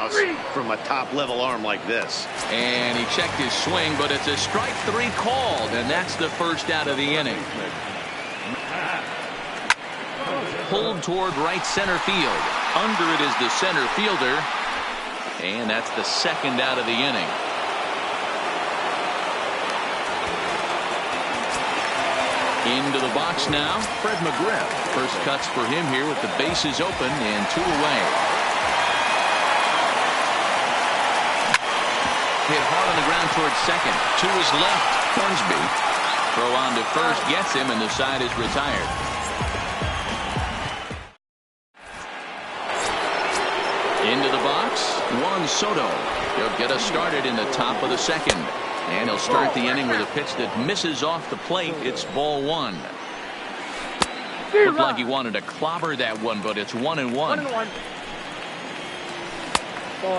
wheelhouse from a top-level arm like this. And he checked his swing, but it's a strike three called, and that's the first out of the inning. Pulled toward right center field. Under it is the center fielder, and that's the second out of the inning. Into the box now, Fred McGriff. First cuts for him here with the bases open and 2 away. Hit hard on the ground towards second. To his left, Hornsby. Throw on to first gets him, and the side is retired. Into the box, Juan Soto. He'll get us started in the top of the second. And he'll start the inning with a pitch that misses off the plate. It's ball 1. Looked like he wanted to clobber that one, but it's 1-1.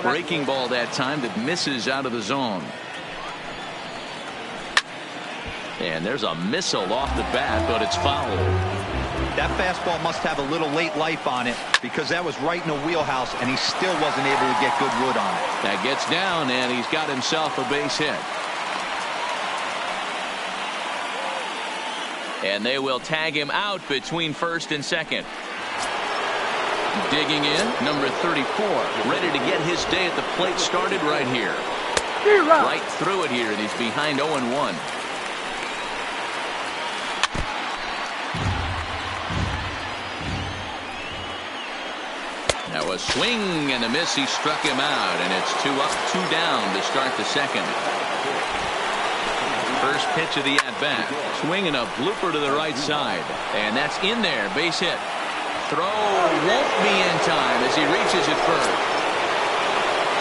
Breaking ball that time that misses out of the zone. And there's a missile off the bat, but it's foul. That fastball must have a little late life on it, because that was right in the wheelhouse, and he still wasn't able to get good wood on it. That gets down, and he's got himself a base hit. And they will tag him out between first and second. Digging in, number 34, ready to get his day at the plate started right here. Right through it here, and he's behind 0-1. Now a swing and a miss. He struck him out, and it's 2 up, 2 down to start the second. First pitch of the at-bat. Swinging a blooper to the right side. And that's in there. Base hit. Throw won't be in time as he reaches at first.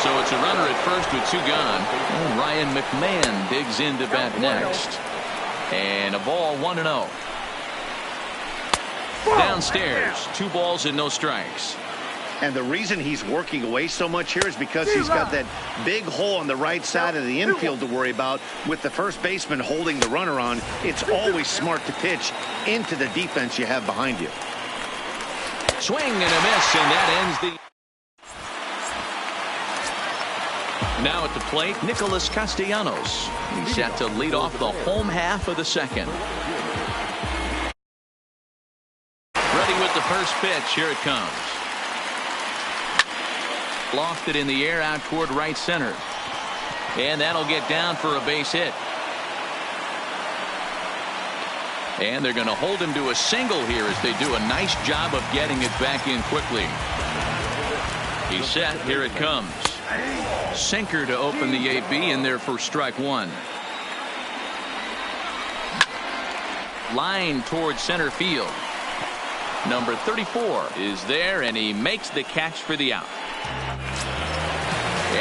So it's a runner at first with 2 gone. And Ryan McMahon digs into bat next. And a ball 1-0. Downstairs. 2 balls and no strikes. And the reason he's working away so much here is because he's got that big hole on the right side of the infield to worry about. With the first baseman holding the runner on, it's always smart to pitch into the defense you have behind you. Swing and a miss, and that ends the... Now at the plate, Nicholas Castellanos. He's set to lead off the home half of the second. Ready with the first pitch. Here it comes. Lofted in the air out toward right center. And that'll get down for a base hit. And they're going to hold him to a single here as they do a nice job of getting it back in quickly. He's set. Here it comes. Sinker to open the AB in there for strike 1. Line towards center field. Number 34 is there, and he makes the catch for the out.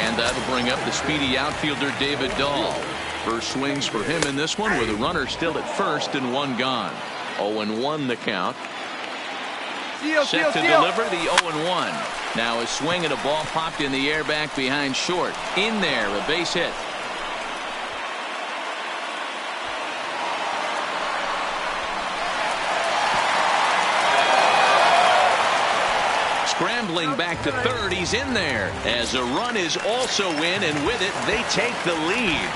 And that'll bring up the speedy outfielder David Dahl. First swings for him in this one with a runner still at first and 1 gone. 0-1 the count. Set to deliver the 0-1. Now a swing and a ball popped in the air back behind short. In there, a base hit. Scrambling back to third, he's in there as a run is also in, and with it they take the lead.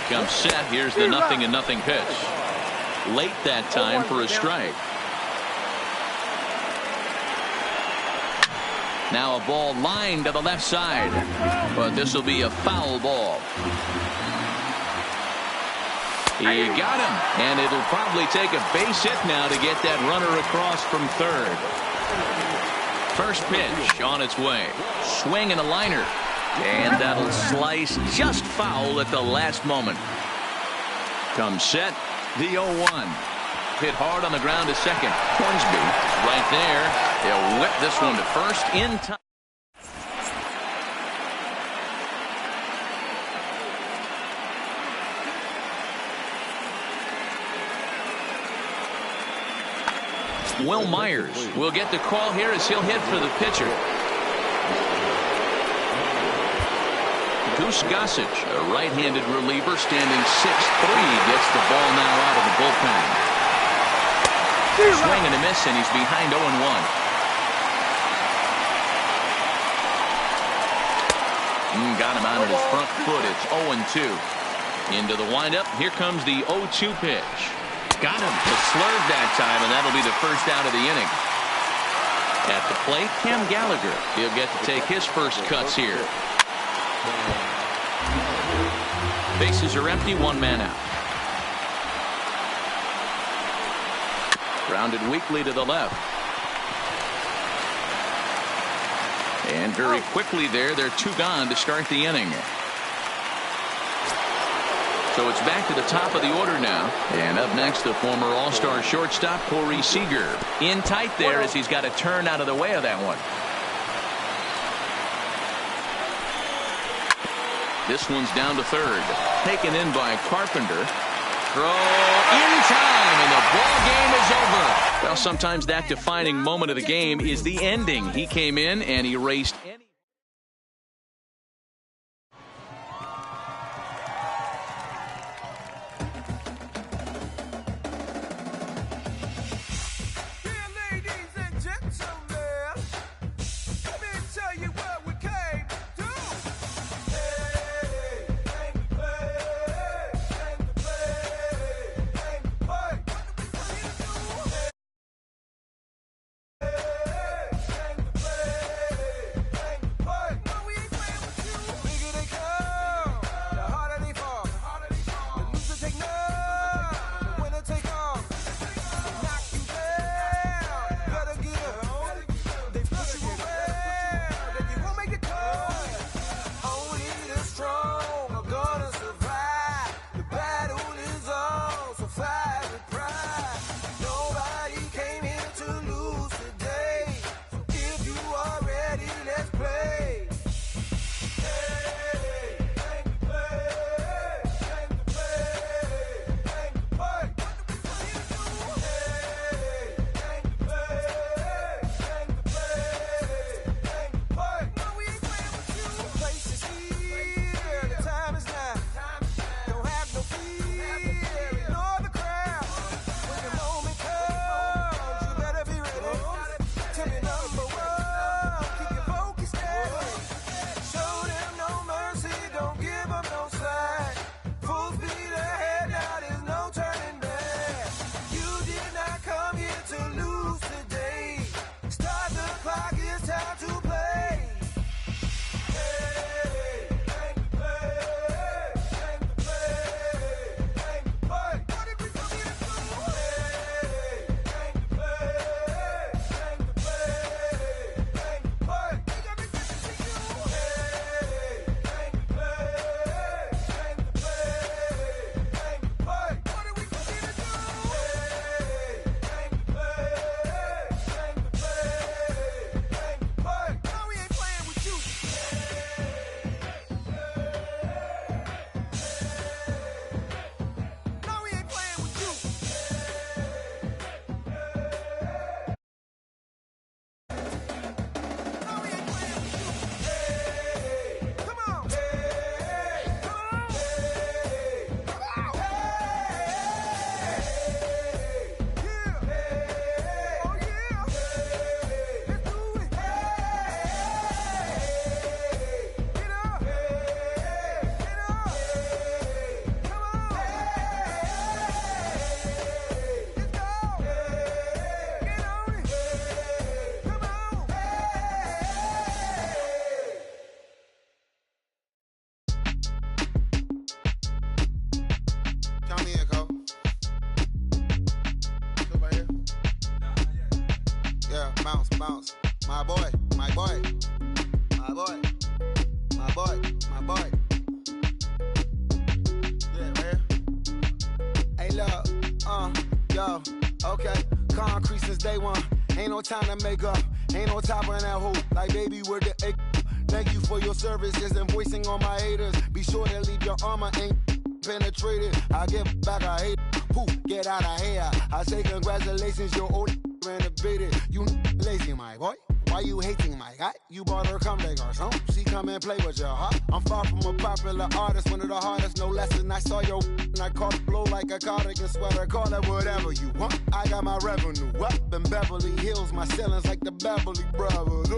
Comes set. Here's the 0-0 pitch. Late that time for a strike. Now a ball lined to the left side, but this will be a foul ball. He got him, and it'll probably take a base hit now to get that runner across from third. First pitch on its way. Swing and a liner. And that'll slice just foul at the last moment. Comes set. The 0-1. Hit hard on the ground to second. Hornsby right there. They'll whip this one to first in time. Will Myers will get the call here as he'll hit for the pitcher. Goose Gossage, a right-handed reliever, standing 6'3", gets the ball now out of the bullpen. Swing and a miss, and he's behind 0-1. Got him out of his front foot. It's 0-2. Into the windup. Here comes the 0-2 pitch. Got him. The slurve that time, and that'll be the first out of the inning. At the plate, Cam Gallagher. He'll get to take his first cuts here. Bases are empty, one man out. Grounded weakly to the left. And very quickly there, they're 2 gone to start the inning. So it's back to the top of the order now. And up next, the former All-Star shortstop, Corey Seager. In tight there as he's got to turn out of the way of that one. This one's down to third. Taken in by Carpenter. Throw in time, and the ball game is over. Well, sometimes that defining moment of the game is the ending. He came in and erased any. bounce. My boy, my boy, my boy, my boy, my boy. Yeah, man. Hey, look, yo, okay. Concrete since day one. Ain't no time to make up. Ain't no top on that hoop. Like, baby, where the egg. Thank you for your service. Just invoicing on my haters. Be sure to leave your armor ain't penetrated. I give back a hate. Poof, get out of here. I say congratulations, your old renovated. You lazy, my boy. Why you hating, my guy? You bought her comeback or something. She come and play with your heart. I'm far from a popular artist, one of the hardest, no less than I saw your and I caught it blow like a cardigan sweater. Call it whatever you want. I got my revenue up in Beverly Hills. My ceiling's like the Beverly Brothers.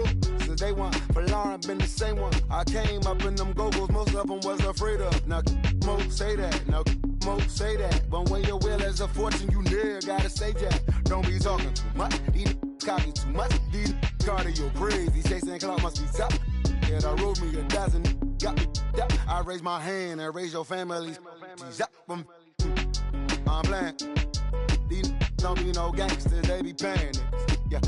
So since day one. For Lauren, been the same one. I came up in them go-go's, most of them was afraid of. Now, Mo say that. Now, Mo say that. But when your will is a fortune, you never gotta say jack. Don't be talking too much. These copy too much. These cardio crazy. Chasing clout must be tough. Yeah, I wrote me a dozen. Got me up. I raise my hand and raise your families. I'm playing. These don't be no gangsters, they be paying it. Yeah.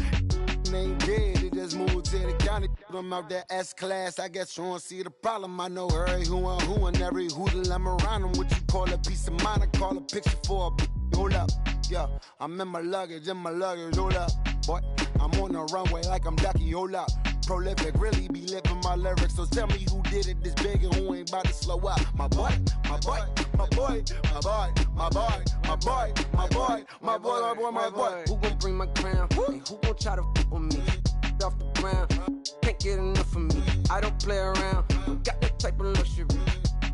They ain't dead, they just moved to the county. Them out that S-class, I guess you don't see the problem. I know her, who and every hoodle I'm around them. What you call a piece of mind, I call a picture for a hold up. Yeah, I'm in my luggage, hold up. Boy, I'm on the runway like I'm Ducky, hold up. Prolific, really be living my lyrics. So tell me who did it this big and who ain't about to slow up. My boy, my boy, my boy, my boy, my boy, my boy, my boy, my boy, my boy, my boy. Who gon' bring my crown? And who gon' try to f with me? Off the ground, can't get enough of me. I don't play around, got that type of luxury.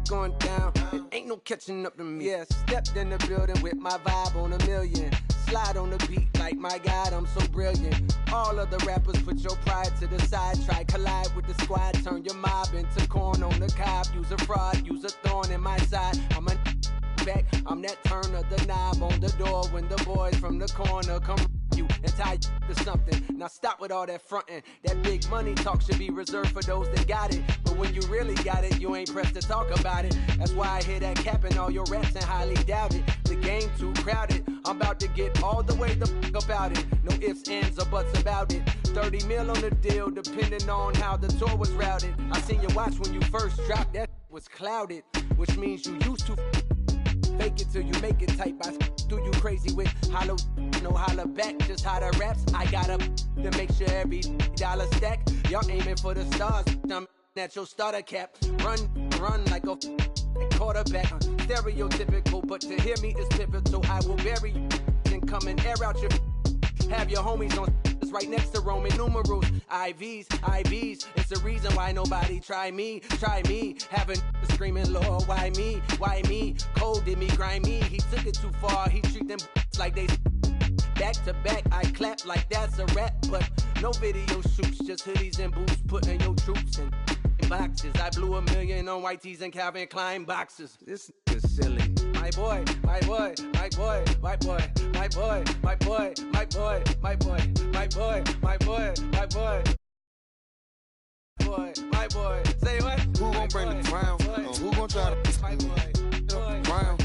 Going down, it ain't no catching up to me. Yeah, stepped in the building with my vibe on a million. Slide on the beat like my God, I'm so brilliant. All of the rappers put your pride to the side. Try collide with the squad, turn your mob into corn on the cob. Use a fraud, use a thorn in my side. I'm a back, I'm that turn of the knob on the door when the boys from the corner come you and tie you to something. Now stop with all that frontin'. That big money talk should be reserved for those that got it. But when you really got it, you ain't pressed to talk about it. That's why I hear that cap and all your raps and highly doubt it. The game too crowded. I'm about to get all the way the fuck about it. No ifs, ands, or buts about it. 30 mil on the deal, depending on how the tour was routed. I seen your watch when you first dropped, that was clouded, which means you used to fake it till you make it type. I do you crazy with hollow, no holler back, just how the raps. I got up to make sure every dollar stack. Y'all aiming for the stars, I'm at your starter cap. Run like a quarterback. Stereotypical, but to hear me is pivotal. I will bury you and come and air out your. Have your homies on right next to Roman numerals. IVs, it's the reason why nobody try me. Having screaming, Lord, why me? Cold did me, grimy. He took it too far, he treat them like they back to back. I clap like that's a rap, but no video shoots, just hoodies and boots, putting your troops in boxes. I blew $1 million on white tees and Calvin Klein boxes. This is silly. My boy, my boy, my boy, my boy, my boy, my boy, my boy, my boy, my boy, my boy, my boy, my boy. Say what? Who gon' bring the crown? Who gon' try to my boy, crown?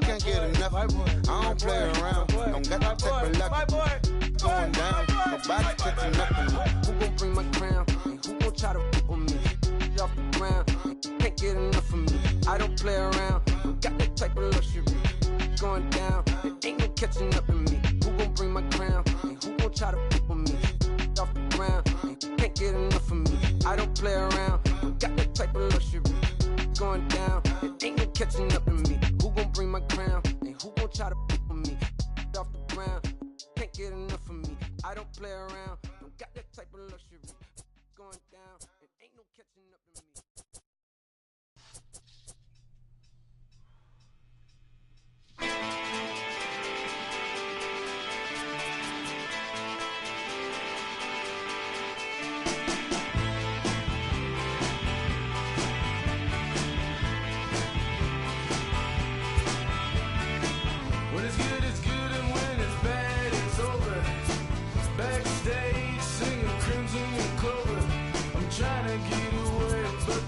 Can't get enough. I don't play around. Don't got that type of luck. Going down. Nobody catching up on me. Who gon' bring my crown? And who gon' try to f with me? Off the ground, can't get enough of me. I don't play around, got that type of luxury. Going down, it ain't no catching up to me. Who gon' bring my crown? And who gon' try to f with me? Off the ground, can't get enough of me. I don't play around, got that type of luxury. Going down, it ain't no catching up to me. Who gon' bring my crown? And who gon' try to f with me? Off the ground, can't get enough of me. I don't play around, got that type of luxury. Going down, it ain't no catching up to me. When it's good, it's good, and when it's bad, it's over. Backstage, singing Crimson and Clover. I'm trying to get away, but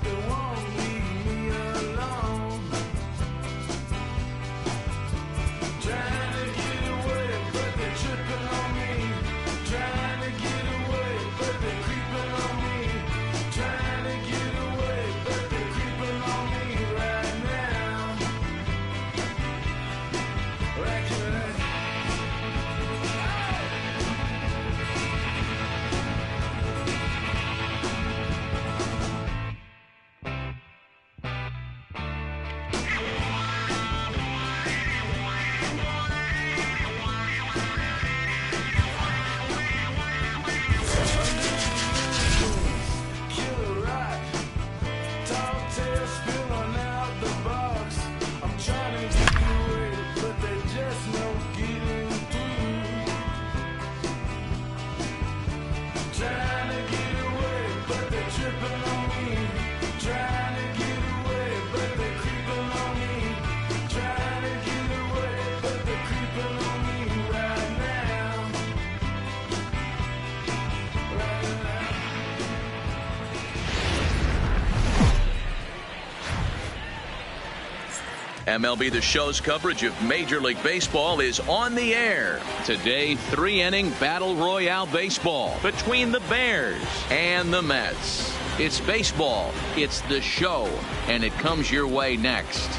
MLB The Show's coverage of Major League Baseball is on the air. Today, 3-inning Battle Royale baseball between the Bears and the Mets. It's baseball, it's The Show, and it comes your way next.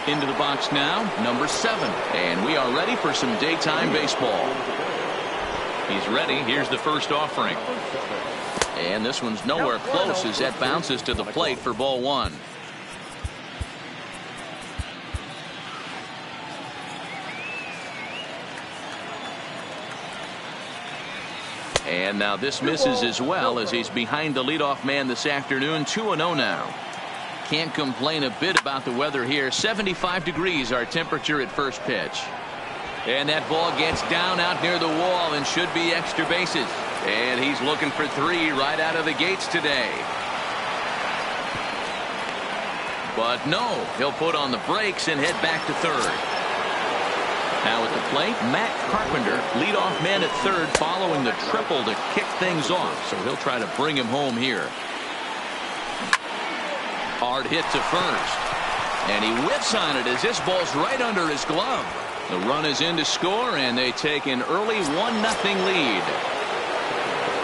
Into the box now, number 7. And we are ready for some daytime baseball. He's ready. Here's the first offering. And this one's nowhere close as that bounces to the plate for ball 1. And now this misses as well as he's behind the leadoff man this afternoon. 2-0 now. Can't complain a bit about the weather here. 75 degrees our temperature at first pitch. And that ball gets down out near the wall and should be extra bases. And he's looking for 3 right out of the gates today. But no, he'll put on the brakes and head back to third. Now at the plate, Matt Carpenter, leadoff man at third following the triple to kick things off. So he'll try to bring him home here. Hard hit to first. And he whips on it as this ball's right under his glove. The run is in to score, and they take an early 1-0 lead.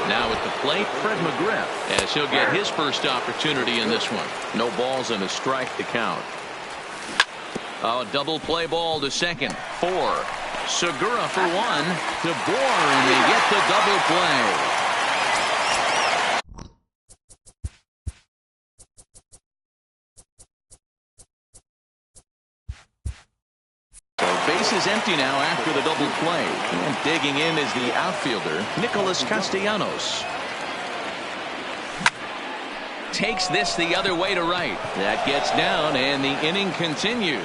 Now at the plate, Fred McGriff, as he'll get his first opportunity in this one. No balls and a strike to count. A double play ball to second. 4. Segura for 1. DeBoer, and they get the double play. Base is empty now after the double play. And digging in is the outfielder, Nicholas Castellanos. Takes this the other way to right. That gets down, and the inning continues.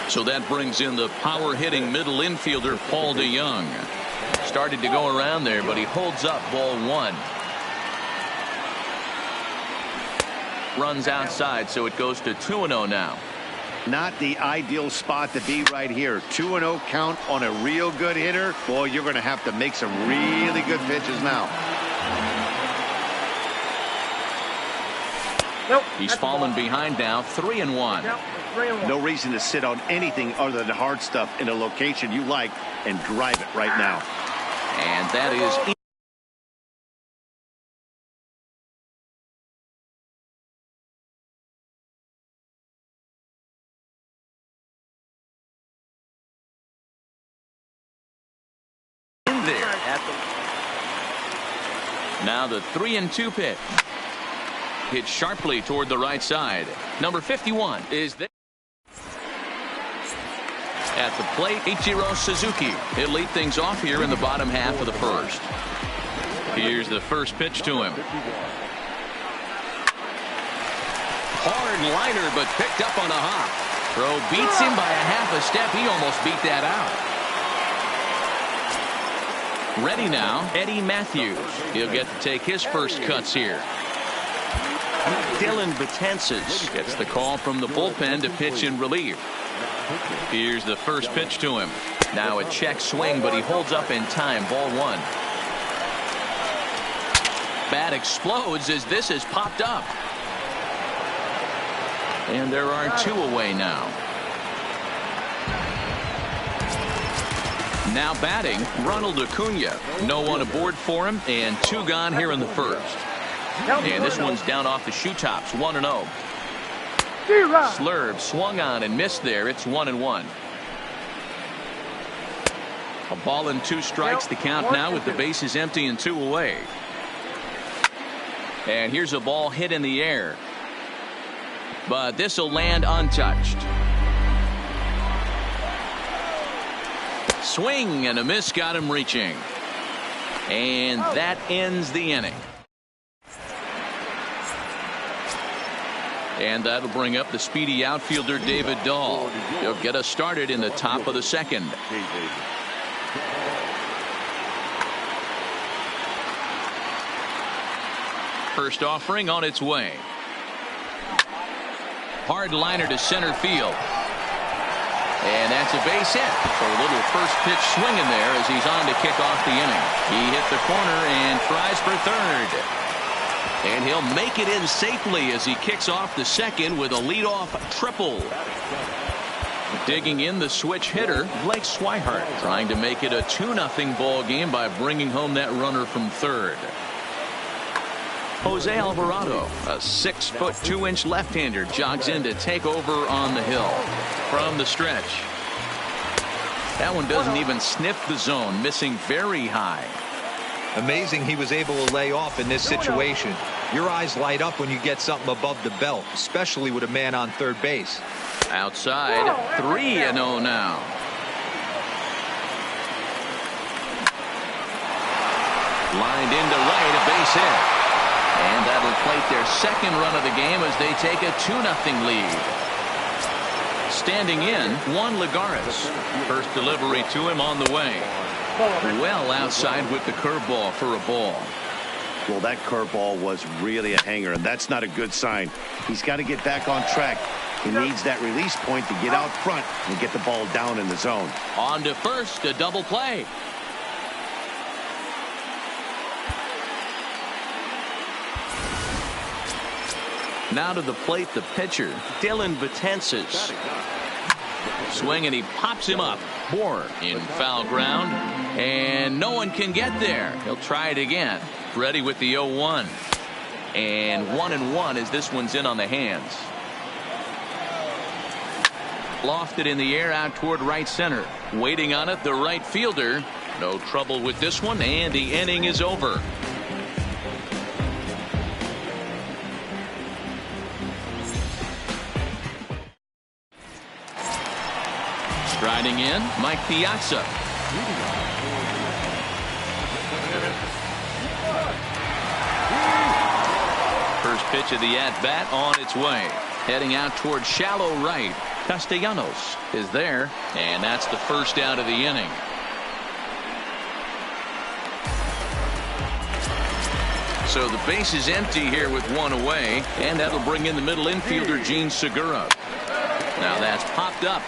So that brings in the power-hitting middle infielder, Paul DeYoung. Started to go around there, but he holds up ball 1. Runs outside, so it goes to 2-0 now. Not the ideal spot to be right here. 2-0 count on a real good hitter. Boy, you're going to have to make some really good pitches now. Nope, he's fallen behind now, 3-1. Nope, 3-1. No reason to sit on anything other than hard stuff in a location you like and drive it right now. And that is now the 3-2 pitch. Hit sharply toward the right side. Number 51 is there. At the plate, Ichiro Suzuki. He'll lead things off here in the bottom half of the first. Here's the first pitch to him. Hard liner, but picked up on a hop. Throw beats him by a half a step. He almost beat that out. Ready now, Eddie Matthews. He'll get to take his first cuts here. Dylan Betances gets the call from the bullpen to pitch in relief. Here's the first pitch to him. Now a check swing, but he holds up in time. Ball 1. Bat explodes as this is popped up. And there are 2 away now. Now batting, Ronald Acuna. No one aboard for him, and 2 gone here in the first. And this one's down off the shoe tops, 1-0. Slurve swung on and missed there. It's 1-1. A ball and 2 strikes the count now with the bases empty and 2 away. And here's a ball hit in the air. But this will land untouched. Swing and a miss got him reaching. And that ends the inning. And that'll bring up the speedy outfielder David Dahl. He'll get us started in the top of the second. First offering on its way. Hard liner to center field. And that's a base hit. So a little first pitch swinging there as he's on to kick off the inning. He hit the corner and tries for third. And he'll make it in safely as he kicks off the second with a leadoff triple. Digging in the switch hitter, Blake Swihart, trying to make it a 2-0 ball game by bringing home that runner from third. Jose Alvarado, a 6'2" left-hander, jogs in to take over on the hill from the stretch. That one doesn't even sniff the zone, missing very high. Amazing he was able to lay off in this situation. Your eyes light up when you get something above the belt, especially with a man on third base. Outside, 3-0 now. Lined into right, a base hit. And that'll plate their second run of the game as they take a 2-0 lead. Standing in, Juan Lagares. First delivery to him on the way. Well outside with the curveball for a ball. Well, that curveball was really a hanger, and that's not a good sign. He's got to get back on track. He needs that release point to get out front and get the ball down in the zone. On to first, a double play. Now to the plate, the pitcher, Dylan Betances. Swing, and he pops him up. Bohr in foul ground, and no one can get there. He'll try it again. Ready with the 0-1. And 1-1 as this one's in on the hands. Lofted in the air out toward right center. Waiting on it, the right fielder. No trouble with this one, and the inning is over. Striding in, Mike Piazza. First pitch of the at-bat on its way. Heading out toward shallow right. Castellanos is there, and that's the first out of the inning. So the base is empty here with one away, and that'll bring in the middle infielder, Gene Segura. Now that's popped up.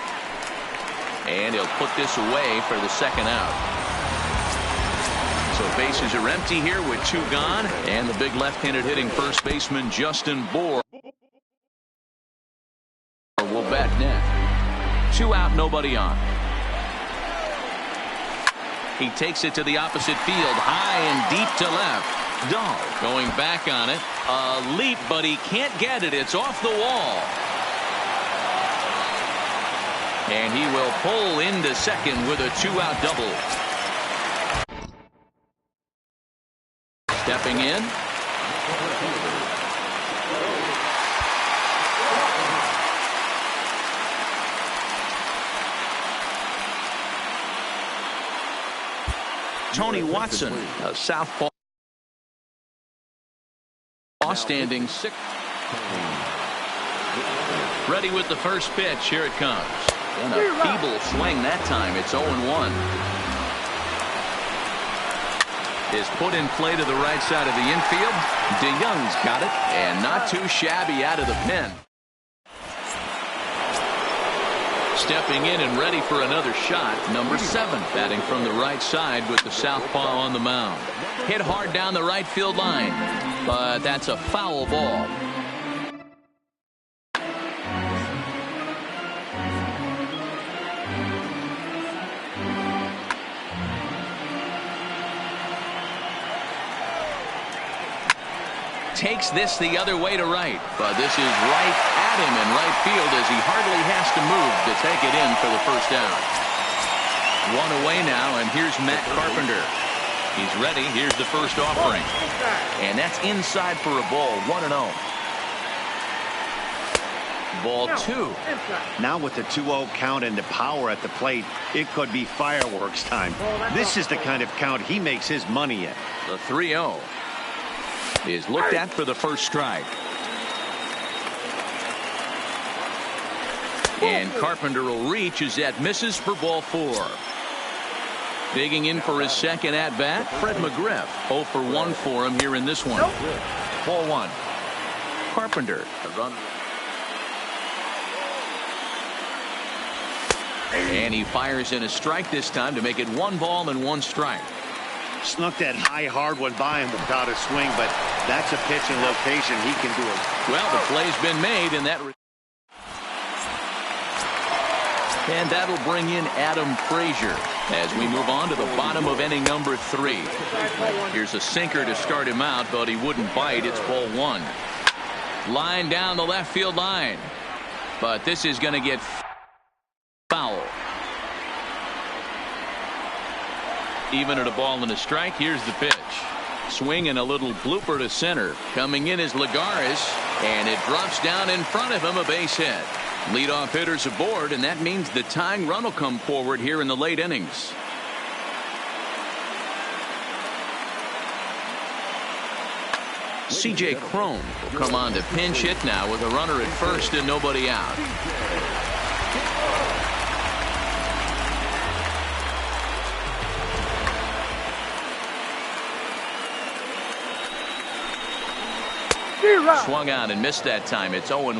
And he'll put this away for the second out. So bases are empty here with two gone. And the big left-handed hitting first baseman Justin Bohr will bat net. 2 out, nobody on. He takes it to the opposite field, high and deep to left. Dahl going back on it. A leap, but he can't get it. It's off the wall. And he will pull into second with a 2-out double. Stepping in. Tony Watson, a southpaw, standing 6. Ready with the first pitch. Here it comes. And a feeble swing that time. It's 0-1. Is put in play to the right side of the infield. DeYoung's got it, and not too shabby out of the pen. Stepping in and ready for another shot, number 7, batting from the right side with the southpaw on the mound. Hit hard down the right field line, but that's a foul ball. Takes this the other way to right, but this is right at him in right field as he hardly has to move to take it in for the first out. One away now, and here's Matt Carpenter. He's ready. Here's the first offering, and that's inside for a ball. 1-0. Ball 2. Now with the 2-0 count and the power at the plate, it could be fireworks time. This is the kind of count he makes his money in. The 3-0 is looked at for the first strike. And Carpenter will reach as that misses for ball 4. Digging in for his second at-bat, Fred McGriff. 0 for 1 for him here in this one. Ball 1. Carpenter. And he fires in a strike this time to make it 1 ball and 1 strike. Snuck that high, hard one by him without a swing, but that's a pitching location. He can do it. Well, the play's been made, and that'll bring in Adam Frazier as we move on to the bottom of inning number 3. Here's a sinker to start him out, but he wouldn't bite. It's ball 1. Line down the left field line, but this is going to get foul. Even at a ball and a strike. Here's the pitch. Swing and a little blooper to center. Coming in is Lagares, and it drops down in front of him, a base hit. Leadoff hitters aboard, and that means the tying run will come forward here in the late innings. C.J. Cron will come on to pinch hit now with a runner at first and nobody out. Swung out and missed that time. It's 0-1.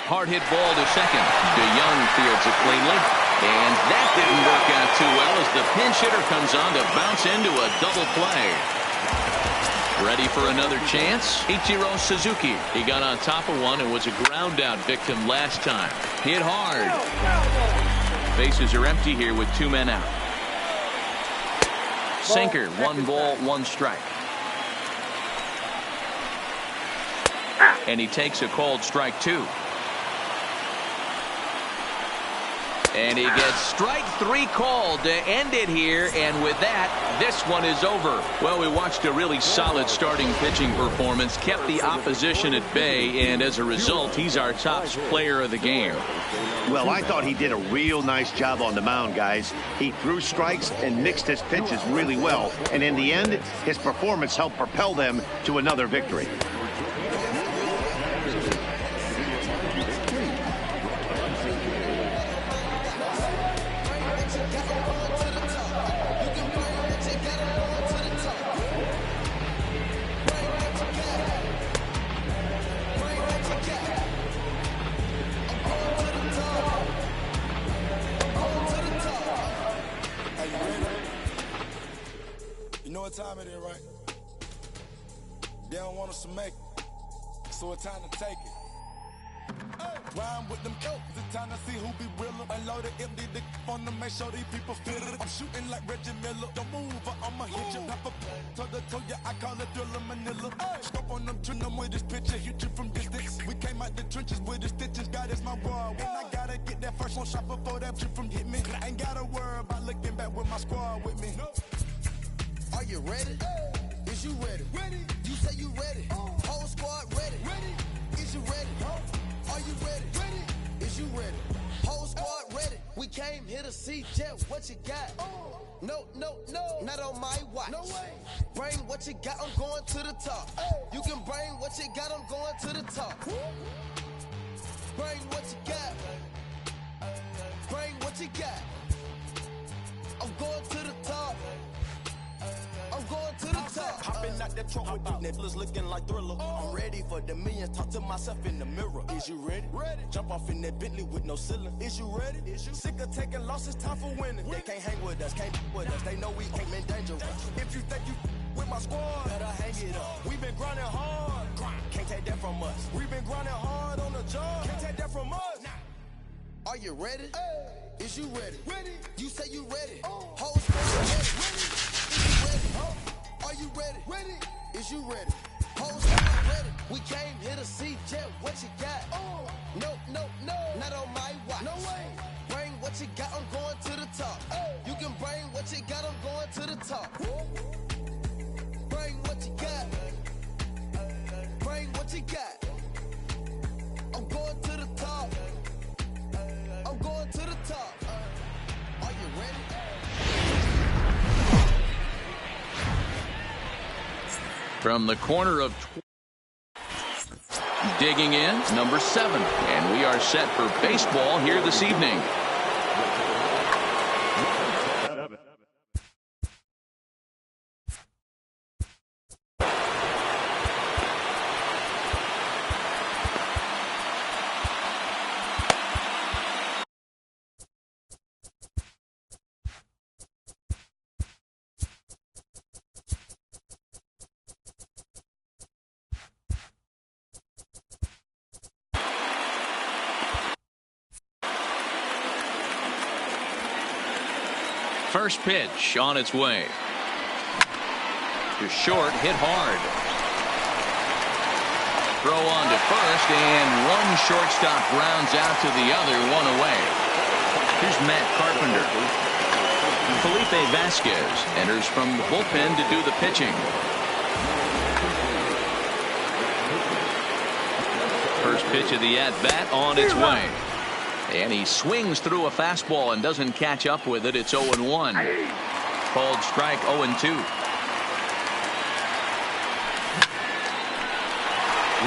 Hard hit ball to second. DeYoung fields it cleanly. And that didn't work out too well as the pinch hitter comes on to bounce into a double play. Ready for another chance? Ichiro Suzuki. He got on top of one and was a ground out victim last time. Hit hard. Bases are empty here with 2 men out. Sinker, 1 ball, 1 strike. And he takes a called strike 2. And he gets strike 3 called to end it here, and with that, this one is over. Well, we watched a really solid starting pitching performance, kept the opposition at bay, and as a result, he's our top player of the game. Well, I thought he did a real nice job on the mound, guys. He threw strikes and mixed his pitches really well, and in the end, his performance helped propel them to another victory. What time it is, right? They don't want us to make it, so it's time to take it. Rhyme with them coats, it's time to see who be realer. Unload it, empty the on them, make sure these people feel it. I'm shooting like Reggie Miller. Don't move or I'ma hit you. Pepper, toe to toe, yeah, I call it Thriller Manila. Scope on them, trim them with this picture, hit you from distance. We came out the trenches with the stitches, God is my world. When I gotta get that first one shot before that shit from hit me. I ain't gotta worry about looking back with my squad with me. Are you ready? Is you ready? Ready. You say you ready. Whole squad ready. Ready. Is you ready? Are you ready? Ready. Is you ready? Whole squad ready. We came here to see Jet. What you got? No, no, no. Not on my watch. No way. Bring what you got. I'm going to the top. You can bring what you got. I'm going to the top. Bring what you got. Bring what you got. I'm going to the top. I'm going to the top. Hopping out that truck with the niggas looking like Thriller. I'm ready for the millions. Talk to myself in the mirror. Is you ready? Ready. Jump off in that Bentley with no ceiling. Is you ready? Is you sick of taking losses? Time for winning. They can't hang with us. Can't with us. They know we ain't been dangerous. If you think you with my squad, better hang it up. We been grinding hard. Can't take that from us. We been grinding hard on the job. Can't take that from us. Are you ready? Is you ready? Ready. You say you ready. Whole squad ready. Ready. Are you ready? Ready. Is you ready? Whole squad ready. We came here to see Jet. What you got? No, no, no. Not on my watch. No way. Bring what you got. I'm going to the top. You can bring what you got. I'm going to the top. Bring what you got. Bring what you got. I'm going to the top. I'm going to the top. Are you ready? From the corner of digging in, number 7. And we are set for baseball here this evening. First pitch on its way. To short, hit hard. Throw on to first, and one shortstop grounds out to the other, one away. Here's Matt Carpenter. Felipe Vasquez enters from the bullpen to do the pitching. First pitch of the at-bat on its way. And he swings through a fastball and doesn't catch up with it. It's 0-1. Called strike 0-2.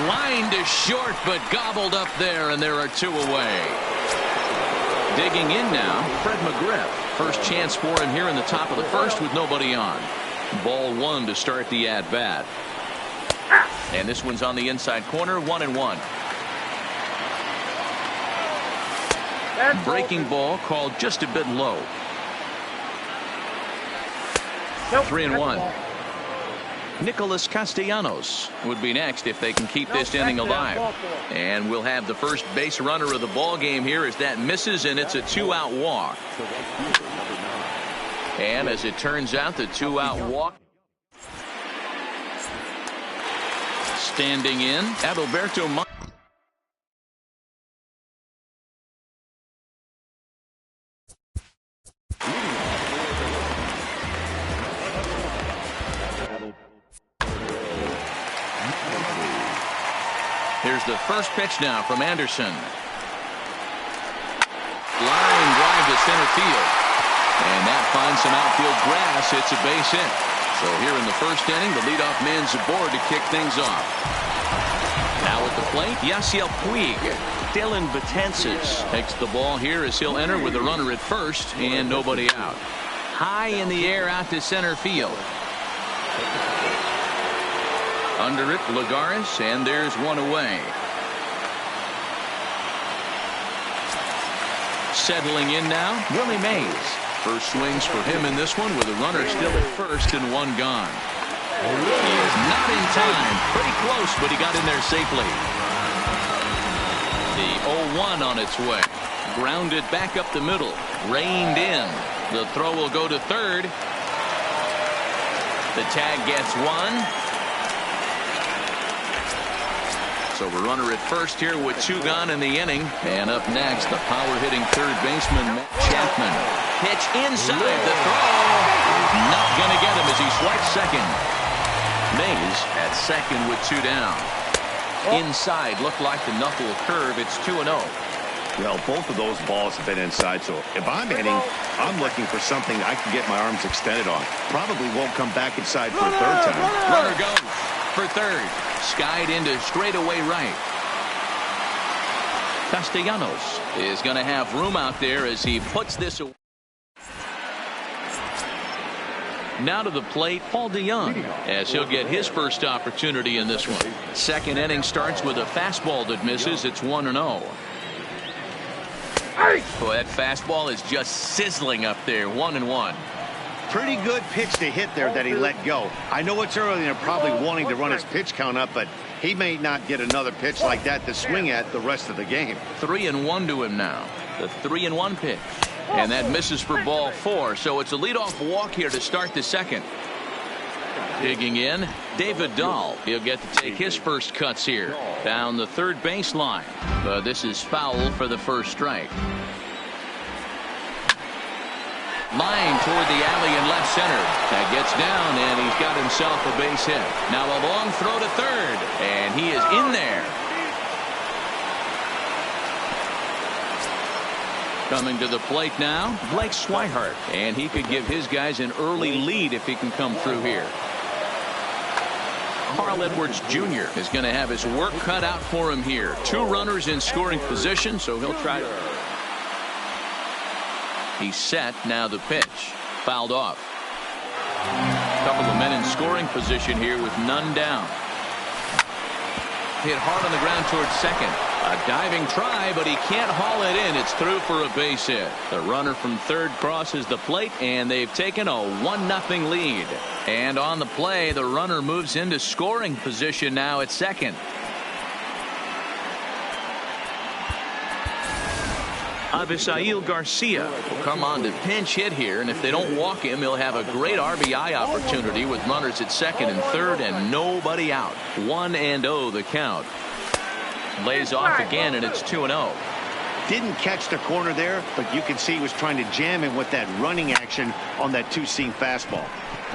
Line to short, but gobbled up there, and there are two away. Digging in now, Fred McGriff. First chance for him here in the top of the first with nobody on. Ball one to start the at-bat. And this one's on the inside corner, 1-1. Breaking ball called just a bit low. 3-1. Nicholas Castellanos would be next if they can keep this inning alive. And we'll have the first base runner of the ball game here as that misses, and it's a 2-out walk. And as it turns out, the 2-out walk. Standing in, Adalberto Montes. Here's the first pitch now from Anderson. Line drive to center field. And that finds some outfield grass. It's a base hit. So here in the first inning, the leadoff man's aboard to kick things off. Now at the plate, Yasiel Puig. Dylan Betances takes the ball here as he'll enter with a runner at first and nobody out. High in the air out to center field. Under it, Lagares, and there's one away. Settling in now, Willie Mays. First swings for him in this one with a runner still at first and one gone. He is not in time. Pretty close, but he got in there safely. The 0-1 on its way. Grounded back up the middle. Reined in. The throw will go to third. The tag gets one. So a runner at first here with two gone in the inning. And up next, the power-hitting third baseman, Matt Chapman. Pitch inside the throw. Not going to get him as he swipes second. Mays at second with two down. Inside looked like the knuckle curve. It's 2-0. Well, both of those balls have been inside, so if I'm hitting, I'm looking for something I can get my arms extended on. Probably won't come back inside for a third time. Runner goes for third. Skied into straightaway right. Castellanos is going to have room out there as he puts this away. Now to the plate, Paul DeYoung, as he'll get his first opportunity in this one. Second inning starts with a fastball that misses. It's 1-0. Boy, that fastball is just sizzling up there. 1-1. Pretty good pitch to hit there that he let go. I know it's early and they're probably wanting to run his pitch count up, but he may not get another pitch like that to swing at the rest of the game. 3-1 to him now. The 3-1 pitch. And that misses for ball four. So it's a leadoff walk here to start the second. Digging in, David Dahl. He'll get to take his first cuts here. Down the third baseline. But this is foul for the first strike. Line toward the alley in left center. That gets down, and he's got himself a base hit. Now a long throw to third, and he is in there. Coming to the plate now, Blake Swihart, and he could give his guys an early lead if he can come through here. Carl Edwards Jr. is going to have his work cut out for him here. Two runners in scoring position, so he'll try to. He's set. Now the pitch. Fouled off. A couple of men in scoring position here with none down. Hit hard on the ground towards second. A diving try, but he can't haul it in. It's through for a base hit. The runner from third crosses the plate, and they've taken a 1-0 lead. And on the play, the runner moves into scoring position now at second. Avisail Garcia will come on to pinch hit here, and if they don't walk him, he'll have a great RBI opportunity with runners at second and third and nobody out. 1-0 the count. Lays off again, and it's 2-0. Didn't catch the corner there, but you can see he was trying to jam him with that running action on that two-seam fastball.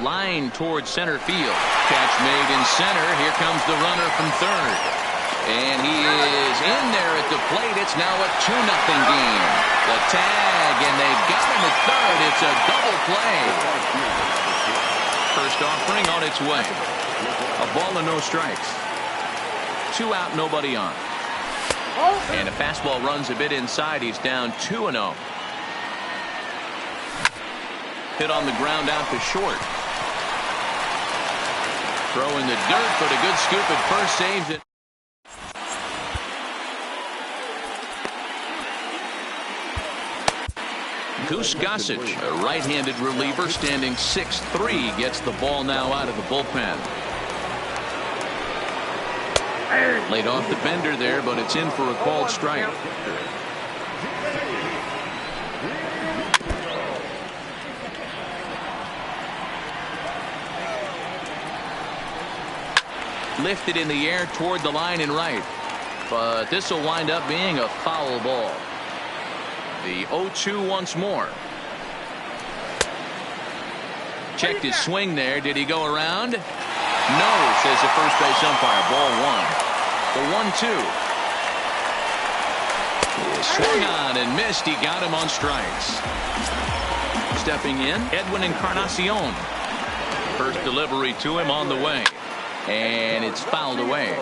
Line towards center field. Catch made in center. Here comes the runner from third. And he is in there at the plate. It's now a 2-0 game. The tag, and they got him at third. It's a double play. First offering on its way. A ball and no strikes. 2 out, nobody on. And a fastball runs a bit inside. He's down 2-0. Hit on the ground out to short. Throw in the dirt, but a good scoop at first saves it. Goose Gossage, a right-handed reliever standing 6'3", gets the ball now out of the bullpen. Laid off the bender there, but it's in for a called strike. Lifted in the air toward the line and right, but this will wind up being a foul ball. The 0-2 once more. Checked his swing there. Did he go around? No, says the first base umpire. Ball 1. The 1-2. He swung on and missed. He got him on strikes. Stepping in, Edwin Encarnacion. First delivery to him on the way. And it's fouled away.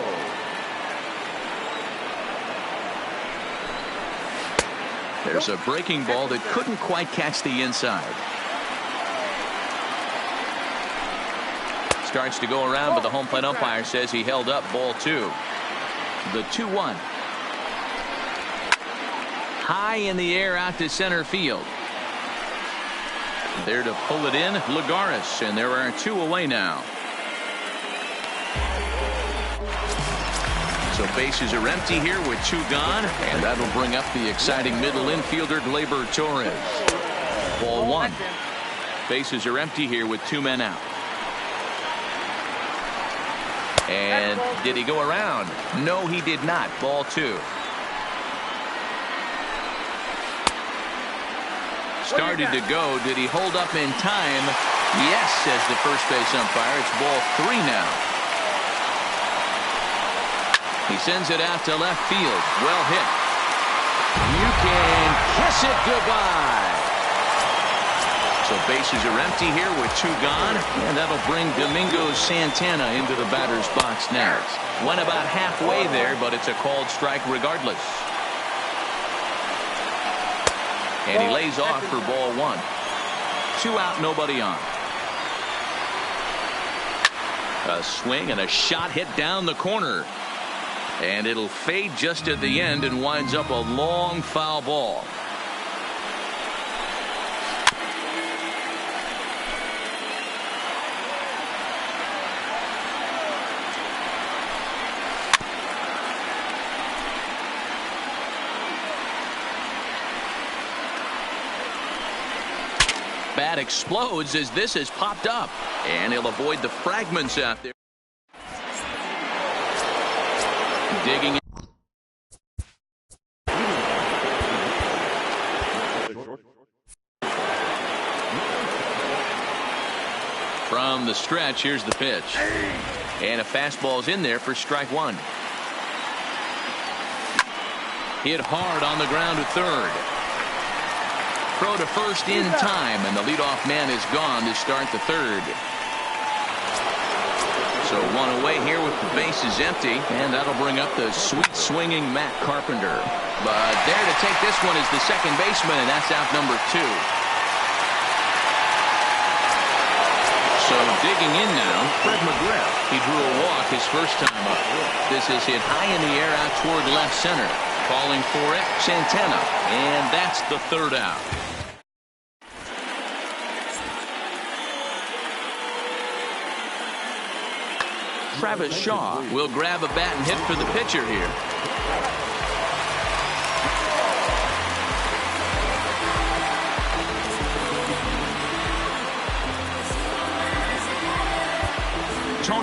There's a breaking ball that couldn't quite catch the inside. Starts to go around, but the home plate umpire says he held up. Ball 2. The 2-1. High in the air out to center field. There to pull it in, Lagares, and there are 2 away now. So bases are empty here with 2 gone, and that'll bring up the exciting middle infielder Gleyber Torres. Ball 1. Bases are empty here with 2 men out. And did he go around? No, he did not. Ball 2. Started to go. Did he hold up in time? Yes, says the first base umpire. It's ball 3 now. He sends it out to left field. Well hit. You can kiss it goodbye. So bases are empty here with 2 gone, and that'll bring Domingo Santana into the batter's box next. Went about halfway there, but it's a called strike regardless. And he lays off for ball 1. 2 out, nobody on. A swing and a shot hit down the corner. And it'll fade just at the end and winds up a long foul ball. Bat explodes as this has popped up, and he'll avoid the fragments out there. Digging in. From the stretch, here's the pitch. And a fastball's in there for strike 1. Hit hard on the ground to third. Throw to first in time, and the leadoff man is gone to start the third. So 1 away here with the bases empty, and that'll bring up the sweet swinging Matt Carpenter. But there to take this one is the second baseman, and that's out number 2. So digging in now, Fred McGriff. He drew a walk his first time up. This is hit high in the air out toward left center. Calling for it, Santana, and that's the third out. Travis Shaw will grab a bat and hit for the pitcher here.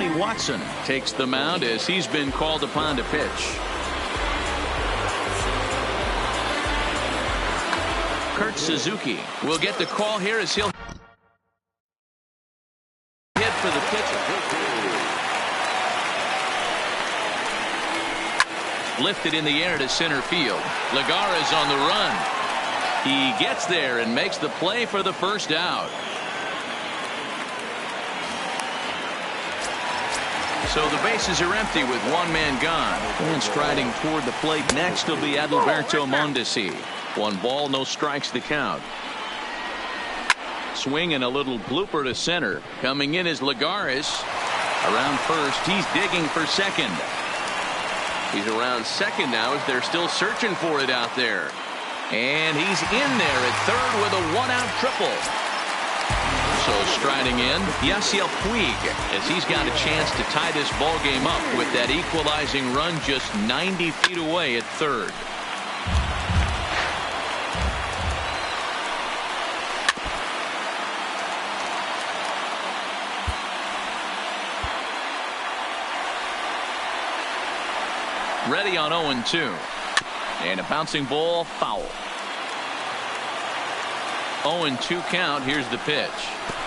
Tony Watson takes the mound as he's been called upon to pitch. Kurt Suzuki will get the call here as he'll hit for the pitcher. Lifted in the air to center field. Lagares on the run. He gets there and makes the play for the first out. So the bases are empty with one man gone. And striding toward the plate next will be Adalberto Mondesi. 1 ball, no strikes, the count. Swing and a little blooper to center. Coming in is Lagares. Around first, he's digging for second. He's around second now as they're still searching for it out there. And he's in there at third with a 1-out triple. So striding in, Yasiel Puig, as he's got a chance to tie this ball game up with that equalizing run just 90 feet away at third. Ready on 0-2. And a bouncing ball, foul. 0-2 count. Here's the pitch.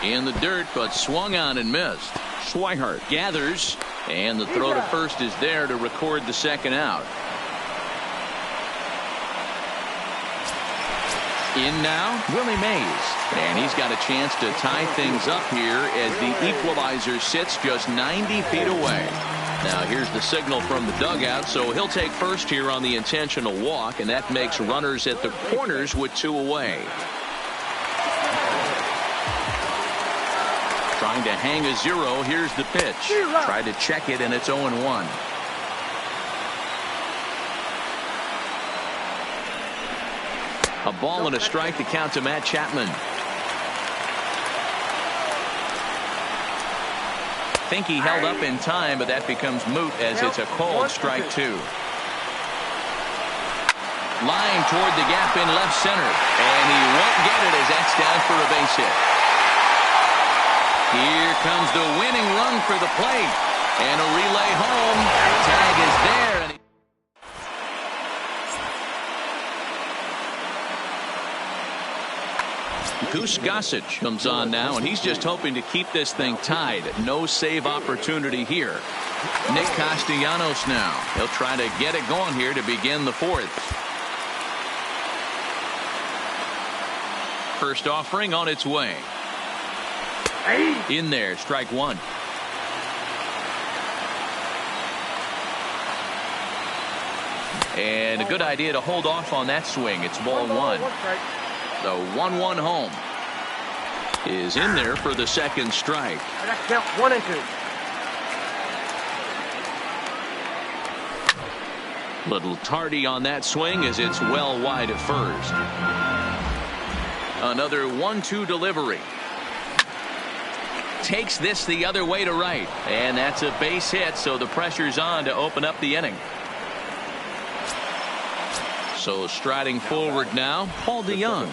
In the dirt, but swung on and missed. Swihart gathers, and the throw to first is there to record the second out. In now, Willie Mays. And he's got a chance to tie things up here as the equalizer sits just 90 feet away. Now here's the signal from the dugout, so he'll take first here on the intentional walk, and that makes runners at the corners with 2 away. Trying to hang a 0. Here's the pitch. Tried to check it, and it's 0-1. A ball and a strike to count to Matt Chapman. Think he held up in time, but that becomes moot as it's a called strike 2. Line toward the gap in left center, and he won't get it as that's down for a base hit. Here comes the winning run for the plate, and a relay home. Tag is there. And Goose Gossage comes on now, and he's just hoping to keep this thing tied. No save opportunity here. Nick Castellanos now. He'll try to get it going here to begin the 4th. First offering on its way. In there, strike 1. And a good idea to hold off on that swing. It's ball 1. The 1-1 home is in there for the second strike. Count 1 and 2. Little tardy on that swing as it's well wide at first. Another 1-2 delivery. Takes this the other way to right, and that's a base hit, so the pressure's on to open up the inning. So striding forward now, Paul DeYoung.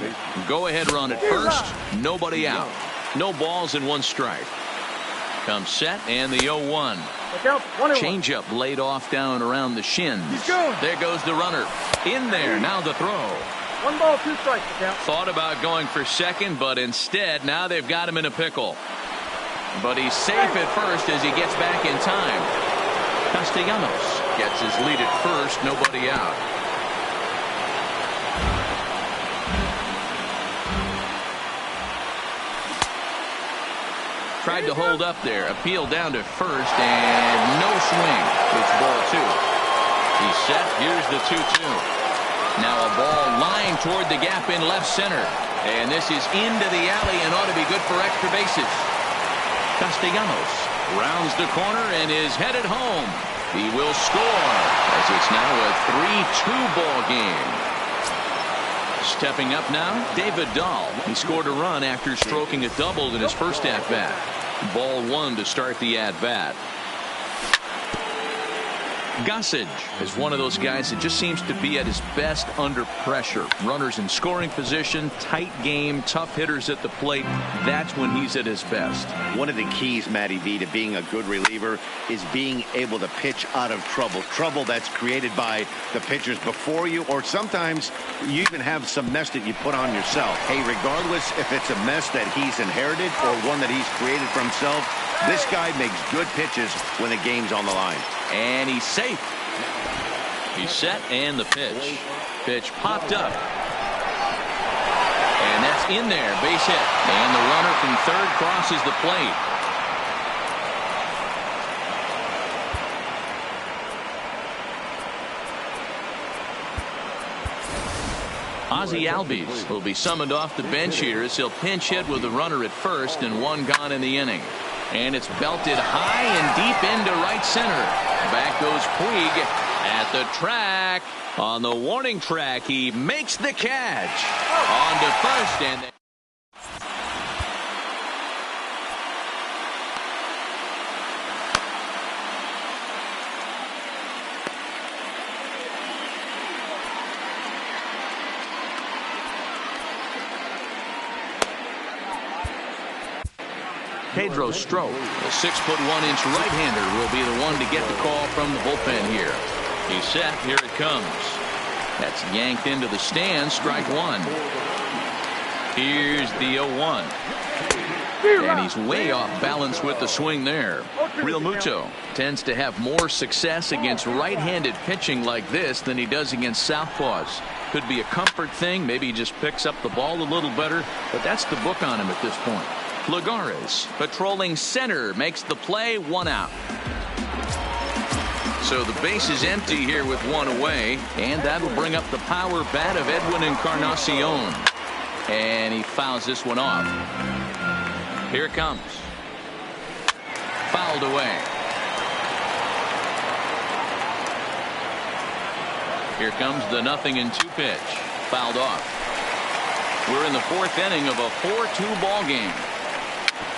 Go ahead run at first. Nobody out. No balls and 1 strike. Comes set and the 0-1. Changeup laid off down around the shins. There goes the runner. In there. Now the throw. 1 ball, 2 strikes. Thought about going for second, but instead now they've got him in a pickle. But he's safe at first as he gets back in time. Castellanos gets his lead at first. Nobody out. Tried to hold up there. Appeal down to first, and no swing. It's ball 2. He's set. Here's the 2-2. Now a ball lined toward the gap in left center. And this is into the alley and ought to be good for extra bases. Castellanos rounds the corner and is headed home. He will score as it's now a 3-2 ball game. Stepping up now, David Dahl. He scored a run after stroking a double in his first at-bat. Ball 1 to start the at-bat. Gossage is one of those guys that just seems to be at his best under pressure. Runners in scoring position, tight game, tough hitters at the plate. That's when he's at his best. One of the keys, Matty V, to being a good reliever is being able to pitch out of trouble. Trouble that's created by the pitchers before you, or sometimes you even have some mess that you put on yourself. Hey, regardless if it's a mess that he's inherited or one that he's created for himself, this guy makes good pitches when the game's on the line. And he's safe. He's set, and the pitch. Pitch popped up. And that's in there. Base hit. And the runner from third crosses the plate. Ozzie Albies will be summoned off the bench here as he'll pinch hit with the runner at first and one gone in the inning. And it's belted high and deep into right center. Back goes Puig at the track. On the warning track, he makes the catch. On to first, and Pedro Strop, a 6'1" right-hander, will be the one to get the call from the bullpen here. He's set. Here it comes. That's yanked into the stands. Strike one. Here's the 0-1. And he's way off balance with the swing there. Real Muto tends to have more success against right-handed pitching like this than he does against southpaws. Could be a comfort thing. Maybe he just picks up the ball a little better. But that's the book on him at this point. Lagares patrolling center makes the play. One out. So the base is empty here with one away, and that'll bring up the power bat of Edwin Encarnacion. And he fouls this one off. Here it comes. Fouled away. Here comes the 0-2 pitch. Fouled off. We're in the fourth inning of a 4-2 ball game.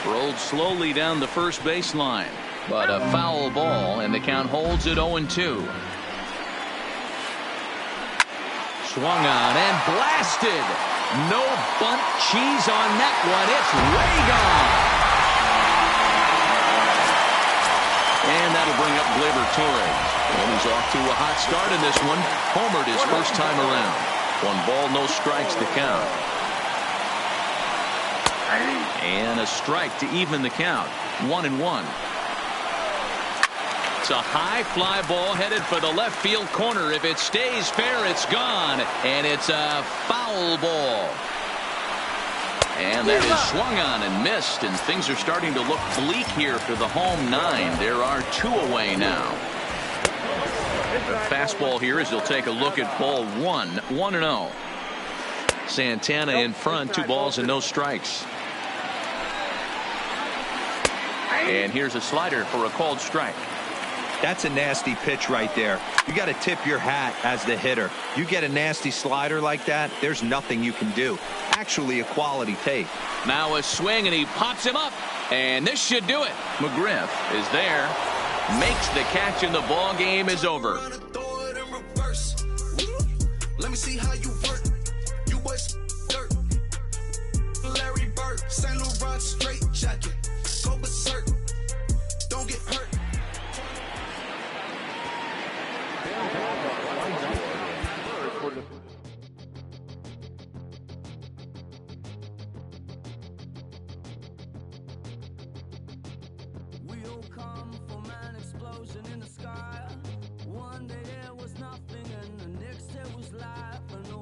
Rolled slowly down the first baseline, but a foul ball, and the count holds at 0-2. Swung on and blasted. No bunt cheese on that one. It's way gone. And that'll bring up Gleyber Torres. And he's off to a hot start in this one. Homered his first time around. 1 ball, no strikes to count. And a strike to even the count. 1-1. It's a high fly ball headed for the left field corner. If it stays fair, it's gone. And it's a foul ball. And that is swung on and missed. And things are starting to look bleak here for the home 9. There are 2 away now. The fastball here as he'll take a look at ball 1. 1-0. Santana in front. 2 balls and no strikes. And here's a slider for a called strike. That's a nasty pitch right there. You got to tip your hat as the hitter. You get a nasty slider like that, there's nothing you can do. Actually a quality take. Now a swing, and he pops him up. And this should do it. McGriff is there. Makes the catch, and the ball game is over. Let me see how you work. You was dirt. Larry Bird, St. Laurent straight jacket. Go berserk. Don't get hurt. We'll come from an explosion in the sky. One day there was nothing, and the next there was life. And no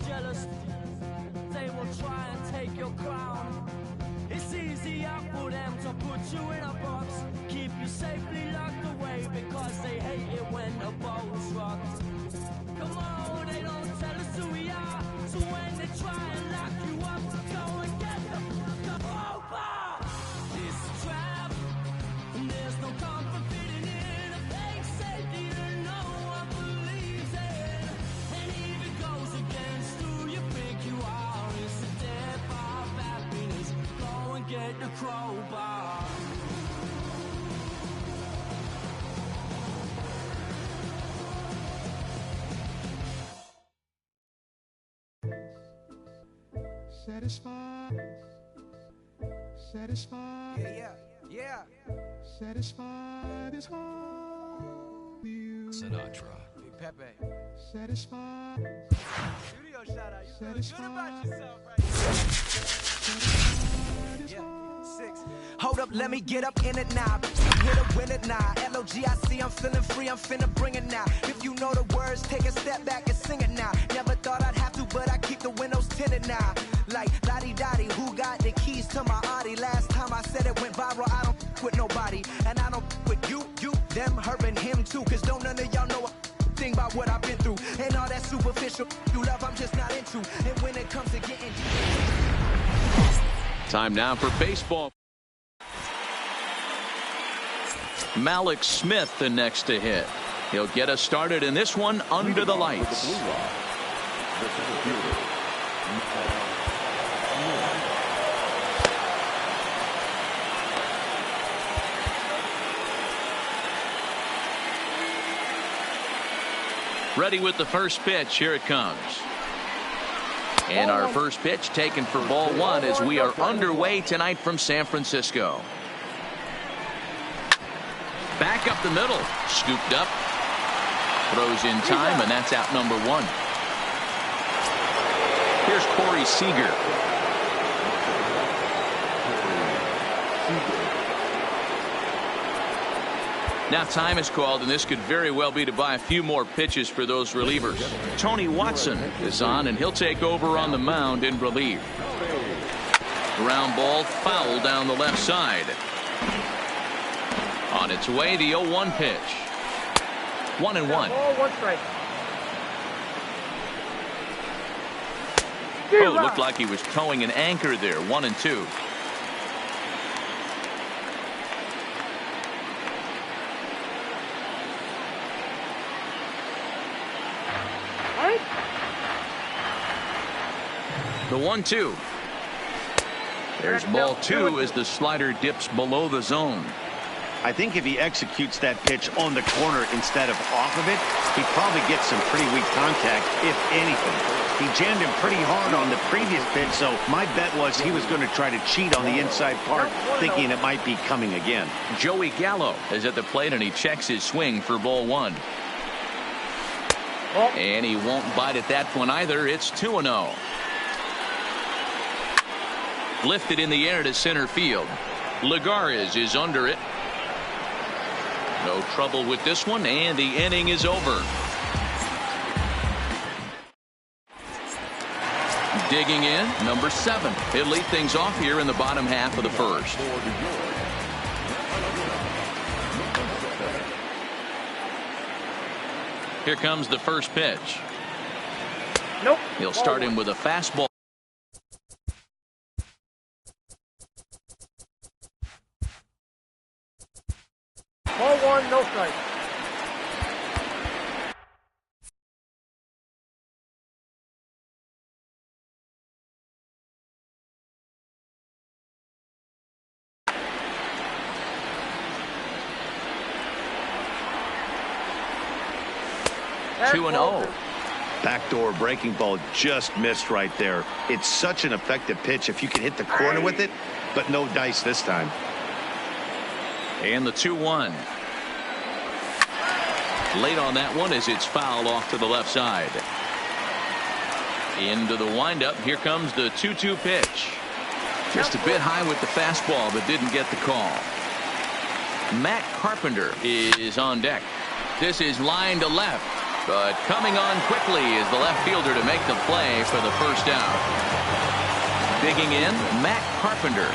jealous. They will try and take your crown. It's easier for them to put you in a box, keep you safely locked away, because they hate it when the ball's rocked. Come on, they don't tell us who we are, so when they try and lock you up, go and get the over. It's a trap, and there's no comfort fitting in a fake safety that no one believes in. And if it goes against who you think you are, it's a death of happiness. Go and get the crowbar. Satisfied, satisfied, Yeah. satisfied is all you. Sinatra. Big Pepe. Satisfied, Studio shout out. You feel good about yourself right satisfied is now. all. 6. Hold up, let me get up in it now. Hit a win it now. LOGIC, I'm feeling free, I'm finna bring it now. If you know the words, take a step back and sing it now. Never thought I'd have to, but I keep the windows tinted now. Like lottie-dottie, who got the keys to my Audi? Last time I said it went viral, I don't with nobody. And I don't with you, them, her, and him too. Cause don't none of y'all know a thing about what I've been through. And all that superficial you love, I'm just not into. And when it comes to getting... Time now for baseball. Malik Smith the next to hit. He'll get us started in this one under the lights. Ready with the first pitch. Here it comes. And our first pitch taken for ball one as we are underway tonight from San Francisco. Back up the middle. Scooped up. Throws in time, and that's out number one. Here's Corey Seager. Now time is called, and this could very well be to buy a few more pitches for those relievers. Tony Watson is on, and he'll take over on the mound in relief. Ground ball foul down the left side. On its way, the 0-1 pitch. 1-1. Ball, 1 strike. Oh, it looked like he was towing an anchor there. 1-2. The 1-2. There's ball two as the slider dips below the zone. I think if he executes that pitch on the corner instead of off of it, he probably gets some pretty weak contact, if anything. He jammed him pretty hard on the previous pitch, so my bet was he was going to try to cheat on the inside part, thinking it might be coming again. Joey Gallo is at the plate, and he checks his swing for ball one. And he won't bite at that one either. It's 2-0. Lifted in the air to center field. Lagares is under it. No trouble with this one, and the inning is over. Digging in, number 7. He'll lead things off here in the bottom half of the first. Here comes the first pitch. Nope. He'll start him with a fastball. Ball 1, no strike. That's 2-0. Backdoor breaking ball just missed right there. It's such an effective pitch if you can hit the corner with it, but no dice this time. And the 2-1. Late on that one as it's fouled off to the left side. Into the windup. Here comes the 2-2 pitch. Just a bit high with the fastball, but didn't get the call. Matt Carpenter is on deck. This is line to left. But coming on quickly is the left fielder to make the play for the first out. Digging in, Matt Carpenter.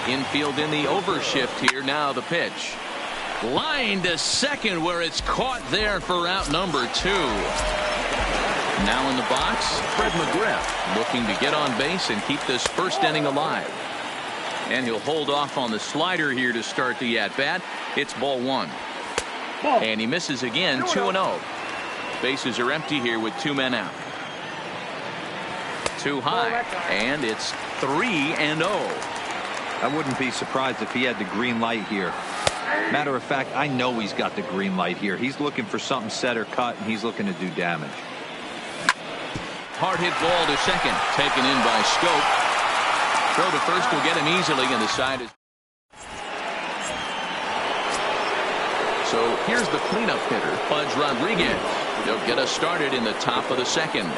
Infield in the overshift here. Now the pitch. Line to second where it's caught there for out number 2. Now in the box, Fred McGriff looking to get on base and keep this first inning alive. And he'll hold off on the slider here to start the at-bat. It's ball 1. And he misses again, 2-0. Bases are empty here with 2 men out. Too high, and it's 3-0. I wouldn't be surprised if he had the green light here. Matter of fact, I know he's got the green light here. He's looking for something set or cut, and he's looking to do damage. Hard hit ball to second, taken in by Scope. Throw to first will get him easily, and the side is. So here's the cleanup hitter, Pudge Rodriguez. They'll get us started in the top of the second.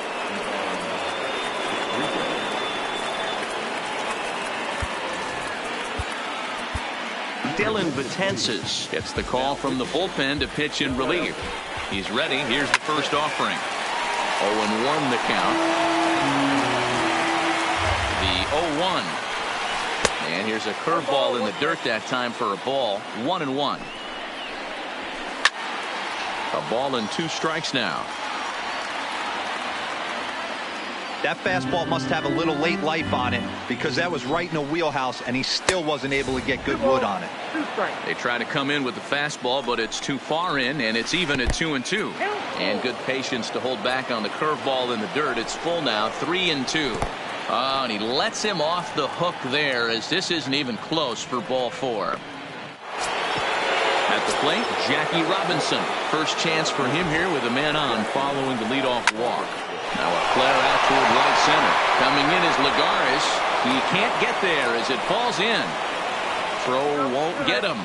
Dylan Betances gets the call from the bullpen to pitch in relief. He's ready. Here's the first offering. 0-1 the count. The 0-1. And here's a curveball in the dirt that time for a ball. 1-1. A ball and 2 strikes now. That fastball must have a little late life on it because that was right in the wheelhouse and he still wasn't able to get good wood on it. They try to come in with the fastball, but it's too far in, and it's even at 2-2. And good patience to hold back on the curveball in the dirt. It's full now, 3-2. Oh, and he lets him off the hook there as this isn't even close for ball 4. At the plate, Jackie Robinson. First chance for him here with a man on following the leadoff walk. Now a flare out toward right center. Coming in is Lagares. He can't get there as it falls in. Throw won't get him.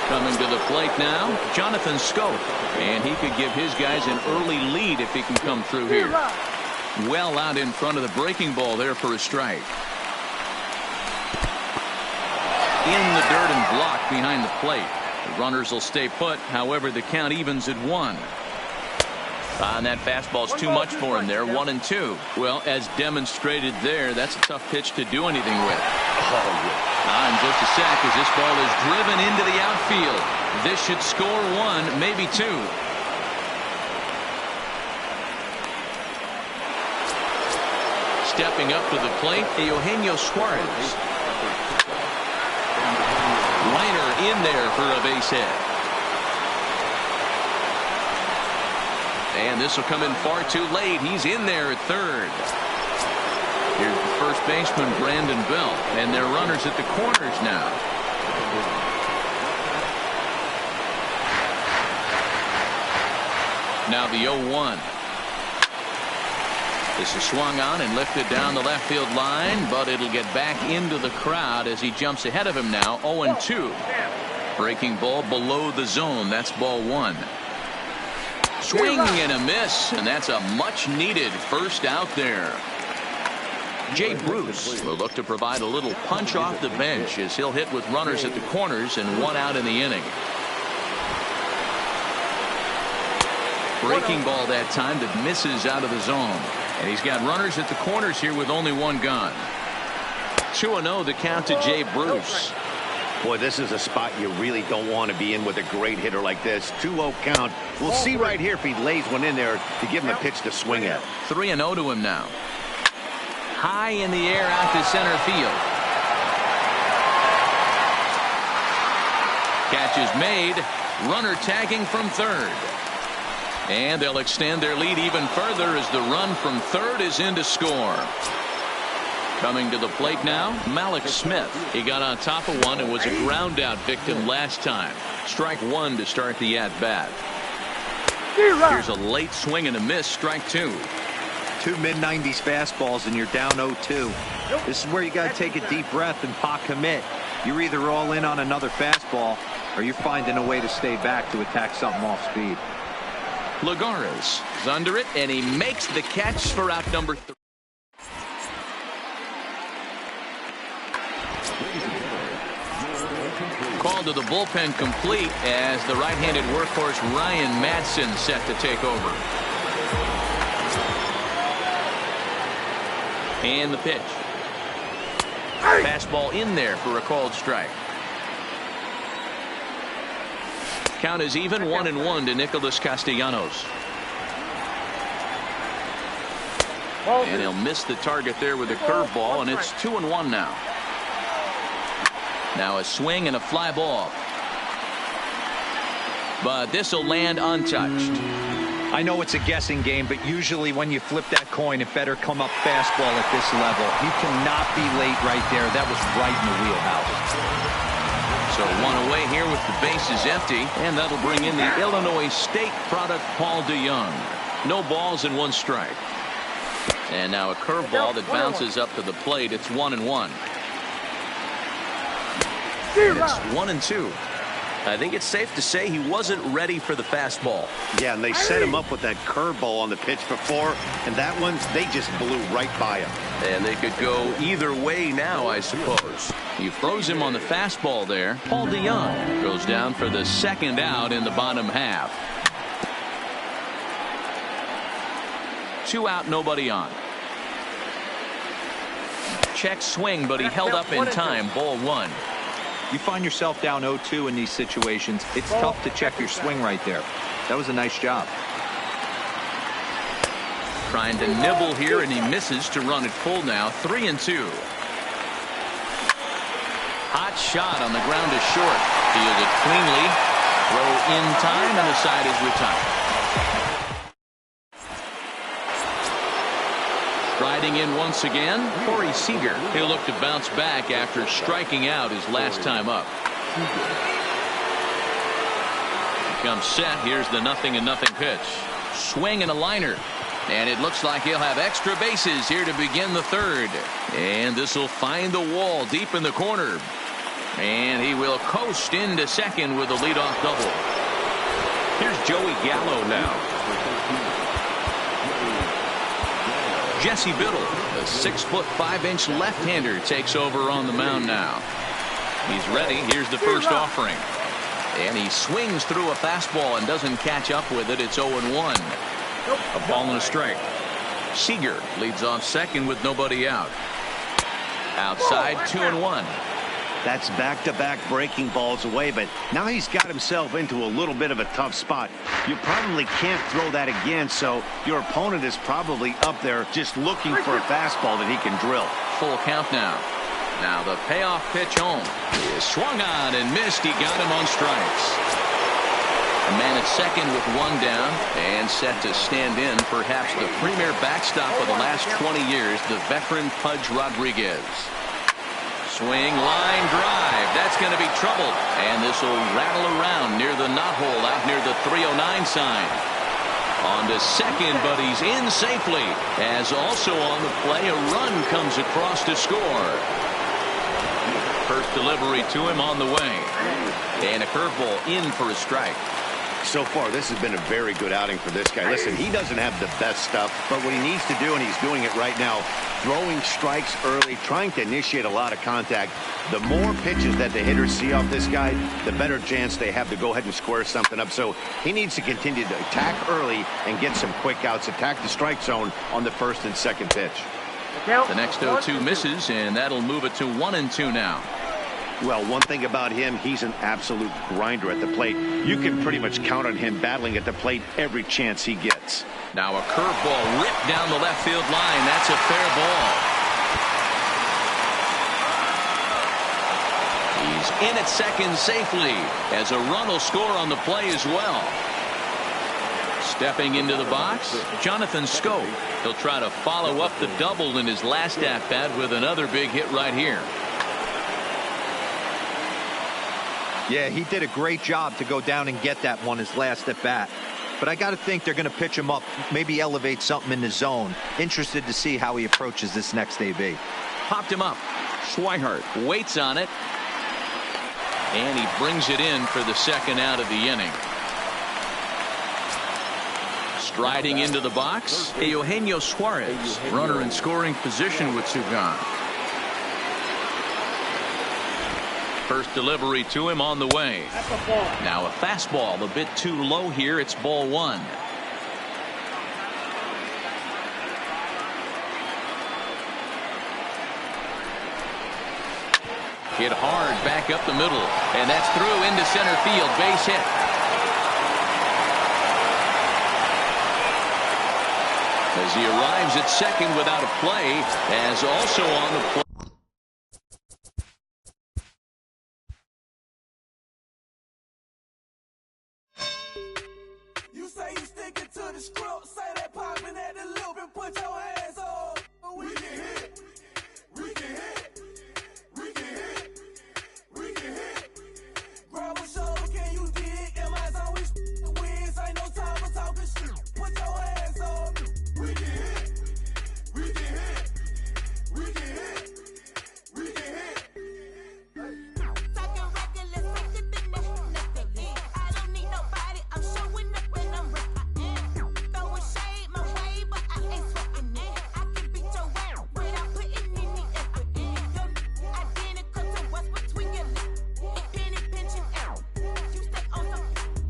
Coming to the plate now, Jonathan Scope. And he could give his guys an early lead if he can come through here. Well out in front of the breaking ball there for a strike. In the dirt and blocked behind the plate. The runners will stay put. However, the count evens at 1. And that fastball's too much for him there. 1-2. Well, as demonstrated there, that's a tough pitch to do anything with. In just a sec as this ball is driven into the outfield. This should score 1, maybe 2. Stepping up to the plate, Eugenio Suarez. Liner in there for a base hit. And this will come in far too late. He's in there at third. Here's the first baseman, Brandon Bell. And they're runners at the corners now. Now the 0-1. This is swung on and lifted down the left field line, but it'll get back into the crowd as he jumps ahead of him now. 0-2. Breaking ball below the zone. That's ball 1. Swing and a miss, and that's a much-needed first out there. Jay Bruce will look to provide a little punch off the bench as he'll hit with runners at the corners and 1 out in the inning. Breaking ball that time that misses out of the zone. And he's got runners at the corners here with only 1 gun. 2-0 the count to Jay Bruce. Boy, this is a spot you really don't want to be in with a great hitter like this. 2-0 count. We'll see right here if he lays one in there to give him a pitch to swing at. 3-0 to him now. High in the air out to center field. Catch is made. Runner tagging from third. And they'll extend their lead even further as the run from third is in to score. Coming to the plate now, Malik Smith. He got on top of one and was a ground out victim last time. Strike 1 to start the at-bat. Here's a late swing and a miss, strike 2. 2 mid-90s fastballs and you're down 0-2. This is where you got to take a deep breath and pot commit. You're either all in on another fastball or you're finding a way to stay back to attack something off speed. Lagares is under it, and he makes the catch for out number 3. call to the bullpen complete as the right-handed workhorse Ryan Madsen set to take over. And the pitch. Fastball in there for a called strike. Count is even 1-1 to Nicholas Castellanos. And he'll miss the target there with a curveball, and it's 2-1 now. Now a swing and a fly ball. But this will land untouched. I know it's a guessing game, but usually when you flip that coin, it better come up fastball at this level. You cannot be late right there. That was right in the wheelhouse. So one away here with the bases empty, and that'll bring in the Illinois State product Paul DeYoung. No balls and 1 strike. And now a curveball that bounces up to the plate. It's 1-1. It's 1-2. I think it's safe to say he wasn't ready for the fastball. Yeah, and they set him up with that curveball on the pitch before, and that one, they just blew right by him. And they could go either way now, I suppose. He froze him on the fastball there. Paul DeYoung goes down for the second out in the bottom half. 2 out, nobody on. Check swing, but he held up in time. Ball 1. You find yourself down 0-2 in these situations, it's tough to check your swing right there. That was a nice job. Trying to nibble here, and he misses to run it full now. 3-2. Hot shot on the ground to short. Fielded cleanly. Throw in time, and the side is retired. Striding in once again, Corey Seager. He'll look to bounce back after striking out his last time up. He comes set. Here's the 0-0 pitch. Swing and a liner. And it looks like he'll have extra bases here to begin the third. And this will find the wall deep in the corner. And he will coast into second with a leadoff double. Here's Joey Gallo now. Jesse Biddle, the 6'5" left-hander, takes over on the mound now. He's ready. Here's the first offering. And he swings through a fastball and doesn't catch up with it. It's 0-1. A ball and a strike. Seager leads off second with nobody out. Outside, 2-1. That's back-to-back breaking balls away, but now he's got himself into a little bit of a tough spot. You probably can't throw that again, so your opponent is probably up there just looking for a fastball that he can drill. Full count now. Now the payoff pitch home. He is swung on and missed. He got him on strikes. A man at second with 1 down and set to stand in perhaps the premier backstop of the last 20 years, the veteran Pudge Rodriguez. Swing, line drive. That's going to be trouble. And this will rattle around near the knot hole out near the 309 sign. On to second, but he's in safely. As also on the play, a run comes across to score. First delivery to him on the way. And a curveball in for a strike. So far, this has been a very good outing for this guy. Listen, he doesn't have the best stuff, but what he needs to do, and he's doing it right now, throwing strikes early, trying to initiate a lot of contact. The more pitches that the hitters see off this guy, the better chance they have to go ahead and square something up. So he needs to continue to attack early and get some quick outs, attack the strike zone on the first and second pitch. The next 0-2 misses, and that'll move it to 1-2 now. Well, one thing about him, he's an absolute grinder at the plate. You can pretty much count on him battling at the plate every chance he gets. Now a curveball ripped down the left field line. That's a fair ball. He's in at second safely as a run will score on the play as well. Stepping into the box, Jonathan Scope. He'll try to follow up the double in his last at-bat with another big hit right here. Yeah, he did a great job to go down and get that one his last at bat. But I got to think they're going to pitch him up, maybe elevate something in the zone. Interested to see how he approaches this next AB. Popped him up. Schweihart waits on it. And he brings it in for the second out of the inning. Striding into the box, Eugenio Suarez, runner in scoring position with 2 gone. First delivery to him on the way. Now a fastball a bit too low here. It's ball one. Hit hard back up the middle, and that's through into center field. Base hit. As he arrives at second without a play, as also on the play. You say you sticking to the script, say that popping at the loop and put your hands up. We can hit, we can hit, we can hit, we can hit. Grab a shoulder, can you dig? Am I always wins? Ain't no time for talking shit. Put your hands up. We can hit, we can hit, we can hit, we can hit. Talking regular, sicker than nothing. I don't need nobody. I'm showing up and I'm ready. Throwing shade my way, but I ain't sweating it. I can beat your ass without putting any effort in. You're identical to what's between your lips. Penny pinching out. You stay on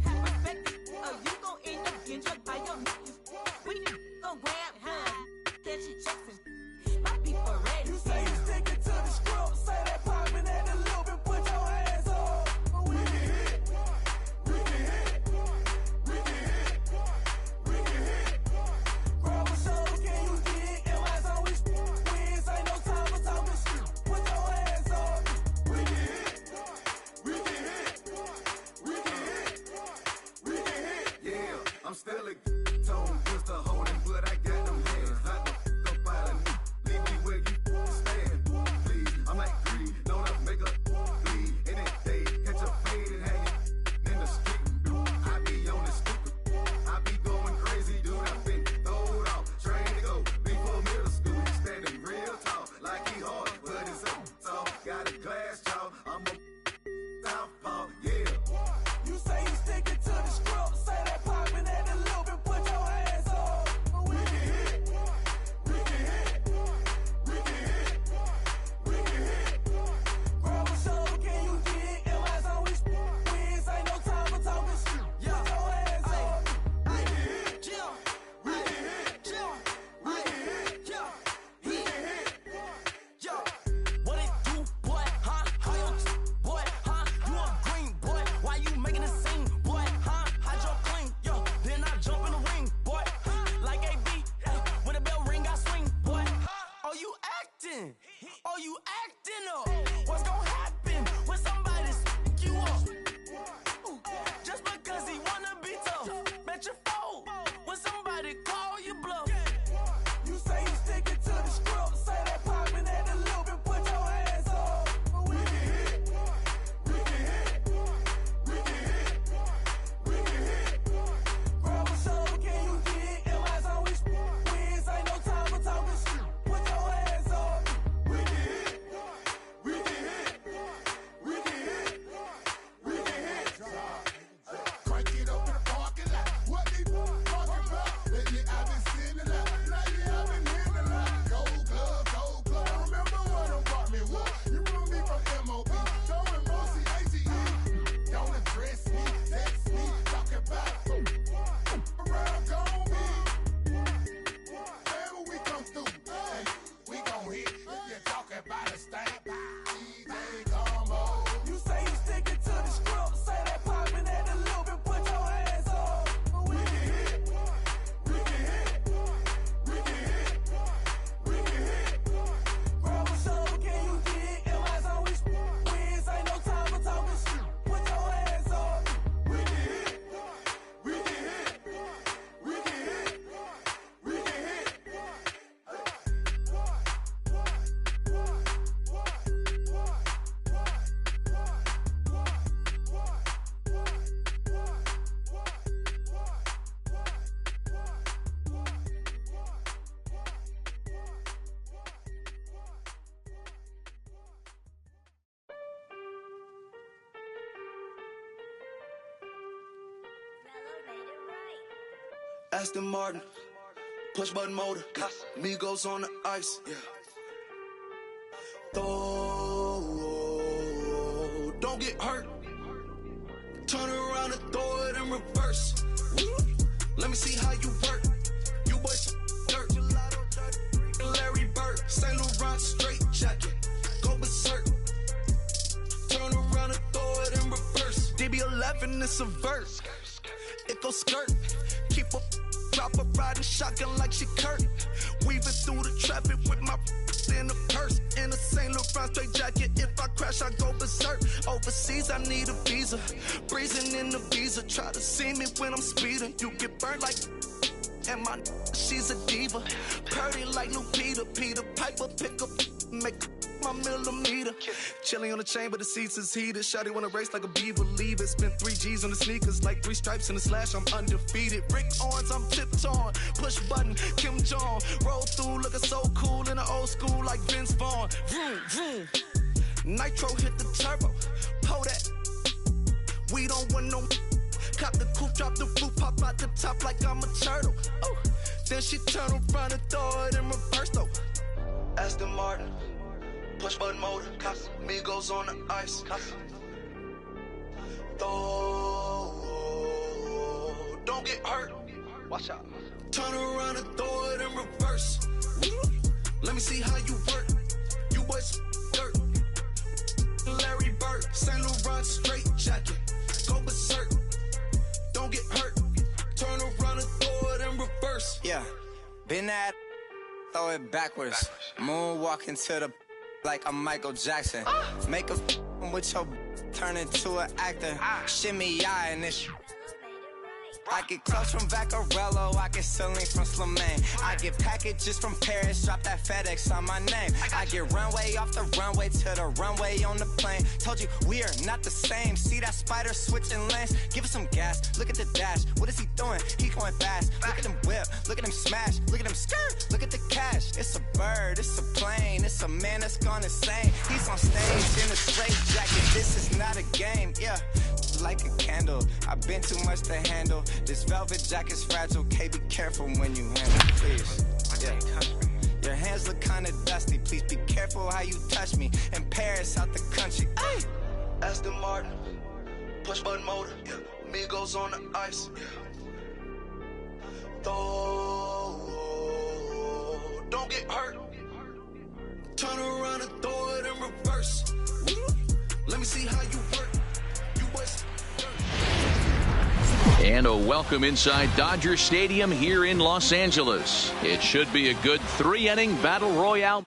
some respect, or you gon' end up getting drugged by your niggas. We gon' grab catch you Jackson. My people ready. You say you sticking to the script, say that popping at the loop and put your hands up. We can hit, we can hit, we can hit, we can hit. Grab a shoulder, can you dig? Am I always wins? Ain't no time for talking shit. Put your hands up. We can hit, we can hit, we can hit, we can hit. Yeah, I'm still a tone, just a holding, but I got them hands. Not the fuck up out of me. Leave me where you stand. Please, I'm like greed, don't I make a bleed. Any day, catch a fade and hang it in the street. I be on the stupid, I be going crazy, dude. I've been throwed off, trained to go before middle school. Standing real tall, like he hard, but it's up tall. Got a glass jaw, I'm a southpaw, yeah. You say you sticking to the script, say that popping at the loop and put your hands up. We can hit, we can hit, we can hit, we can hit. Grab a shoulder, can you dig? Am I always wins? Ain't no time for talking shit. Put your hands up. We can hit, we can hit, we can hit, we can hit. What it do, boy, huh? How you, boy, huh? You a green, boy, why you making a scene, boy, huh? I jump clean, yo, then I jump in the ring, boy, huh? Like AB, when the bell ring, I swing, boy, oh, you acting, oh, you acting up, what's gonna happen when somebody stick you up? Just because he wanna be tough, bet you fold when somebody call you bluff. You say you sticking to the script, say that popping at the loop and put your hands up. We can hit, we can hit, we can hit, we can hit. Grab a shoulder, can you dig? Am I always wins? Ain't no time for talking shit. Put your hands up. We can hit, we can hit, we can hit, we can hit. Crank it up in the parking lot. What they talking about? Lately I've been seeing a lot. Lately I've been hearing a lot. Gold glove, gold glove. I remember what them brought me was. You remember me from MLB. Throwing Bossy ATE. Don't address me, text me, talk about around gon' be. Whenever we come through, hey, we gon' hit. If you talk about a stank, DJ combo. You say you sticking to the script, say that popping at the loop and put your hands up. We can hit, we can hit, we can hit, we can hit. Grab a shoulder, can you dig? Am I always wins? Ain't no time for talking shit. Put your hands up. We can hit, we can hit, we can hit, we can hit. Aston Martin, push button motor, Migos on the ice, yeah. Throw me see how you work. You boys dirt. Larry Bird, St. Laurent straight jacket. Go berserk. Turn around and throw it in reverse. DB11 is a verse. It goes skirt. Keep a drop a riding shotgun like she Kurt. Weaving through the traffic with my in a purse. In a St. Laurent straight jacket. If I crash, I go berserk. Overseas, I need a visa. Breezing in the visa. Try to see me when I'm speeding. You get burned like. And my she's a diva. Purdy like Lupita. Peter Piper pick up. Make my millimeter. Chilling on the chain, but the seats is heated. Shawty wanna race like a beaver. Leave it. Spent 3 G's on the sneakers. Like 3 stripes in the slash. I'm undefeated. Rick Owens, I'm tiptoeing. Push button, Kim Jong. Roll through, looking so cool in the old school like Vince Vaughn. Vroom, vroom. Nitro hit the turbo. Pull that. We don't want no. Cop the coupe, drop the roof, pop out the top like I'm a turtle. Oh, then she turn around and throw it in reverse though. Aston Martin, push button motor, Migos on the ice. Don't get hurt. Watch out. Turn around and throw it in reverse. Let me see how you work. You boys dirt. Larry Bird, St. Laurent straight jacket. Go berserk. Don't get hurt. Turn around and throw it in reverse. Yeah, been at, throw it backwards. Moonwalk into the like I'm Michael Jackson. Make a with your turn into an actor. Shimmy eye and this. I get clothes from Vaccarello, I get Celine from Slimane. I get packages from Paris, drop that FedEx on my name. I get runway off the runway to the runway on the plane. Told you we are not the same. See that spider switching lanes? Give us some gas, look at the dash. What is he doing? He going fast. Look at him whip, look at him smash, look at him skirt, look at the cash. It's a bird, it's a plane, it's a man that's gone insane. He's on stage in a straight jacket, this is not a game, yeah. Like a candle, I've been too much to handle. This velvet jacket's fragile, okay, be careful when you handle it, please. Yeah. Your hands look kinda dusty, please be careful how you touch me. In Paris, out the country. Ay! Aston Martin, push button motor, Migos on the ice. Don't get hurt. Turn around and throw it in reverse. Let me see how you work. And a welcome inside Dodger Stadium here in Los Angeles. It should be a good 3-inning battle royale.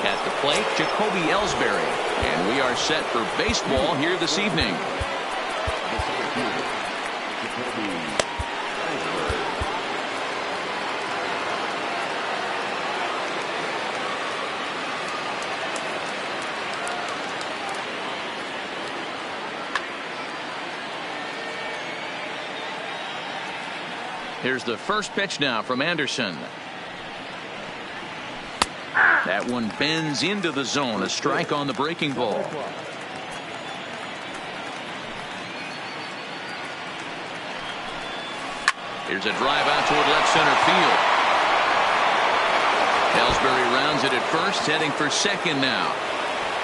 At the plate, Jacoby Ellsbury. And we are set for baseball here this evening. Here's the first pitch now from Anderson. That one bends into the zone. A strike on the breaking ball. Here's a drive out toward left center field. Ellsbury rounds it at first, heading for second now.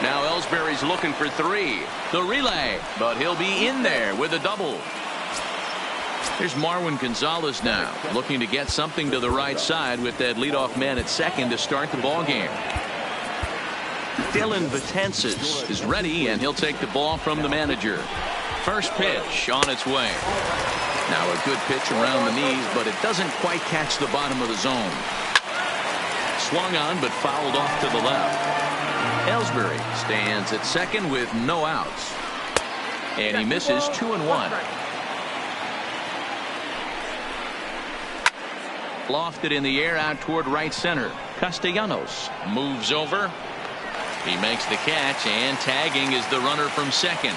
Now Ellsbury's looking for 3. The relay, but he'll be in there with a double. Here's Marwin Gonzalez now, looking to get something to the right side with that leadoff man at second to start the ball game. Dylan Betances is ready, and he'll take the ball from the manager. First pitch on its way. Now a good pitch around the knees, but it doesn't quite catch the bottom of the zone. Swung on, but fouled off to the left. Ellsbury stands at second with no outs. And he misses 2-1. Lofted in the air out toward right center. Castellanos moves over. He makes the catch, and tagging is the runner from second.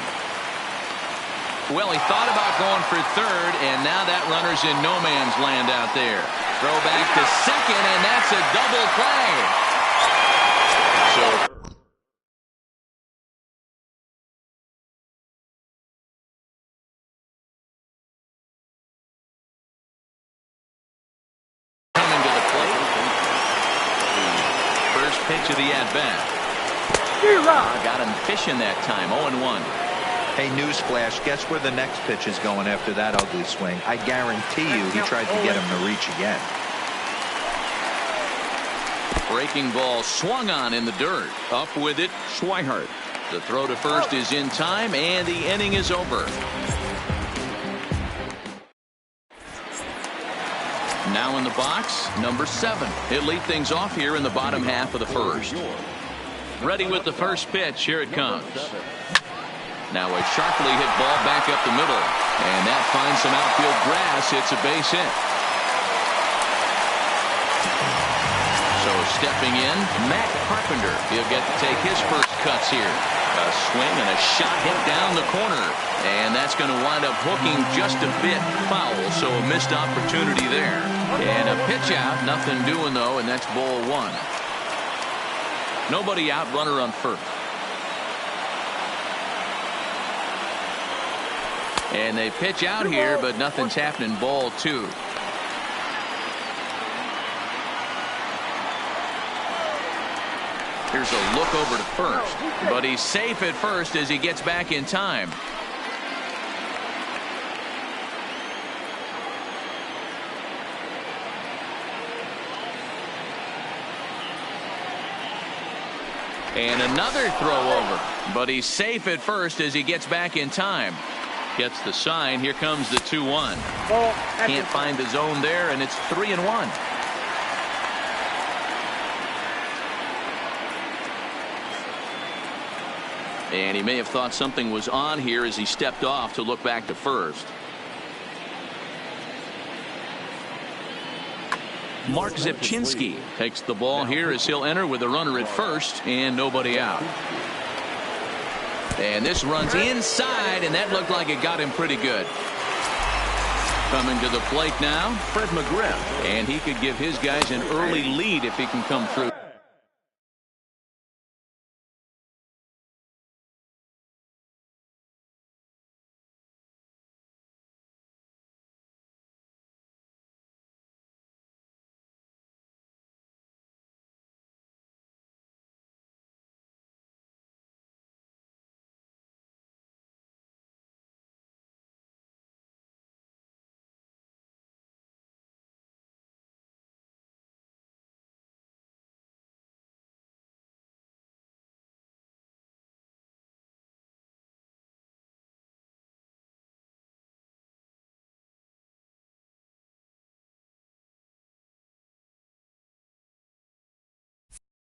Well, he thought about going for third, and now that runner's in no man's land out there. Throw back to second, and that's a double play. So to the at-bat. Got him fishing that time. 0-1. Hey, newsflash, guess where the next pitch is going after that ugly swing? I guarantee you he tried to get him to reach again. Breaking ball swung on in the dirt. Up with it, Swihart. The throw to first is in time, and the inning is over. Now in the box, number 7. He'll lead things off here in the bottom half of the first. Ready with the first pitch. Here it comes. Now a sharply hit ball back up the middle. And that finds some outfield grass. It's a base hit. So stepping in, Matt Carpenter. He'll get to take his first cuts here. A swing and a shot hit down the corner. And that's going to wind up hooking just a bit foul. So a missed opportunity there. And a pitch out. Nothing doing, though, and that's ball 1. Nobody out, runner on first. And they pitch out here, but nothing's happening. Ball 2. Here's a look over to first, but he's safe at first as he gets back in time. And another throw over, but he's safe at first as he gets back in time. Gets the sign. Here comes the 2-1. Can't find the zone there, and it's 3-1. And he may have thought something was on here as he stepped off to look back to first. Mark Zipchinski takes the ball here as he'll enter with a runner at first and nobody out. And this runs inside, and that looked like it got him pretty good. Coming to the plate now, Fred McGriff. And he could give his guys an early lead if he can come through.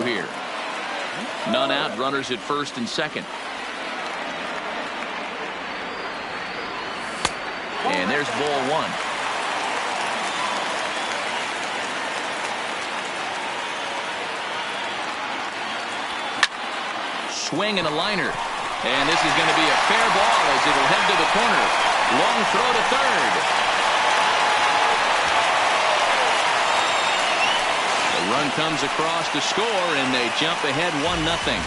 Here. None out, runners at first and second. And there's ball 1. Swing and a liner. And this is going to be a fair ball as it'll head to the corner. Long throw to third. The run comes across to score, and they jump ahead 1-0.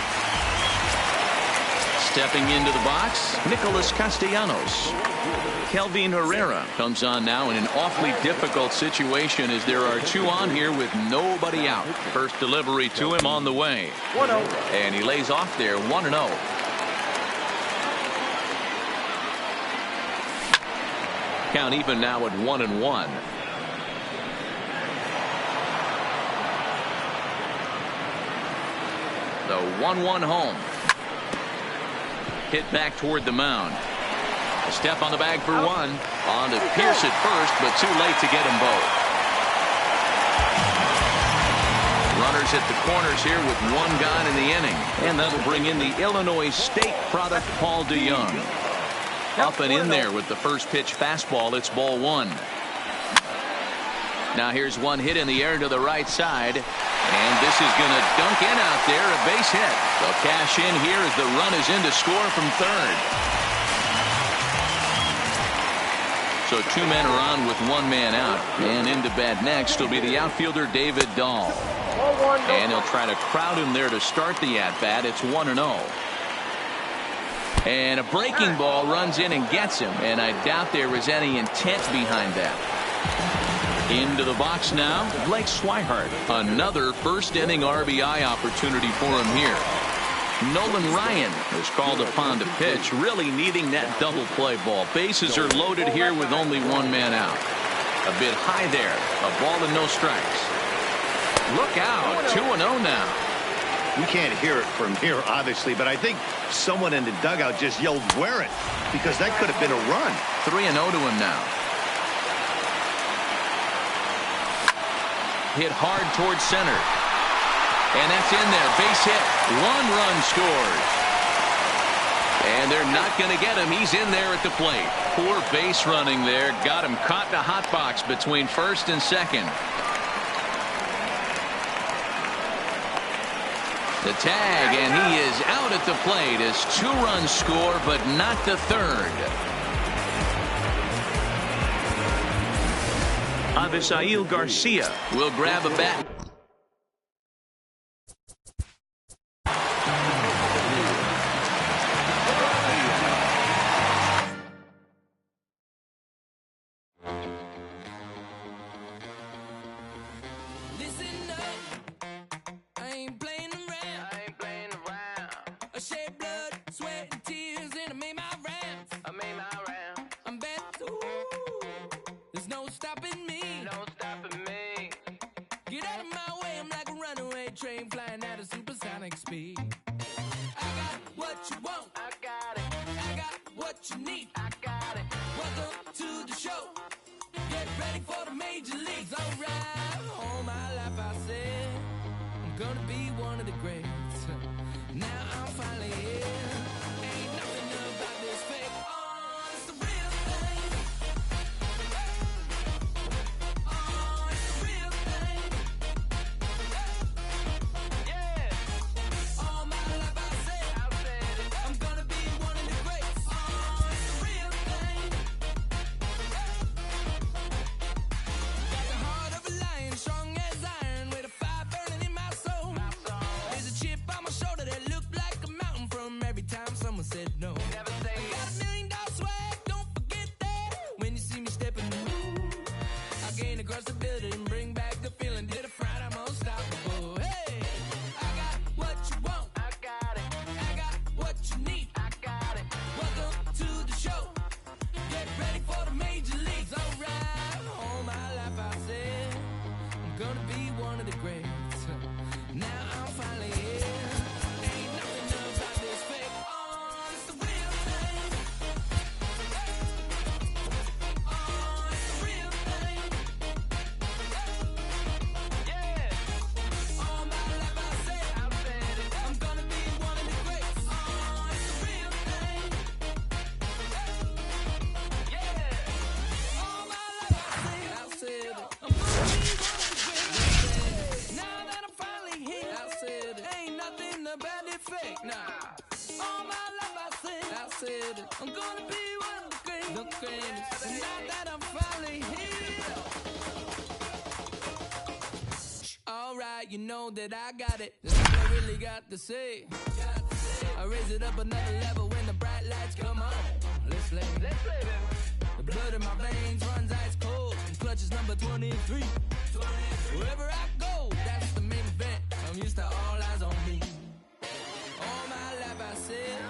Stepping into the box, Nicholas Castellanos. Kelvin Herrera comes on now in an awfully difficult situation as there are 2 on here with nobody out. First delivery to him on the way. 1-0. And he lays off there 1-0. Count even now at 1-1. The 1-1 home. Hit back toward the mound. A step on the bag for 1. On to Pierce at first, but too late to get them both. Runners at the corners here with 1 gone in the inning. And that'll bring in the Illinois State product, Paul DeYoung. Up and in there with the first pitch fastball. It's ball 1. Now here's one hit in the air to the right side. And this is going to dunk in out there, a base hit. They'll cash in here as the run is in to score from third. So 2 men are on with 1 man out. And into bat next will be the outfielder David Dahl. And he'll try to crowd him there to start the at-bat. It's 1-0. And a breaking ball runs in and gets him. And I doubt there was any intent behind that. Into the box now, Blake Swihart. Another first-inning RBI opportunity for him here. Nolan Ryan is called upon to pitch, really needing that double play ball. Bases are loaded here with only one man out. A bit high there. A ball and no strikes. Look out. 2-0 now. We can't hear it from here, obviously, but I think someone in the dugout just yelled, "Wear it," because that could have been a run. 3-0 to him now. Hit hard towards center. And that's in there. Base hit. 1 run scores. And they're not going to get him. He's in there at the plate. Poor base running there. Got him caught in a hot box between first and second. The tag, and he is out at the plate as 2-run score, but not the third. Avisail Garcia will grab a bat. Train flying at a supersonic speed. I got what you want. I got it. I got what you need. I got it. Welcome to the show. Get ready for the major leagues. Alright. All my life I said I'm gonna be one of the greats. Now I'm finally here. Ain't nothing about this fake. Oh, it's the real thing. Oh, it's the real thing. Said no. Never say I got $1 million swag, don't forget that. When you see me stepping through, I gain across the building, bring back the feeling. Did a fright, I'm unstoppable. Hey, I got what you want. I got it. I got what you need. I got it. Welcome to the show. Get ready for the major leagues. Alright. All my life I said I'm gonna be one of the greats. Now I'm finally here. Ain't nothing about this fake. I'm gonna be one of the greatest. And now that I'm finally here. Alright, you know that I got it. That's all I really got to say. I raise it up another level when the bright lights come on. Let's play. The blood in my veins runs ice cold. And clutch is number 23. Wherever I go, that's the main event. I'm used to all eyes on me. All my life I said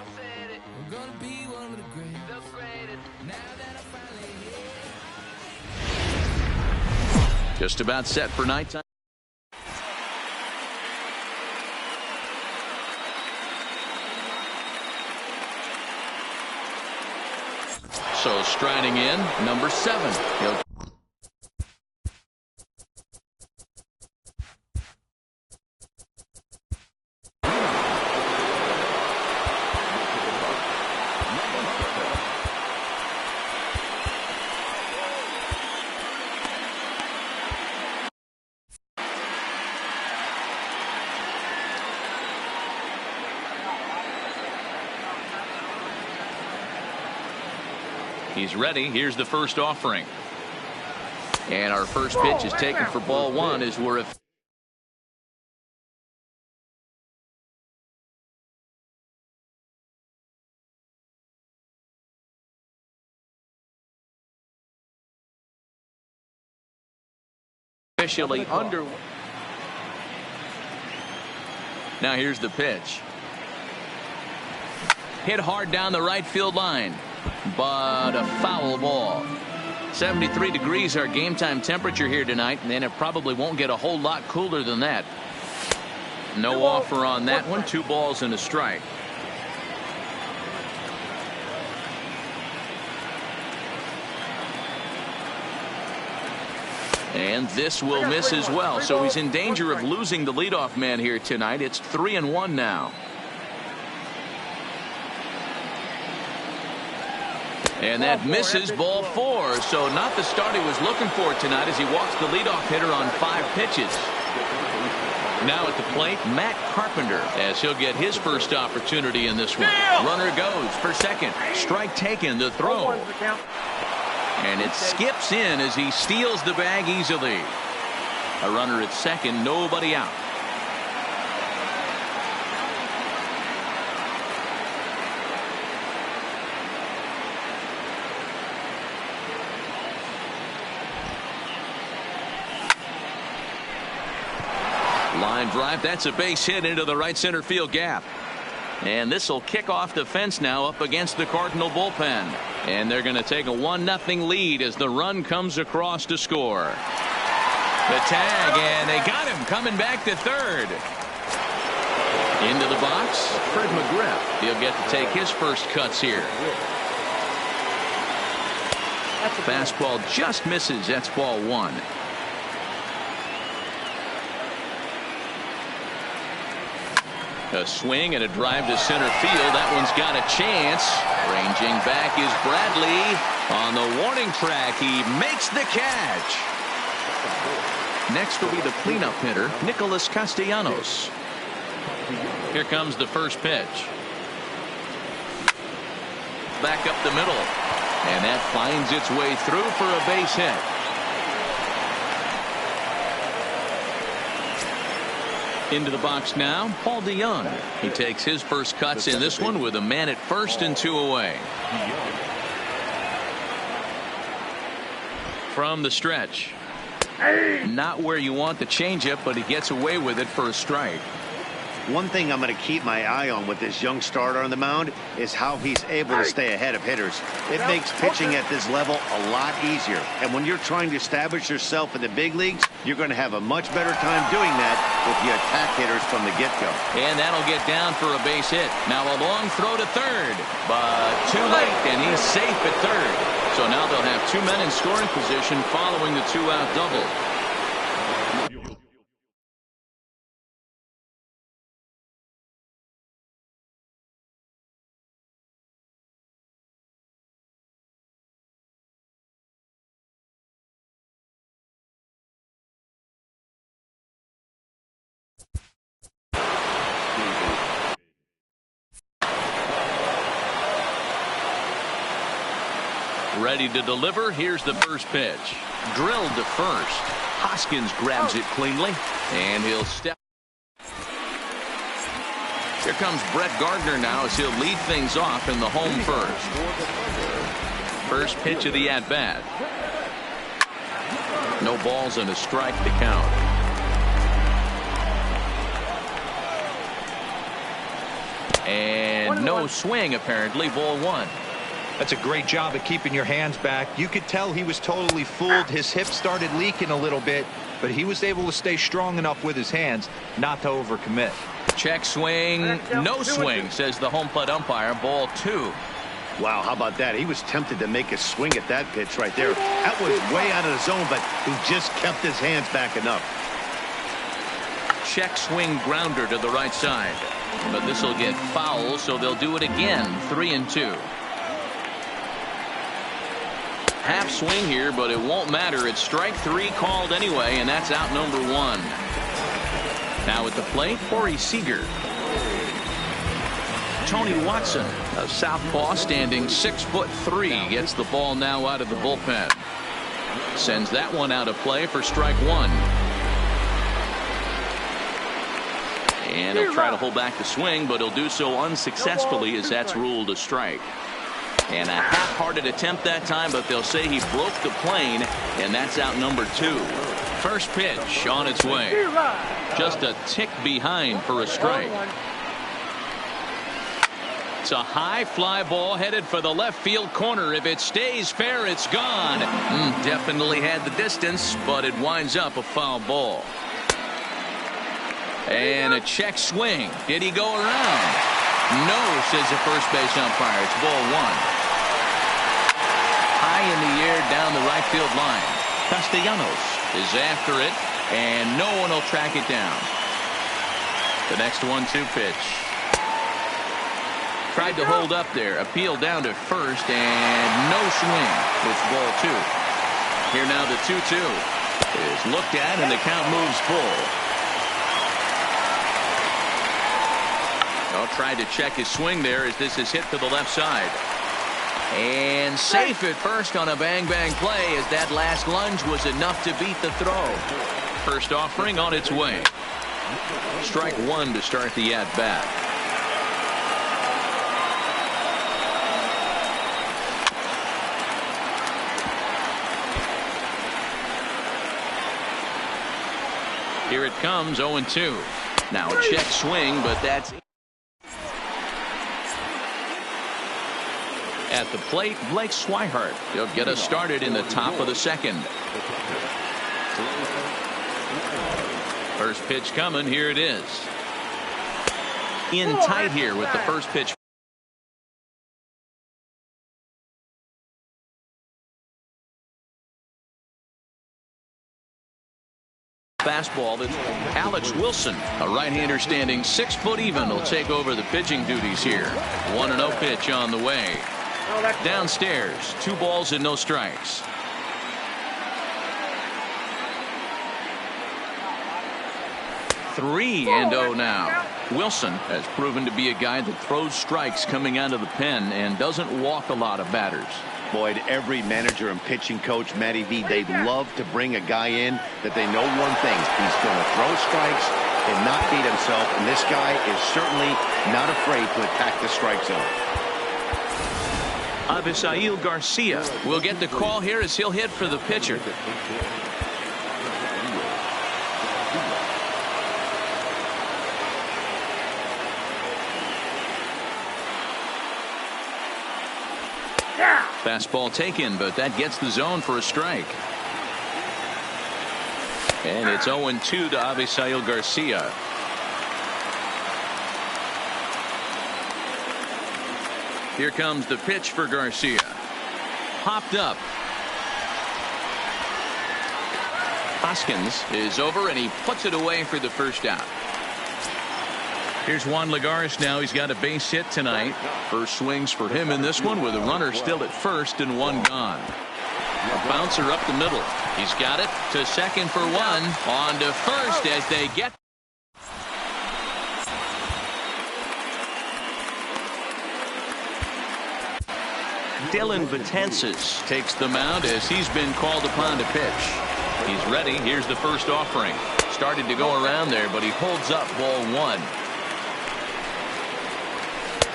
I'm gonna be one of the greatest. Now that I'm finally here. Just about set for nighttime. So striding in, number 7. He'll He's ready. Here's the first offering. And our first pitch is taken for ball 1 as we're officially under. Now here's the pitch. Hit hard down the right field line, but a foul ball. 73 degrees our game time temperature here tonight, and then it probably won't get a whole lot cooler than that. No offer on that one. 2 balls and a strike. And this will miss as well, so he's in danger of losing the leadoff man here tonight. It's 3-1 now. And that misses, ball 4. So not the start he was looking for tonight as he walks the leadoff hitter on 5 pitches. Now at the plate, Matt Carpenter, as he'll get his first opportunity in this one. Runner goes for second. Strike taken, the throw. And it skips in as he steals the bag easily. A runner at second, nobody out. Line drive, that's a base hit into the right center field gap. And this will kick off the fence now up against the Cardinal bullpen. And they're going to take a 1-0 lead as the run comes across to score. The tag, and they got him coming back to third. Into the box, Fred McGriff. He'll get to take his first cuts here. Fastball just misses. That's ball 1. A swing and a drive to center field. That one's got a chance. Ranging back is Bradley. On the warning track, he makes the catch. Next will be the cleanup hitter, Nicholas Castellanos. Here comes the first pitch. Back up the middle. And that finds its way through for a base hit. Into the box now, Paul DeYoung. He takes his first cuts in this one with a man at first and 2 away. From the stretch. Not where you want the changeup, but he gets away with it for a strike. One thing I'm going to keep my eye on with this young starter on the mound is how he's able to stay ahead of hitters. It makes pitching at this level a lot easier. And when you're trying to establish yourself in the big leagues, you're going to have a much better time doing that if you attack hitters from the get-go. And that'll get down for a base hit. Now a long throw to third, but too late, and he's safe at third. So now they'll have 2 men in scoring position following the 2-out double. Ready to deliver. Here's the first pitch. Drilled to first. Hoskins grabs it cleanly, and he'll step. Here comes Brett Gardner now as he'll lead things off in the home first. First pitch of the at-bat. No balls and a strike to count. And no swing, apparently. Ball 1. That's a great job of keeping your hands back. You could tell he was totally fooled. His hip started leaking a little bit, but he was able to stay strong enough with his hands not to overcommit. Check swing. No swing, says the home plate umpire. Ball 2. Wow, how about that? He was tempted to make a swing at that pitch right there. That was way out of the zone, but he just kept his hands back enough. Check swing grounder to the right side. But this will get foul, so they'll do it again. 3-2. Half swing here, but it won't matter. It's strike 3 called anyway, and that's out number 1. Now at the plate, Corey Seager. Tony Watson, a southpaw standing 6'3", gets the ball now out of the bullpen. Sends that one out of play for strike 1. And he'll try to hold back the swing, but he'll do so unsuccessfully as that's ruled a strike. And a half-hearted attempt that time, but they'll say he broke the plane, and that's out number 2. First pitch on its way. Just a tick behind for a strike. It's a high fly ball headed for the left field corner. If it stays fair, it's gone. Definitely had the distance, but it winds up a foul ball. And a check swing. Did he go around? No, says the first base umpire. It's ball one. High in the air down the right field line. Castellanos is after it, and no one will track it down. The next 1-2 pitch. Tried to hold up there. Appeal down to first, and no swing. It's ball two. Here now the 2-2 is looked at, and the count moves full. Tried to check his swing there as this is hit to the left side. And safe at first on a bang-bang play as that last lunge was enough to beat the throw. First offering on its way. Strike one to start the at-bat. Here it comes, 0-2. Now a check swing, but that's... At the plate, Blake Swihart. He'll get us started in the top of the second. First pitch coming. Here it is. In tight here with the first pitch. Fastball. That's Alex Wilson, a right-hander standing 6 foot even, will take over the pitching duties here. 1-0 pitch on the way. Downstairs, 2 balls and no strikes. Three and 0 now. Wilson has proven to be a guy that throws strikes coming out of the pen and doesn't walk a lot of batters. Boyd, every manager and pitching coach, Matty V, they'd love to bring a guy in that they know one thing. He's going to throw strikes and not beat himself, and this guy is certainly not afraid to attack the strike zone. Avisail Garcia will get the call here as he'll hit for the pitcher. Fastball taken, but that gets the zone for a strike. And it's 0-2 to Avisail Garcia. Here comes the pitch for Garcia. Popped up. Hoskins is over, and he puts it away for the first out. Here's Juan Lagares now. He's got a base hit tonight. First swings for him in this one with a runner still at first and one gone. A bouncer up the middle. He's got it to second for one. On to first as they get. Dylan Betances takes the mound as he's been called upon to pitch. He's ready. Here's the first offering. Started to go around there, but he holds up ball one.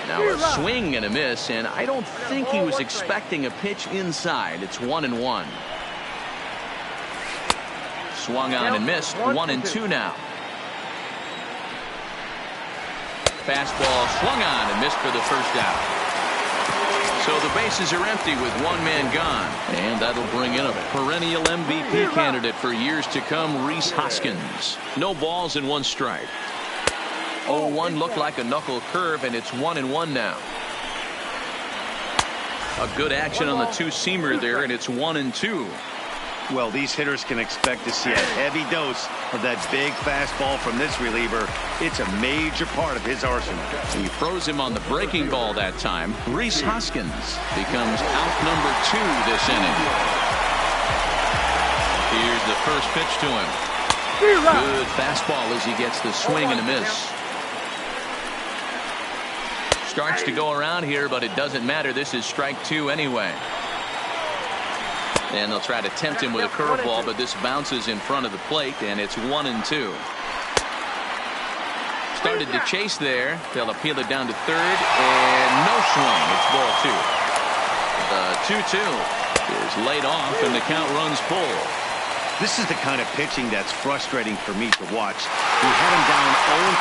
Now a swing and a miss, and I don't think he was expecting a pitch inside. It's 1-1. Swung on and missed. 1-2 now. Fastball swung on and missed for the first out. So the bases are empty with one man gone, and that'll bring in a perennial MVP candidate for years to come, Rhys Hoskins. No balls and one strike. 0-1 looked like a knuckle curve, and it's 1-1 now. A good action on the two-seamer there, and it's 1-2. Well, these hitters can expect to see a heavy dose of that big fastball from this reliever. It's a major part of his arsenal. He froze him on the breaking ball that time. Rhys Hoskins becomes out number 2 this inning. Here's the first pitch to him. Good fastball as he gets the swing and a miss. Starts to go around here, but it doesn't matter. This is strike 2 anyway. And they'll try to tempt him with a curveball, but this bounces in front of the plate, and it's 1-2. Started to chase there. They'll appeal it down to third, and no swing. It's ball 2. The 2-2 is laid off, and the count runs full. This is the kind of pitching that's frustrating for me to watch. He had him down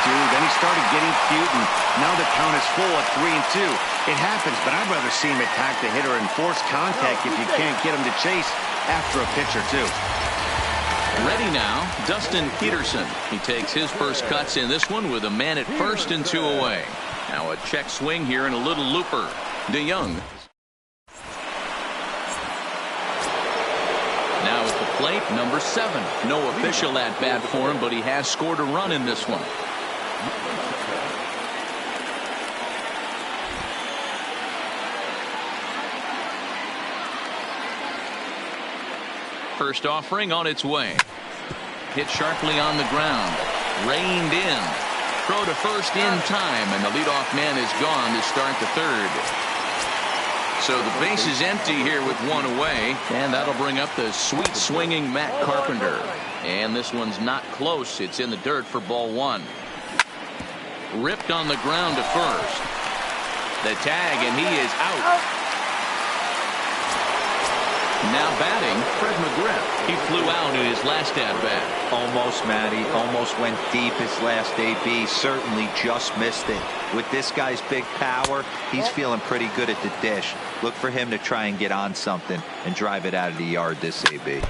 0-2, then he started getting cute, and now the count is full at 3-2. It happens, but I'd rather see him attack the hitter and force contact if you can't get him to chase after a pitch or two. Ready now, Dustin Peterson. He takes his first cuts in this one with a man at first and 2 away. Now a check swing here and a little looper. DeYoung. Now at the plate, number 7. No official at bat for him, but he has scored a run in this one. First offering on its way. Hit sharply on the ground. Reined in. Throw to first in time, and the leadoff man is gone to start the third. So the base is empty here with 1 away, and that'll bring up the sweet swinging Matt Carpenter. And this one's not close. It's in the dirt for ball 1. Ripped on the ground to first. The tag, and he is out. Now batting, Fred McGriff. He flew out in his last at-bat. Almost, Matty. Almost went deep his last AB. Certainly just missed it. With this guy's big power, he's feeling pretty good at the dish. Look for him to try and get on something and drive it out of the yard this AB.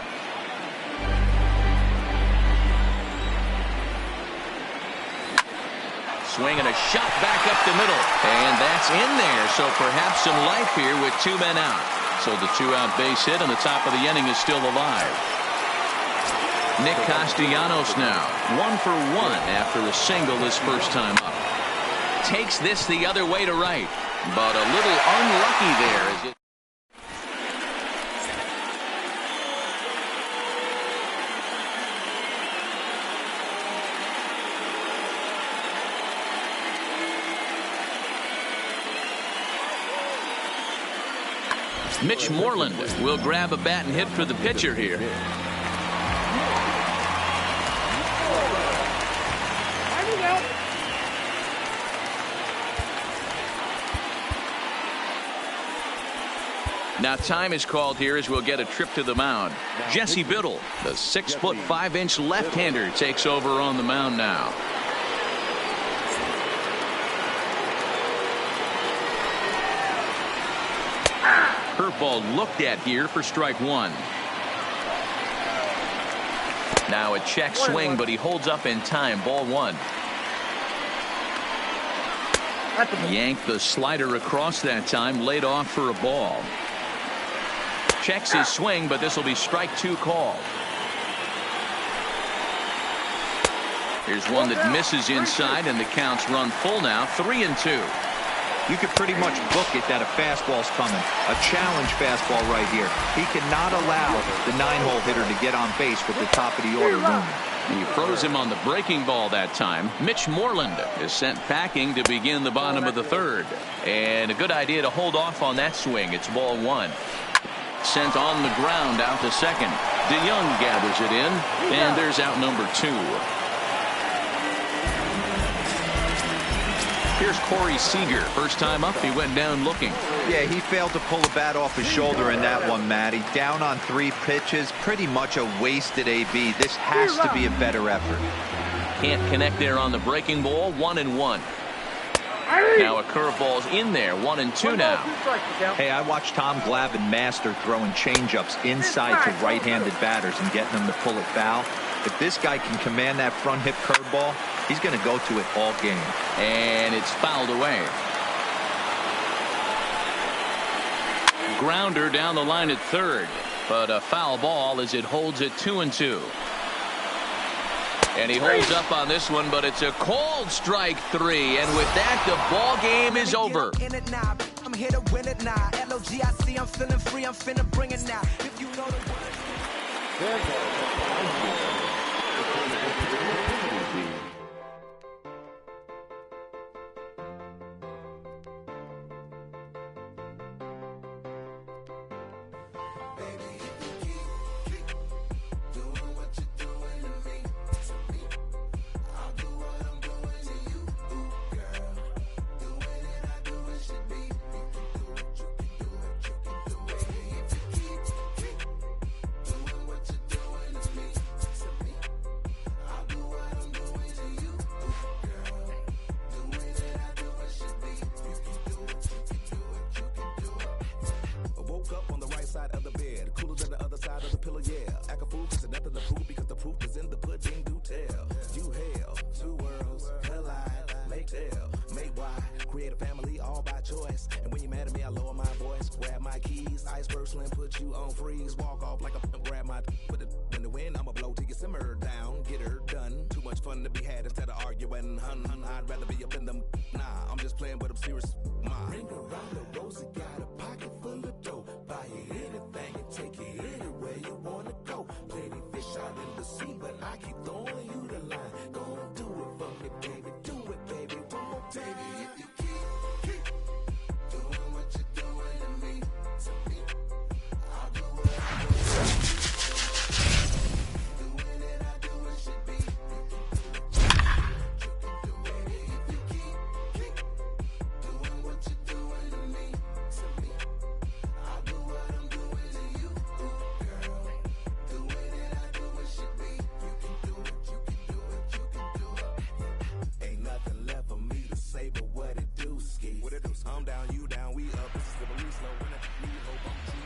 Swing and a shot back up the middle. And that's in there. So perhaps some life here with 2 men out. So the 2-out base hit on the top of the inning is still alive. Nick Castellanos now 1 for 1 after a single his first time up. Takes this the other way to right, but a little unlucky there as it Mitch Moreland will grab a bat and hit for the pitcher here. Now time is called here as we'll get a trip to the mound. Jesse Biddle, the 6'5" left-hander, takes over on the mound now. Curveball looked at here for strike 1. Now a check swing, but he holds up in time. Ball 1. Yanked the slider across that time, laid off for a ball. Checks his swing, but this will be strike 2 called. Here's one that misses inside, and the count's run full now. 3-2. You could pretty much book it that a fastball's coming. A challenge fastball right here. He cannot allow the 9-hole hitter to get on base with the top of the order looming. He froze him on the breaking ball that time. Mitch Moreland is sent packing to begin the bottom of the third. And a good idea to hold off on that swing. It's ball 1. Sent on the ground out to second. DeYoung gathers it in, and there's out number 2. Here's Corey Seager. First time up, he went down looking. Yeah, he failed to pull a bat off his shoulder in that one, Matty. Down on 3 pitches, pretty much a wasted AB. This has to be a better effort. Can't connect there on the breaking ball. 1-1. Now a curveball's in there. 1-2 now. Hey, I watched Tom Glavine master throwing changeups inside to right-handed batters and getting them to pull it foul. If this guy can command that front hip curveball, he's going to go to it all game. And it's fouled away. Grounder down the line at third, but a foul ball as it holds it 2-2. And he holds up on this one, but it's a called strike 3, and with that the ball game is over. I'm here to win it now. LOGIC, I'm feeling free, I'm finna bring it now. If you know the act a fool, cause there's nothing to prove, because the proof is in the pudding, do tell. You hell, two worlds collide, make tell, make why, create a family all by choice. And when you're mad at me, I lower my voice, grab my keys, iceberg slim, put you on freeze, walk off like a grab my put it in the wind, I'ma blow till you simmer down, get her done. Too much fun to be had instead of arguing, hun, I'd rather be up in them. Nah, I'm just playing, but I'm serious. Ring around the rosy, got a pocket full of dough. Buy you anything and take you anywhere you wanna go. Plenty fish out in the sea, but I keep throwing you the line. Go do it for me, baby. Do it, baby. One more time. Baby, if you keep doing what you're doing to me, I'll do what I do. Doing it, I do what should be. You can do it, baby. If you keep doing what you're doing to me, I'll do what I'm doing to you, girl. Doing it, I do what should be. You can do it, you can do it, you can do it. Ain't nothing left for me to say but what it do, ski. What it do? I'm down, you down, we up. This is the release, slow when I need hope. I'm too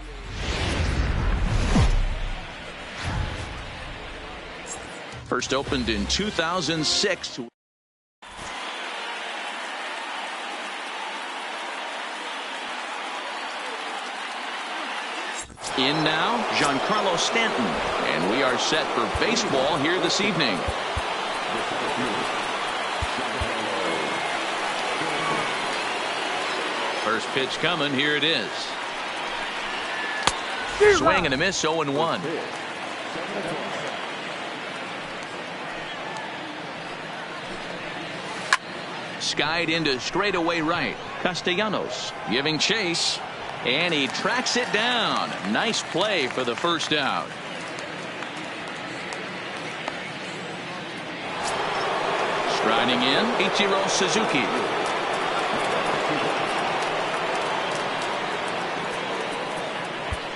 late. First opened in 2006. In now, Giancarlo Stanton. And we are set for baseball here this evening. First pitch coming. Here it is. Swing and a miss, 0-1. Skied into straightaway right. Castellanos giving chase. And he tracks it down. Nice play for the first out. Striding in, Ichiro Suzuki.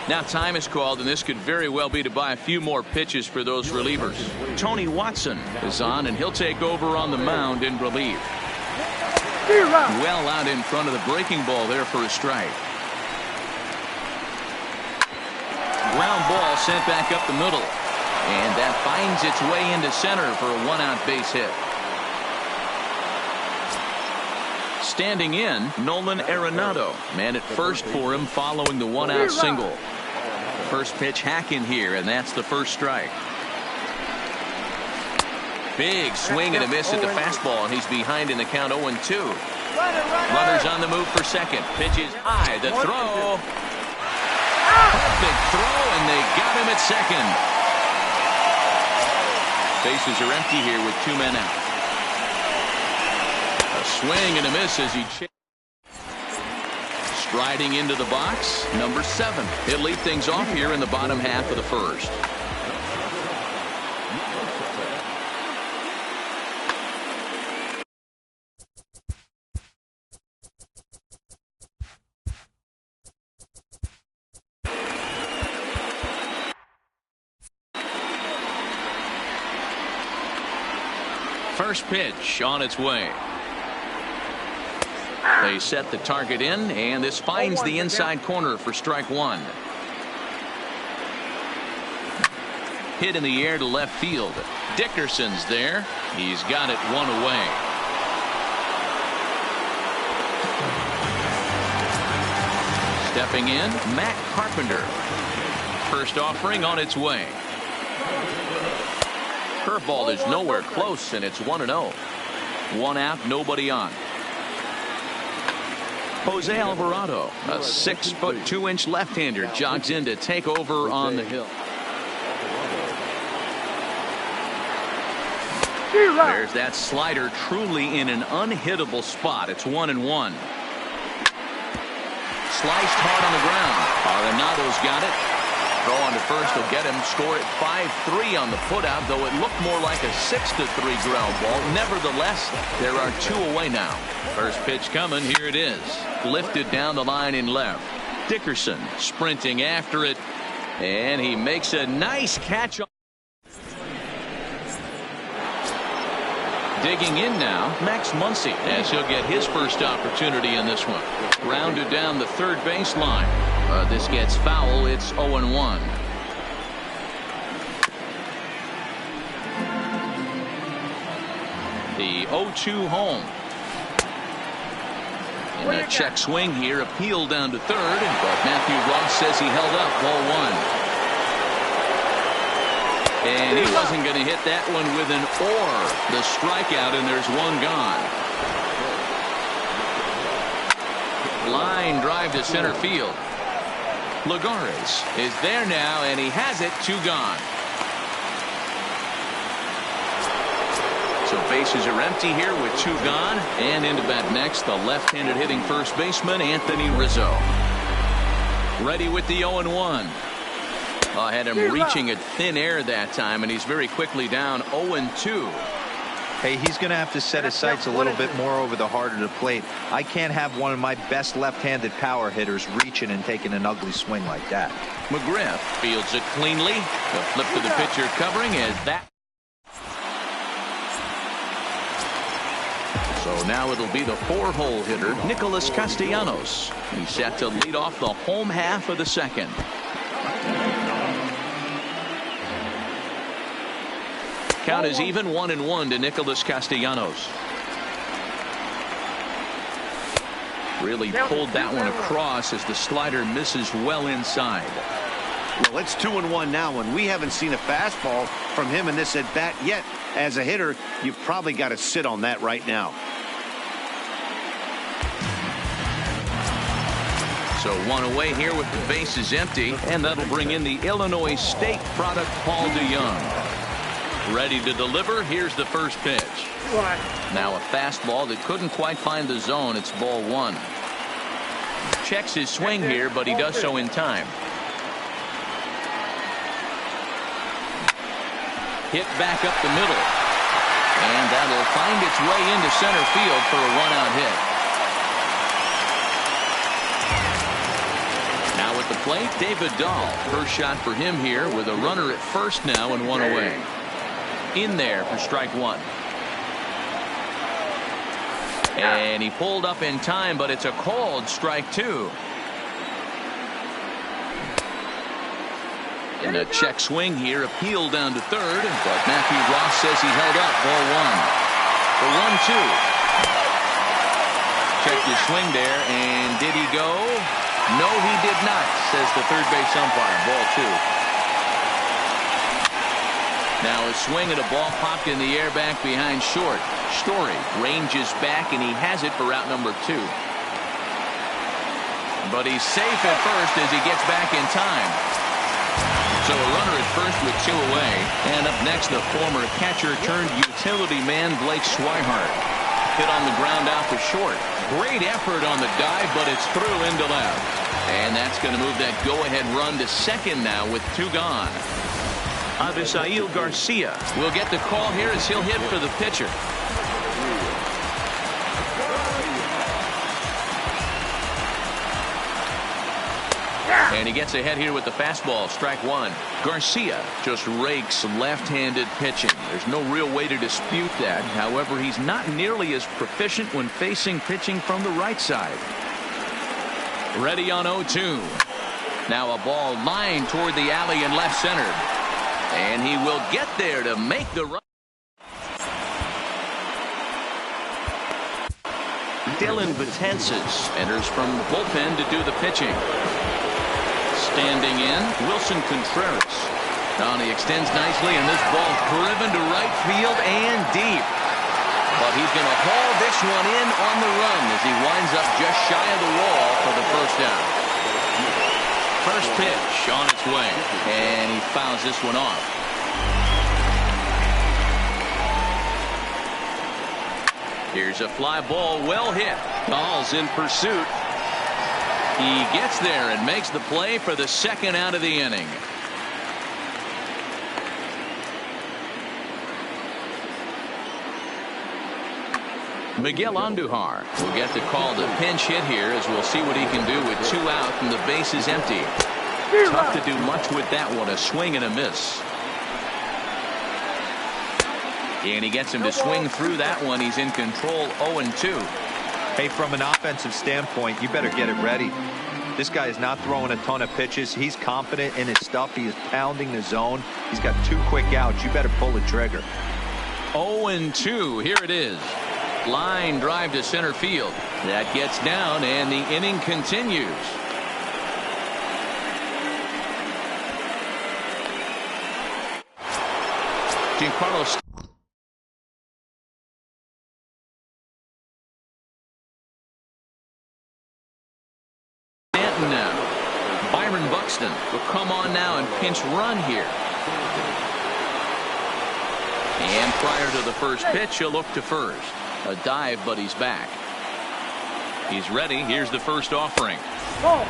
Now time is called, and this could very well be to buy a few more pitches for those relievers. Tony Watson is on, and he'll take over on the mound in relief. Well out in front of the breaking ball there for a strike. Ground ball sent back up the middle. And that finds its way into center for a one-out base hit. Standing in, Nolan Arenado. Man at first for him following the one-out single. First pitch hack in here, and that's the first strike. Big swing and a miss at the fastball, and he's behind in the count 0-2. Runners on the move for second. Pitch is high. The throw. Perfect throw, and they got him at second. Bases are empty here with 2 men out. A swing and a miss as he striding into the box, number 7. He'll lead things off here in the bottom half of the first. First pitch on its way. They set the target in, and this finds the inside corner for strike one. Hit in the air to left field. Dickerson's there. He's got it one away. Stepping in, Matt Carpenter. First offering on its way. Curveball is nowhere close, and it's 1-0. One out, nobody on. Jose Alvarado, a 6'2" left-hander, jogs in to take over on the hill. There's that slider, truly in an unhittable spot. It's 1-1. Sliced hard on the ground. Arenado's got it. Throw on to first will get him. Score at 5-3 on the putout, though it looked more like a 6-3 ground ball. Nevertheless, there are 2 away now. First pitch coming. Here it is. Lifted down the line in left. Dickerson sprinting after it, and he makes a nice catch. Digging in now, Max Muncy, as he'll get his first opportunity in this one. Rounded down the third baseline. This gets foul. It's 0-1. The 0-2 home. And a check swing here, appeal down to third, but Matthew Ross says he held up. Ball 1. And he wasn't going to hit that one with an or. The strikeout, and there's one gone. Line drive to center field. Lagares is there now, and he has it. 2 gone. So bases are empty here with 2 gone. And into bat next, the left-handed hitting first baseman, Anthony Rizzo. Ready with the 0-1. Had him reaching at thin air that time, and he's very quickly down 0-2. Hey, he's going to have to set his sights a little bit more over the heart of the plate. I can't have one of my best left-handed power hitters reaching and taking an ugly swing like that. McGriff fields it cleanly. The flip to the pitcher covering is that. So now it'll be the 4-hole hitter, Nicholas Castellanos. He's set to lead off the home half of the second. Count is even, 1-1 to Nicholas Castellanos. Really pulled that one across as the slider misses well inside. Well, it's 2-1 now, and we haven't seen a fastball from him in this at bat yet. As a hitter, you've probably got to sit on that right now. So 1 away here with the bases empty, and that'll bring in the Illinois State product, Paul DeYoung. Ready to deliver. Here's the first pitch. Now a fastball that couldn't quite find the zone. It's ball 1. Checks his swing here, but he does so in time. Hit back up the middle. And that'll find its way into center field for a 1-out hit. Now at the plate, David Dahl. First shot for him here with a runner at first now and 1 away. In there for strike 1. And he pulled up in time, but it's a called strike 2. And a check swing here, appeal down to third, but Matthew Ross says he held up. Ball 1. The 1-2. Checked his swing there, and did he go? No, he did not, says the third base umpire. Ball 2. Now a swing and a ball popped in the air back behind short. Story ranges back, and he has it for out number 2. But he's safe at first as he gets back in time. So a runner at first with 2 away. And up next, the former catcher turned utility man Blake Swihart. Hit on the ground out to short. Great effort on the dive, but it's through into left. And that's going to move that go-ahead run to second now with 2 gone. Avisail Garcia will get the call here as he'll hit for the pitcher. And he gets ahead here with the fastball. Strike 1. Garcia just rakes left-handed pitching. There's no real way to dispute that. However, he's not nearly as proficient when facing pitching from the right side. Ready on 0-2. Now a ball lined toward the alley in left center. And he will get there to make the run. Dylan Betances enters from the bullpen to do the pitching. Standing in, Wilson Contreras. Now he extends nicely, and this ball driven to right field and deep. But he's going to haul this one in on the run as he winds up just shy of the wall for the first out. First pitch on its way, and he fouls this one off. Here's a fly ball, well hit. Dahl's in pursuit. He gets there and makes the play for the second out of the inning. Miguel Andujar will get the call to pinch hit here, as we'll see what he can do with 2 out and the bases empty. Tough to do much with that one, a swing and a miss. And he gets him to swing through that one. He's in control, 0-2. Hey, from an offensive standpoint, you better get it ready. This guy is not throwing a ton of pitches. He's confident in his stuff. He is pounding the zone. He's got 2 quick outs. You better pull the trigger. 0-2. Here it is. Line drive to center field. That gets down, and the inning continues. Giancarlo Stanton now. Byron Buxton will come on now and pinch run here. And prior to the first pitch, he'll look to first. A dive, but he's back. He's ready. Here's the first offering.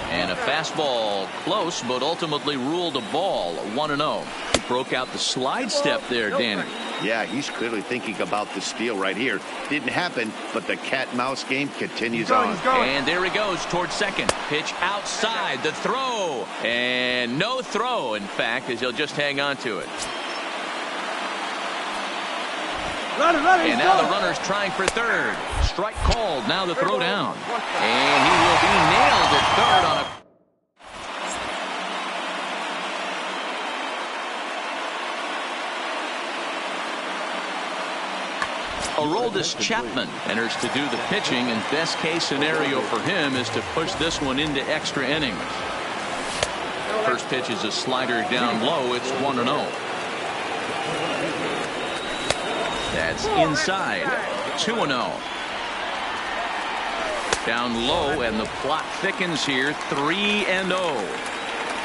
And a fastball close, but ultimately ruled a ball. 1-0. Broke out the slide step there, Danny. Yeah, he's clearly thinking about the steal right here. Didn't happen, but the cat-mouse game continues on. And there he goes towards second. Pitch outside. The throw. And no throw, in fact, as he'll just hang on to it. And now the runner's trying for third. Strike called. Now the throw down. And he will be nailed at third on a... Aroldis Chapman enters to do the pitching, and best case scenario for him is to push this one into extra innings. First pitch is a slider down low. It's 1-0. That's inside. 2-0. Down low, and the plot thickens here. 3-0.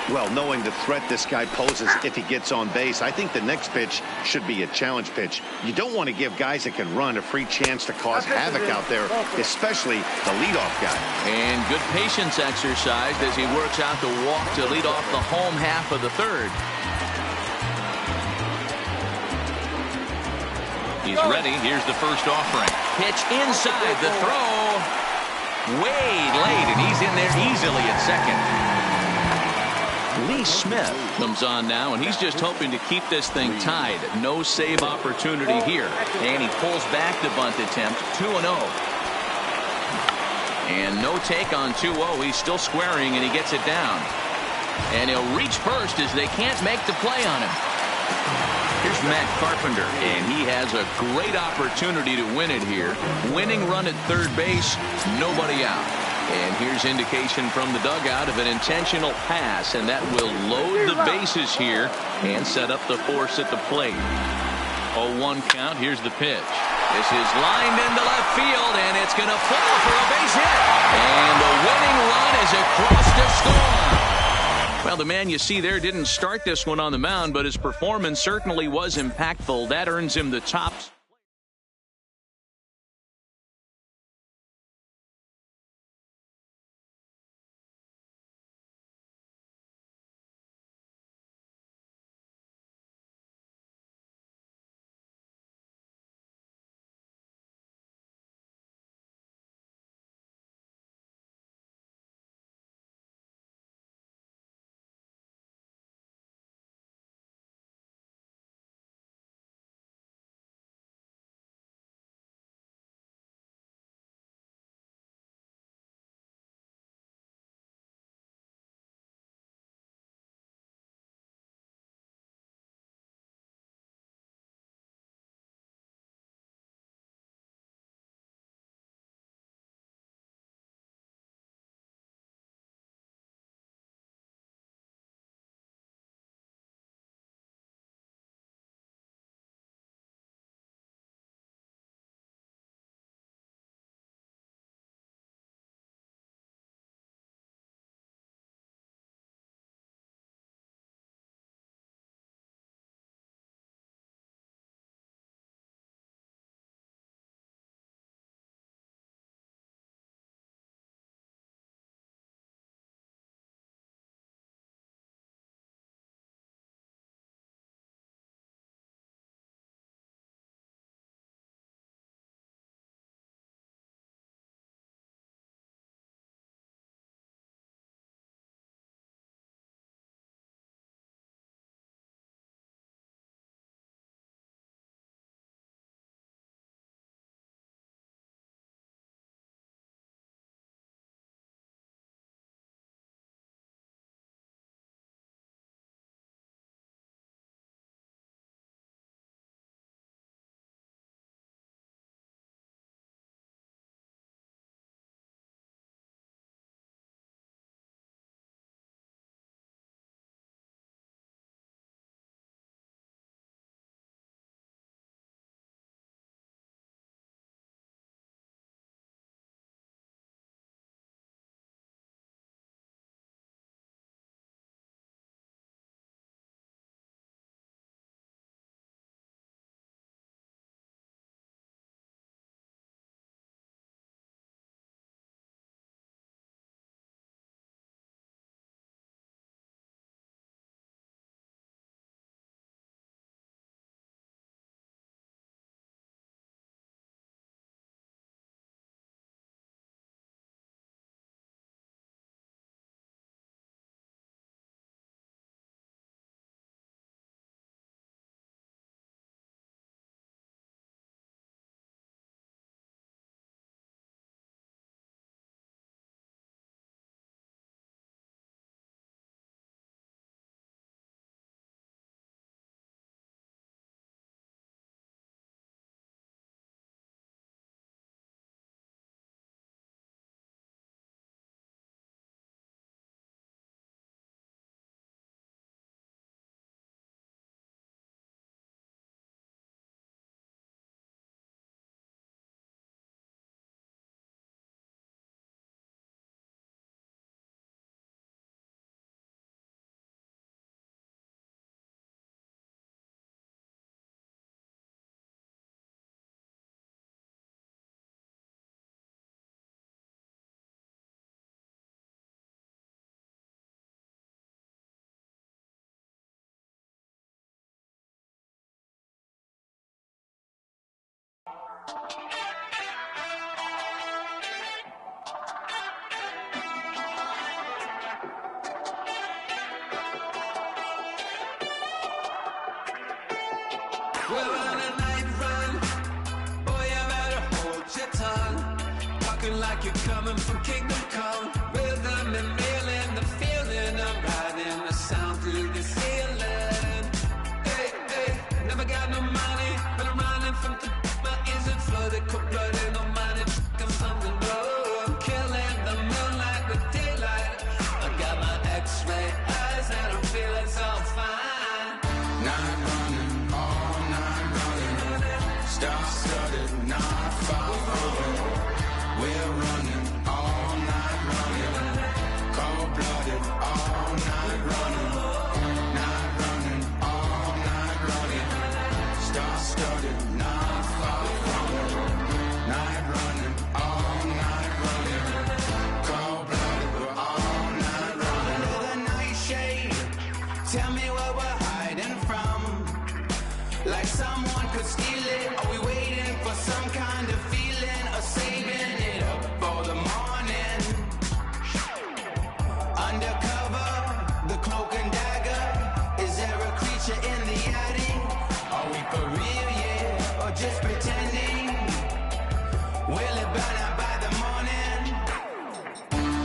Well, knowing the threat this guy poses if he gets on base, I think the next pitch should be a challenge pitch. You don't want to give guys that can run a free chance to cause havoc out there, especially the leadoff guy. And good patience exercised as he works out the walk to lead off the home half of the third. He's ready. Here's the first offering. Pitch inside. The throw way late, and he's in there easily at second. Lee Smith comes on now, and he's just hoping to keep this thing tied. No save opportunity here. And he pulls back the bunt attempt. 2-0. And no take on 2-0. He's still squaring, and he gets it down. And he'll reach first as they can't make the play on him. Here's Matt Carpenter, and he has a great opportunity to win it here. Winning run at third base, nobody out. And here's indication from the dugout of an intentional pass, and that will load the bases here and set up the force at the plate. 0-1 count. Here's the pitch. This is lined into left field, and it's going to fall for a base hit. And the winning run is across to score. Well, the man you see there didn't start this one on the mound, but his performance certainly was impactful. That earns him the top We're on a night run. Boy, you better hold your tongue. Talking like you're coming from Kingdom Come. Rhythm and feeling the feeling of riding the sound through the ceiling. Hey, hey, never got no money, but I'm running from my ears and flooded, cold-blooded, no money, I'm from the road. Killing the moonlight with daylight. I got my X-ray eyes and I'm feeling so fine. Night running, all night running. Star-studded, not far away. We're running, all night running. Cold-blooded, all night running. Night running, all night running. Star-studded, not far away. Night running, all night running. Cold-blooded, we're all night running. Under the nightshade, tell me what we're hiding from. Like someone could steal it. Are we waiting for some kind of feeling, or saving it up for the morning? Undercover, the cloak and dagger. Is there a creature in the attic? Are we for real, yeah, or just pretending? Will it burn out by the morning?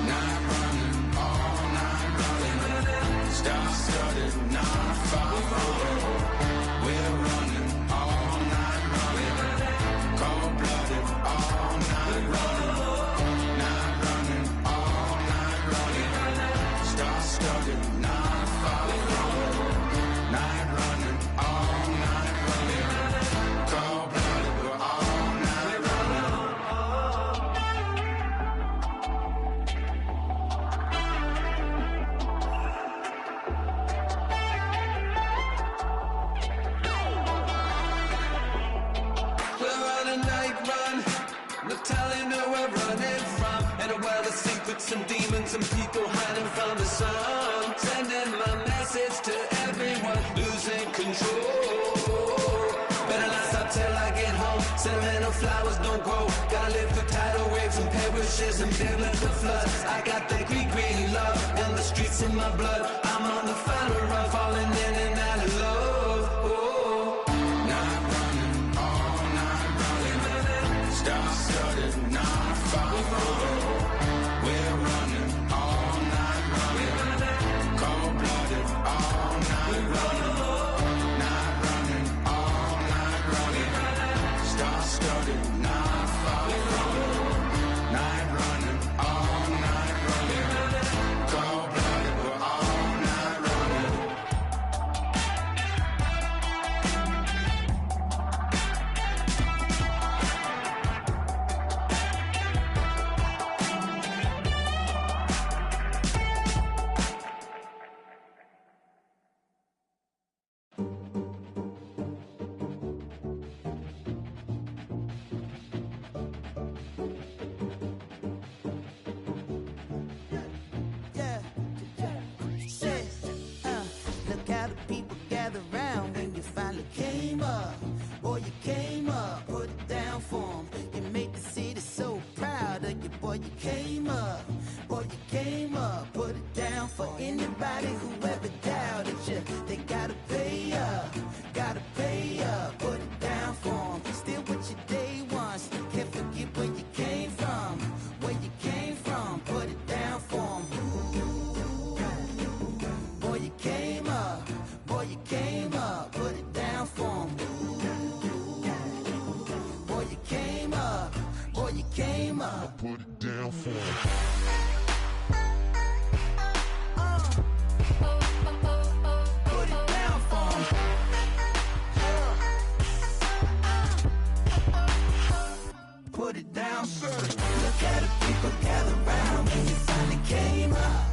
Night running, all night running. Star-studded, not far away. We're running, all night running. Cold-blooded, all night running. Night running, all night running. Star-studded, not far away. Night running, all night running. Cold-blooded, we're all night running. We're on a night run, no telling where we're running from. In a world of secrets and demons and people hiding from the sun. Sending my message to everyone, losing control. Better not stop till I get home. Sentimental flowers don't grow. Gotta live through tidal waves and perishes and biblical floods. I got that Greek love in the streets in my blood. I'm on the final run, falling in and out of love. Oh. Night running, all night running. Star-studded, not far away. We're running, all night running. Cold-blooded, all night running. Night running, all night running. Star-studded, not far away. Night running, all night running. Cold-blooded, we're all night running. Yeah, shit. Look how the people gather round when you finally came up. Boy, you came up, put it down for 'em. You made the city so proud of you. Boy, you came up. Boy, you came up, put it down for anybody who ever doubted you. They gotta pay up, put it down for 'em. Still with your day ones, can't forget where you came from. Where you came from, put it down for 'em. Boy, you came up, put it down for 'em. Boy, you came up, put it down for 'em. Put it down for 'em. Put it down, sir. Look at the people gather round when you finally came up.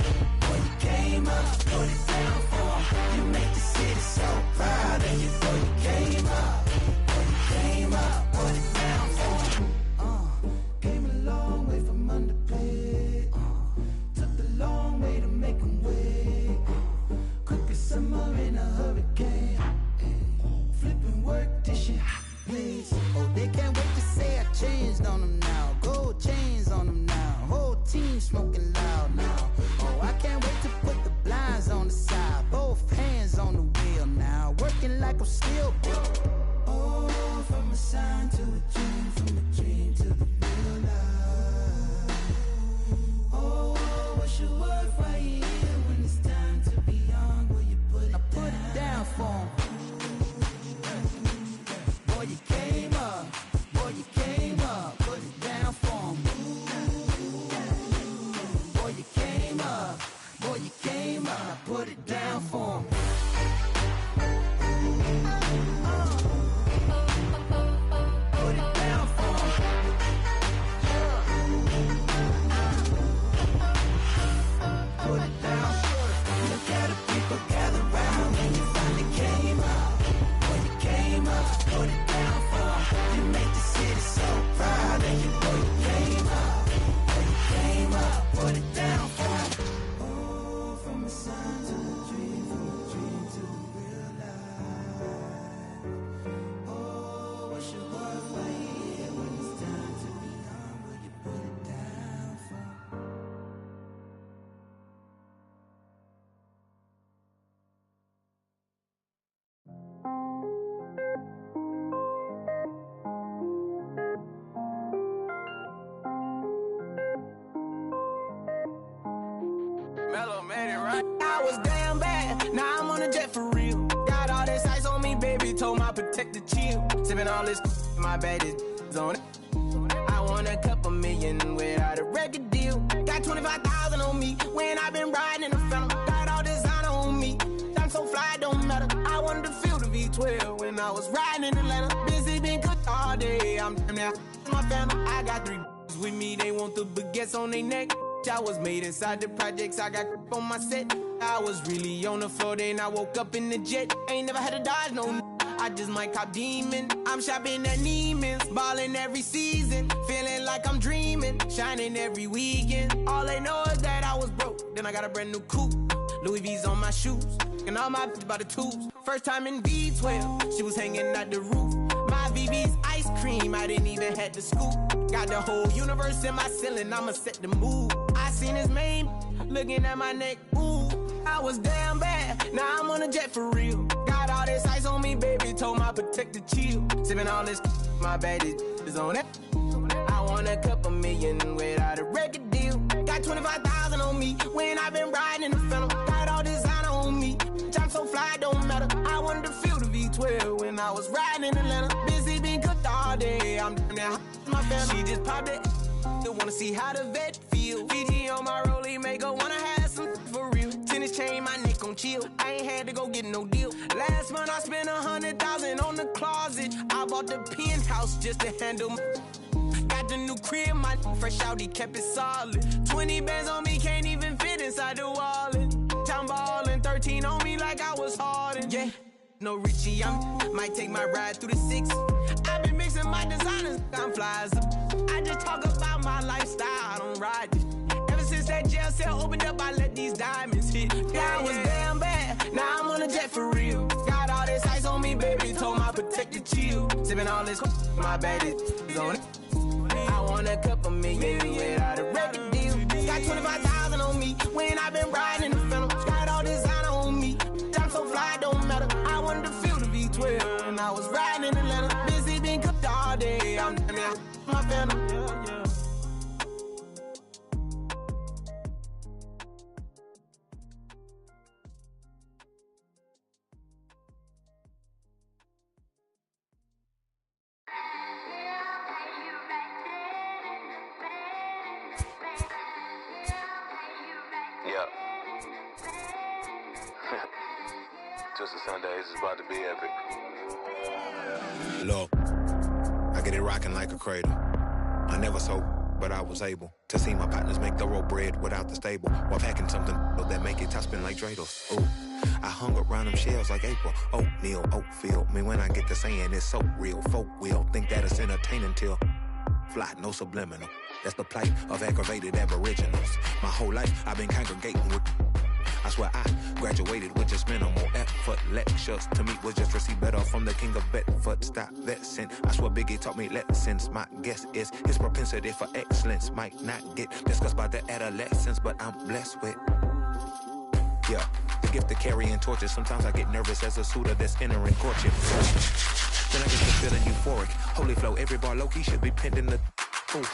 Boy, you came up, put it down for 'em. You make the city so proud of you. Boy, you came up. Boy, you came up, put it down for 'em. Came a long way from underpaid. was damn bad. Now I'm on a jet for real. Got all this ice on me, baby. Told my protector chill. Sipping all this, my bad is on it. I want a couple million without a record deal. Got 25,000 on me when I been riding in the phantom. Got all designer on me. I'm so fly, don't matter. I wanted to feel the V12 when I was riding in Atlanta. Busy been cooked all day. I'm damn near my family. I got 3 with me. They want the baguettes on their neck. I was made inside the projects. I got on my set. I was really on the floor. Then I woke up in the jet. Ain't never had to dodge no. I just might cop demon. I'm shopping at Neiman's, ballin' every season, feeling like I'm dreaming, shining every weekend. All they know is that I was broke. Then I got a brand new coupe, Louis V's on my shoes, and all my by the tubes. First time in V12, she was hanging out the roof. My VV's ice cream, I didn't even have to scoop. Got the whole universe in my ceiling, I'ma set the mood. I seen his main, looking at my neck, ooh. I was damn bad, now I'm on a jet for real. Got all this ice on me, baby, told my protector chill. Sipping all this, my bad is on it. I want a couple million without a record deal. Got 25,000 on me when I been riding in the phantom. Got all designer on me, I'm so fly, don't matter. I wanted to feel the V12 when I was riding in Atlanta. Busy been cooked all day, I'm down there, my family. She just popped it, still wanna see how the vet feel. Fiji on my rollie, make her wanna have some for real. Tennis chain, my neck on chill. I ain't had to go get no deal. Last month I spent 100,000 on the closet. I bought the penthouse just to handle my. Got the new crib, my fresh out, he kept it solid. 20 bands on me, can't even fit inside the wallet. Time ballin', 13 on me like I was Harden. Yeah, no Richie, might take my ride through the 6. I've been mixing my designers, I'm flies. I just talk about my lifestyle, I don't ride it. Ever since that jail cell opened up, I let these diamonds hit. Yeah, I was damn bad, now I'm on a jet for real. Got all this ice on me, baby, told my protector chill. Sipping all this, my bad is on it. I want a couple million without a record deal. Got 25,000 on me when I been riding in the phantom. Got all designer on me, I'm so fly, don't matter. I wanted to feel the V12 when I was riding in Atlanta. Busy been cooked all day, I'm down there, my family. Yep. Just a Sunday, this is about to be epic. Look, I get it rocking like a cradle. I never sold, but I was able to see my partners make thorough bread without the stable, while packing something that make it top spin like dreidels. Ooh, I hung around them shells like April. Oatmeal, Oatfield. Me when I get to saying it's so real. Folk will think that it's entertaining till fly, no subliminal. That's the plight of aggravated aboriginals. My whole life I've been congregating with. I swear I graduated with just minimal effort. Lectures to me was just receive better from the king of Bedford. Stop vexing. I swear Biggie taught me lessons. My guess is his propensity for excellence might not get discussed by the adolescents, but I'm blessed with. Yeah, the gift of carrying torches. Sometimes I get nervous as a suitor that's entering courtship. Then I get to feeling euphoric. Holy flow, every bar low-key should be pinned in the. Ooh.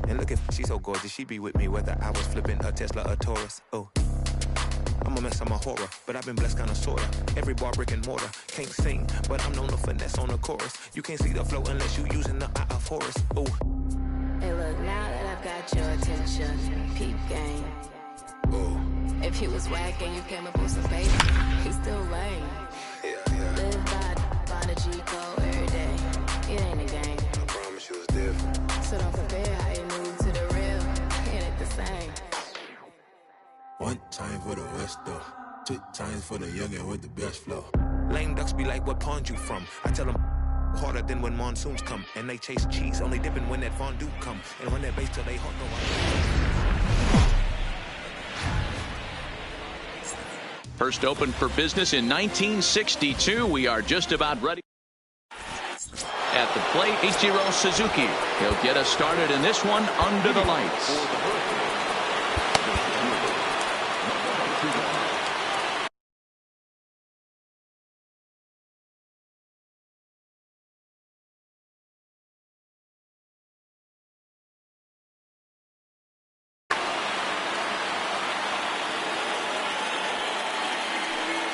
And look at she's so gorgeous. She be with me whether I was flipping a Tesla or Taurus. Oh, I'm a mess, I'm a horror, but I've been blessed kinda sorta. Every bar brick and mortar. Can't sing, but I'm known to finesse on the chorus. You can't see the flow unless you using the eye of Horus. Ooh. Hey look, now that I've got your attention, peep game. Ooh. If he was whack and you came up with some baby, he's still lame. Live by the G code every day. It ain't a game. I promise you it's different. So don't compare how you move to the real. It ain't the same. One time for the West though. 2 times for the youngin' with the best flow. Lame ducks be like, what pond you from? I tell them harder than when monsoons come. And they chase cheese, only dipping when that fondue come. And run that base till they hot no. First opened for business in 1962. We are just about ready. At the plate, Ichiro Suzuki. He'll get us started in this one under the lights.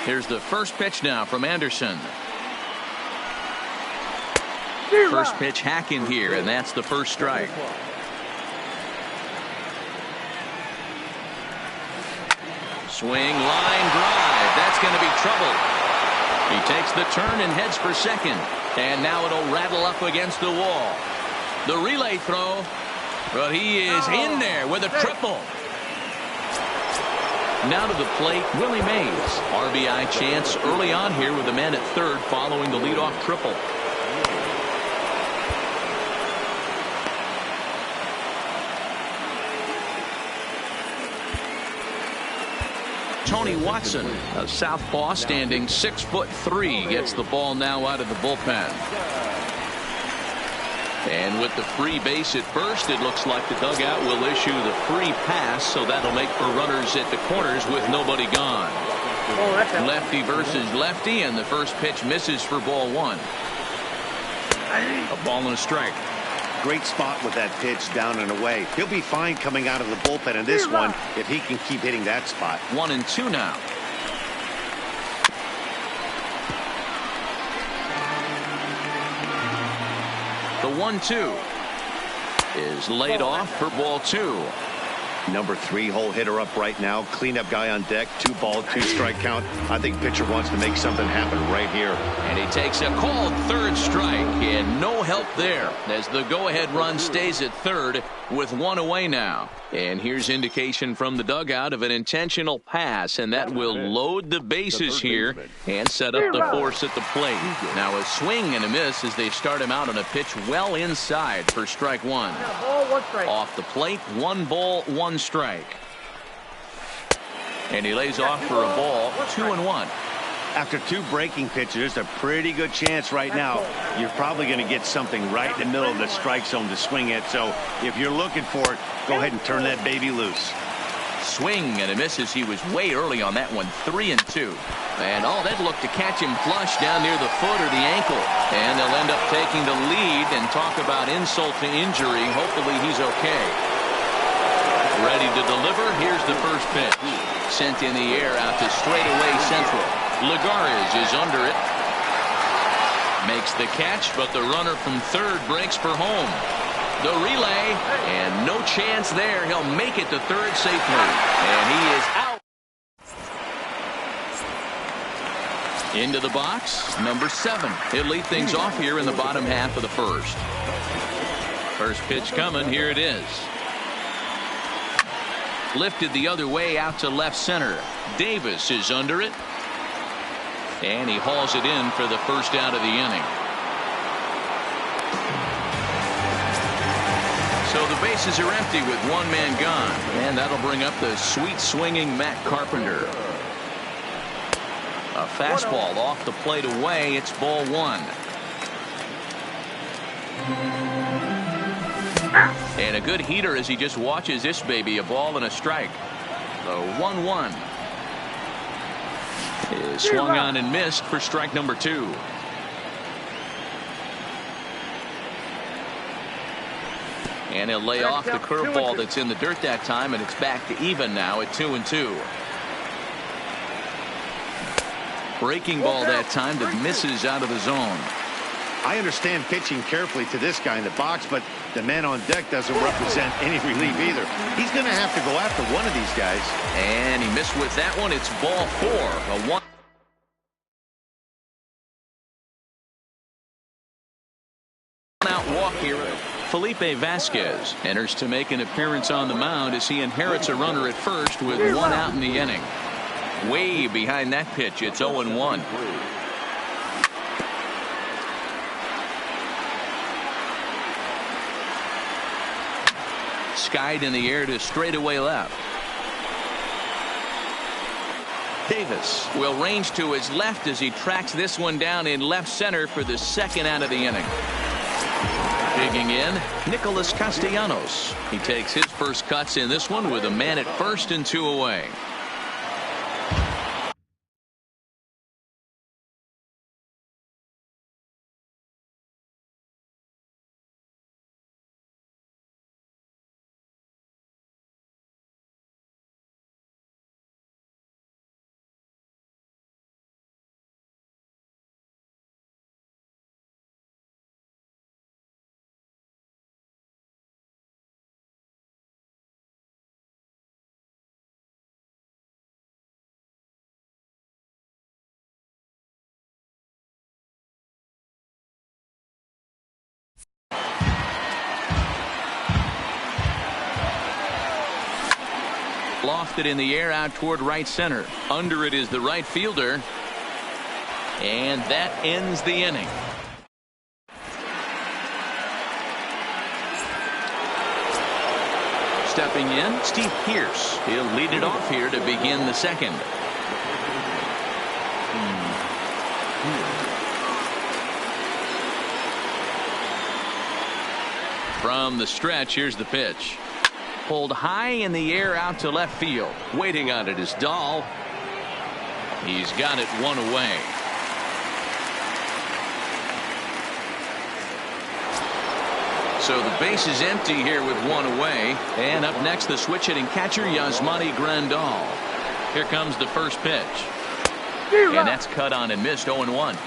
Here's the first pitch now from Anderson. First pitch hacking here, and that's the first strike. Swing, line drive. That's going to be trouble. He takes the turn and heads for second. And now it'll rattle up against the wall. The relay throw, but he is in there with a triple. Now to the plate, Willie Mays. RBI chance early on here with the man at third following the leadoff triple. Tony Watson, a southpaw standing 6'3", gets the ball now out of the bullpen. And with the free base at first, it looks like the dugout will issue the free pass, so that'll make for runners at the corners with nobody gone. Lefty versus lefty, and the first pitch misses for ball one. A ball and a strike. Great spot with that pitch down and away. He'll be fine coming out of the bullpen in this one if he can keep hitting that spot. 1-2 now. The 1-2 is laid off for ball two. Number 3 hole hitter up right now. Cleanup guy on deck. 2 ball, 2 strike count. I think pitcher wants to make something happen right here. And he takes a called third strike, and no help there as the go-ahead run stays at third with 1 away now. And here's indication from the dugout of an intentional pass, and that will load the bases here and set up the force at the plate. Now a swing and a miss as they start him out on a pitch well inside for strike one. Off the plate, 1 ball, 1 strike. And he lays off for a ball, 2-1. After 2 breaking pitches, there's a pretty good chance right now you're probably going to get something right in the middle of the strike zone to swing at. So if you're looking for it, go ahead and turn that baby loose. Swing and a miss as he was way early on that one. 3-2. And that looked to catch him flush down near the foot or the ankle. And they'll end up taking the lead, and talk about insult to injury. Hopefully he's okay. Ready to deliver. Here's the first pitch. Sent in the air out to straightaway central. Lagares is under it. Makes the catch, but the runner from third breaks for home. The relay, and no chance there. He'll make it to third safely. And he is out. Into the box, number 7. He'll lead things off here in the bottom half of the first. First pitch coming. Here it is. Lifted the other way out to left center. Davis is under it. And he hauls it in for the first out of the inning. So the bases are empty with 1 man gone. And that'll bring up the sweet swinging Matt Carpenter. A fastball off the plate away. It's ball 1. And a good heater as he just watches this baby. A ball and a strike. The 1-1 is swung on and missed for strike number 2. And he'll lay off the curveball that's in the dirt that time, and it's back to even now at 2-2. Breaking ball that time that misses out of the zone. I understand pitching carefully to this guy in the box, but the man on deck doesn't represent any relief either. He's going to have to go after one of these guys. And he missed with that one. It's ball 4. A 1 out walk here. Felipe Vasquez enters to make an appearance on the mound as he inherits a runner at first with 1 out in the inning. Way behind that pitch. It's 0-1. Skied in the air to straightaway left. Davis will range to his left as he tracks this one down in left center for the 2nd out of the inning. Digging in, Nicholas Castellanos. He takes his first cuts in this one with a man at first and 2 away. Lofted in the air out toward right center. Under it is the right fielder. And that ends the inning. Stepping in, Steve Pearce. He'll lead it off here to begin the second. From the stretch, here's the pitch. Pulled high in the air out to left field. Waiting on it is Dahl. He's got it one away. So the base is empty here with one away. And up next, the switch hitting catcher, Yasmani Grandal. Here comes the first pitch. And that's cut on and missed. 0-1.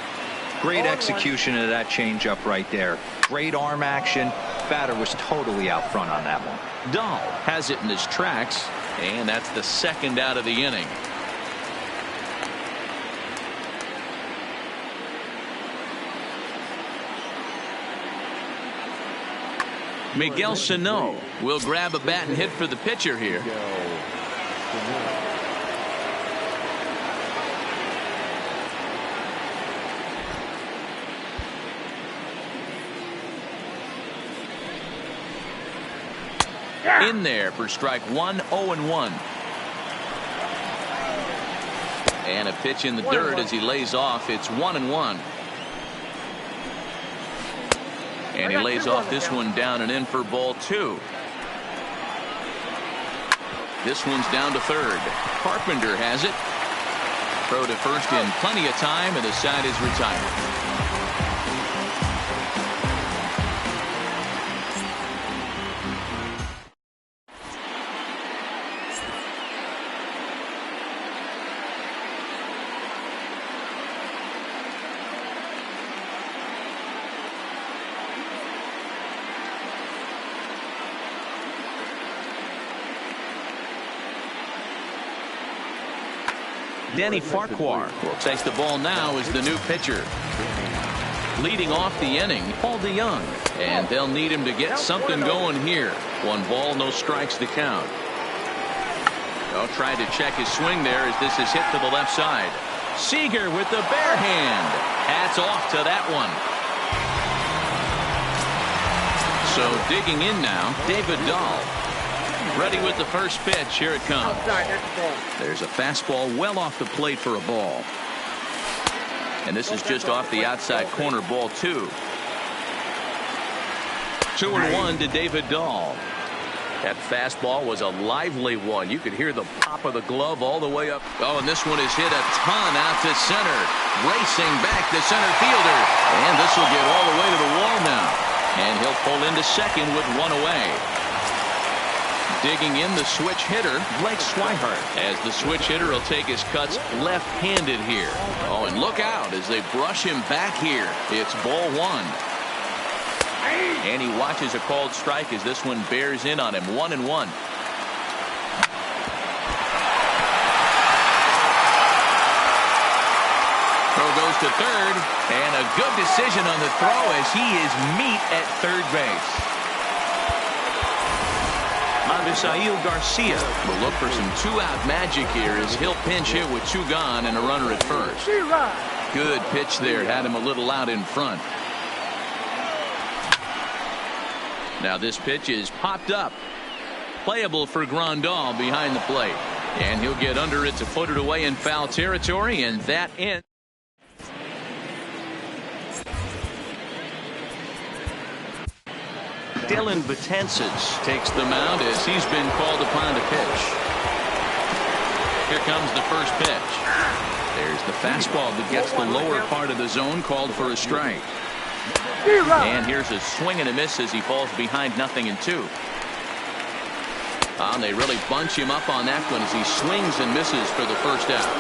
Great execution of that changeup right there. Great arm action. Batter was totally out front on that one. Dahl has it in his tracks, and that's the second out of the inning. Miguel Sano will grab a bat and hit for the pitcher here. In there for strike one. 0-1. And a pitch in the dirt as he lays off. It's 1-1. And he lays off this one down and in for ball two. This one's down to third. Carpenter has it. Throw to first in plenty of time, and the side is retired. Danny Farquhar will take the ball now as the new pitcher. Leading off the inning, Paul DeYoung. And they'll need him to get something going here. 1 ball, no strikes to count. They'll try to check his swing there as this is hit to the left side. Seager with the bare hand. Hats off to that one. So digging in now, David Dahl. Ready with the first pitch. Here it comes. There's a fastball well off the plate for a ball. And this is just off the outside corner, ball 2. 2-1 to David Dahl. That fastball was a lively one. You could hear the pop of the glove all the way up. Oh, and this one is hit a ton out to center. Racing back to center fielder. And this will get all the way to the wall now. And he'll pull into second with 1 away. Digging in the switch hitter, Blake Swihart, as the switch hitter will take his cuts left-handed here. Oh, and look out as they brush him back here. It's ball 1. And he watches a called strike as this one bears in on him. 1-1. Throw goes to third, and a good decision on the throw as he is meat at third base. Avisail Garcia will look for some 2-out magic here as he'll pinch hit with 2 gone and a runner at first. Good pitch there. Had him a little out in front. Now this pitch is popped up. Playable for Grandal behind the plate. And he'll get under it to put it away in foul territory, and that ends. Dylan Betances takes the mound as he's been called upon to pitch. Here comes the first pitch. There's the fastball that gets the lower part of the zone, called for a strike. And here's a swing and a miss as he falls behind 0-2. They really bunch him up on that one as he swings and misses for the first out.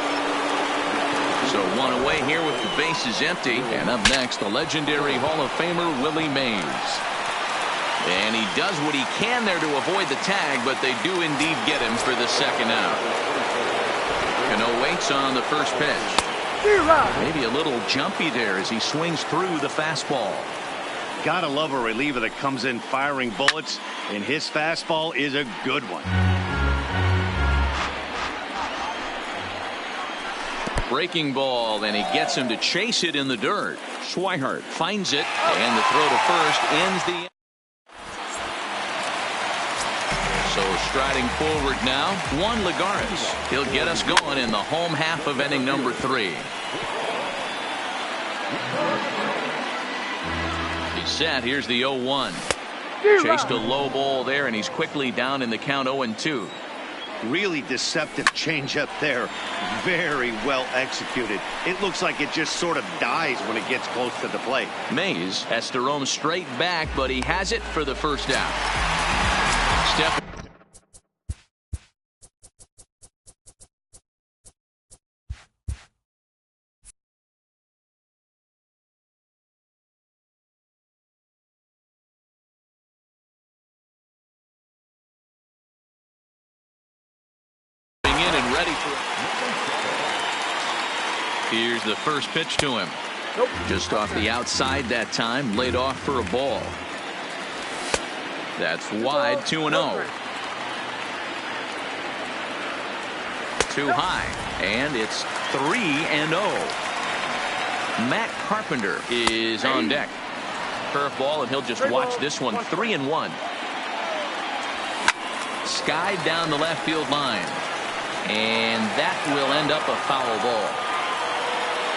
So 1 away here with the bases empty. And up next, the legendary Hall of Famer Willie Mays. And he does what he can there to avoid the tag, but they do indeed get him for the second out. Cano waits on the first pitch. Maybe a little jumpy there as he swings through the fastball. Gotta love a reliever that comes in firing bullets, and his fastball is a good one. Breaking ball, and he gets him to chase it in the dirt. Swihart finds it, and the throw to first ends the. So striding forward now, Juan Lagares. He'll get us going in the home half of inning number 3. He's set. Here's the 0-1. Chased a low ball there, and he's quickly down in the count 0-2. Really deceptive changeup there. Very well executed. It looks like it just sort of dies when it gets close to the plate. Mays has to roam straight back, but he has it for the first out. Step. Here's the first pitch to him. Just off the outside that time, laid off for a ball. That's wide, 2-0. Too high, and it's 3-0. Matt Carpenter is on deck. Curveball, and he'll just watch this one. 3-1. Skied down the left field line, and that will end up a foul ball.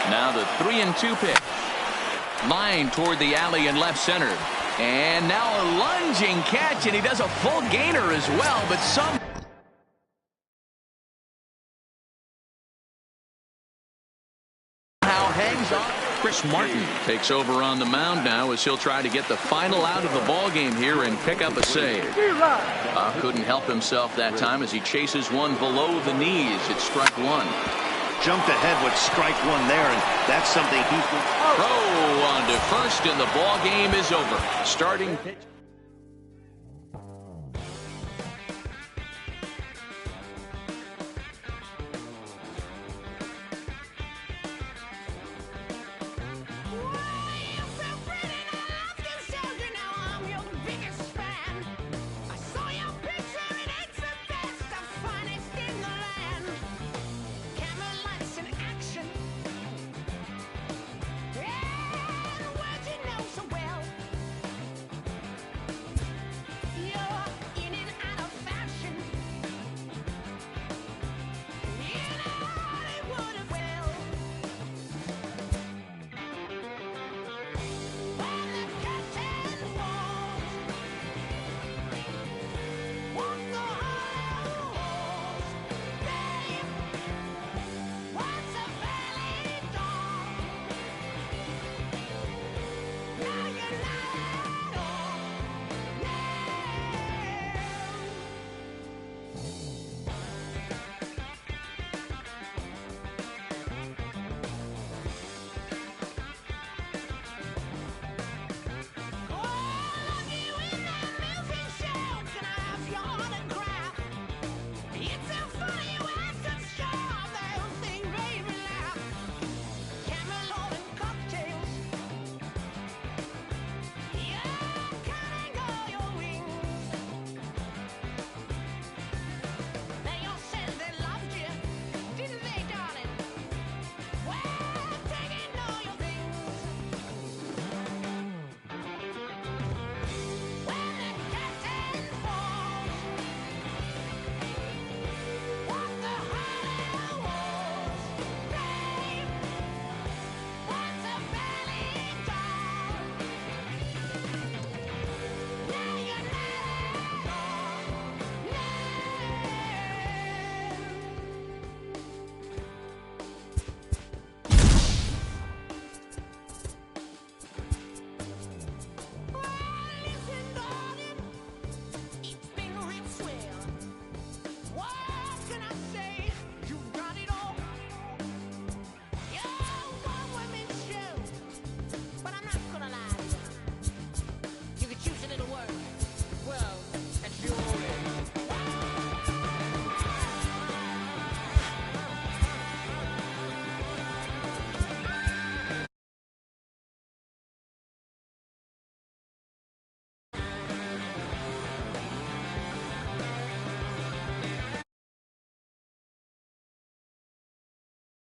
Now the 3-2 pitch. Line toward the alley in left center. And now a lunging catch, and he does a full gainer as well, but somehow hangs on. Chris Martin takes over on the mound now as he'll try to get the final out of the ball game here and pick up a save. Couldn't help himself that time as he chases one below the knees. It's strike 1. Jumped ahead with strike 1 there, and that's something he. Throw on to first, and the ball game is over. Starting pitch.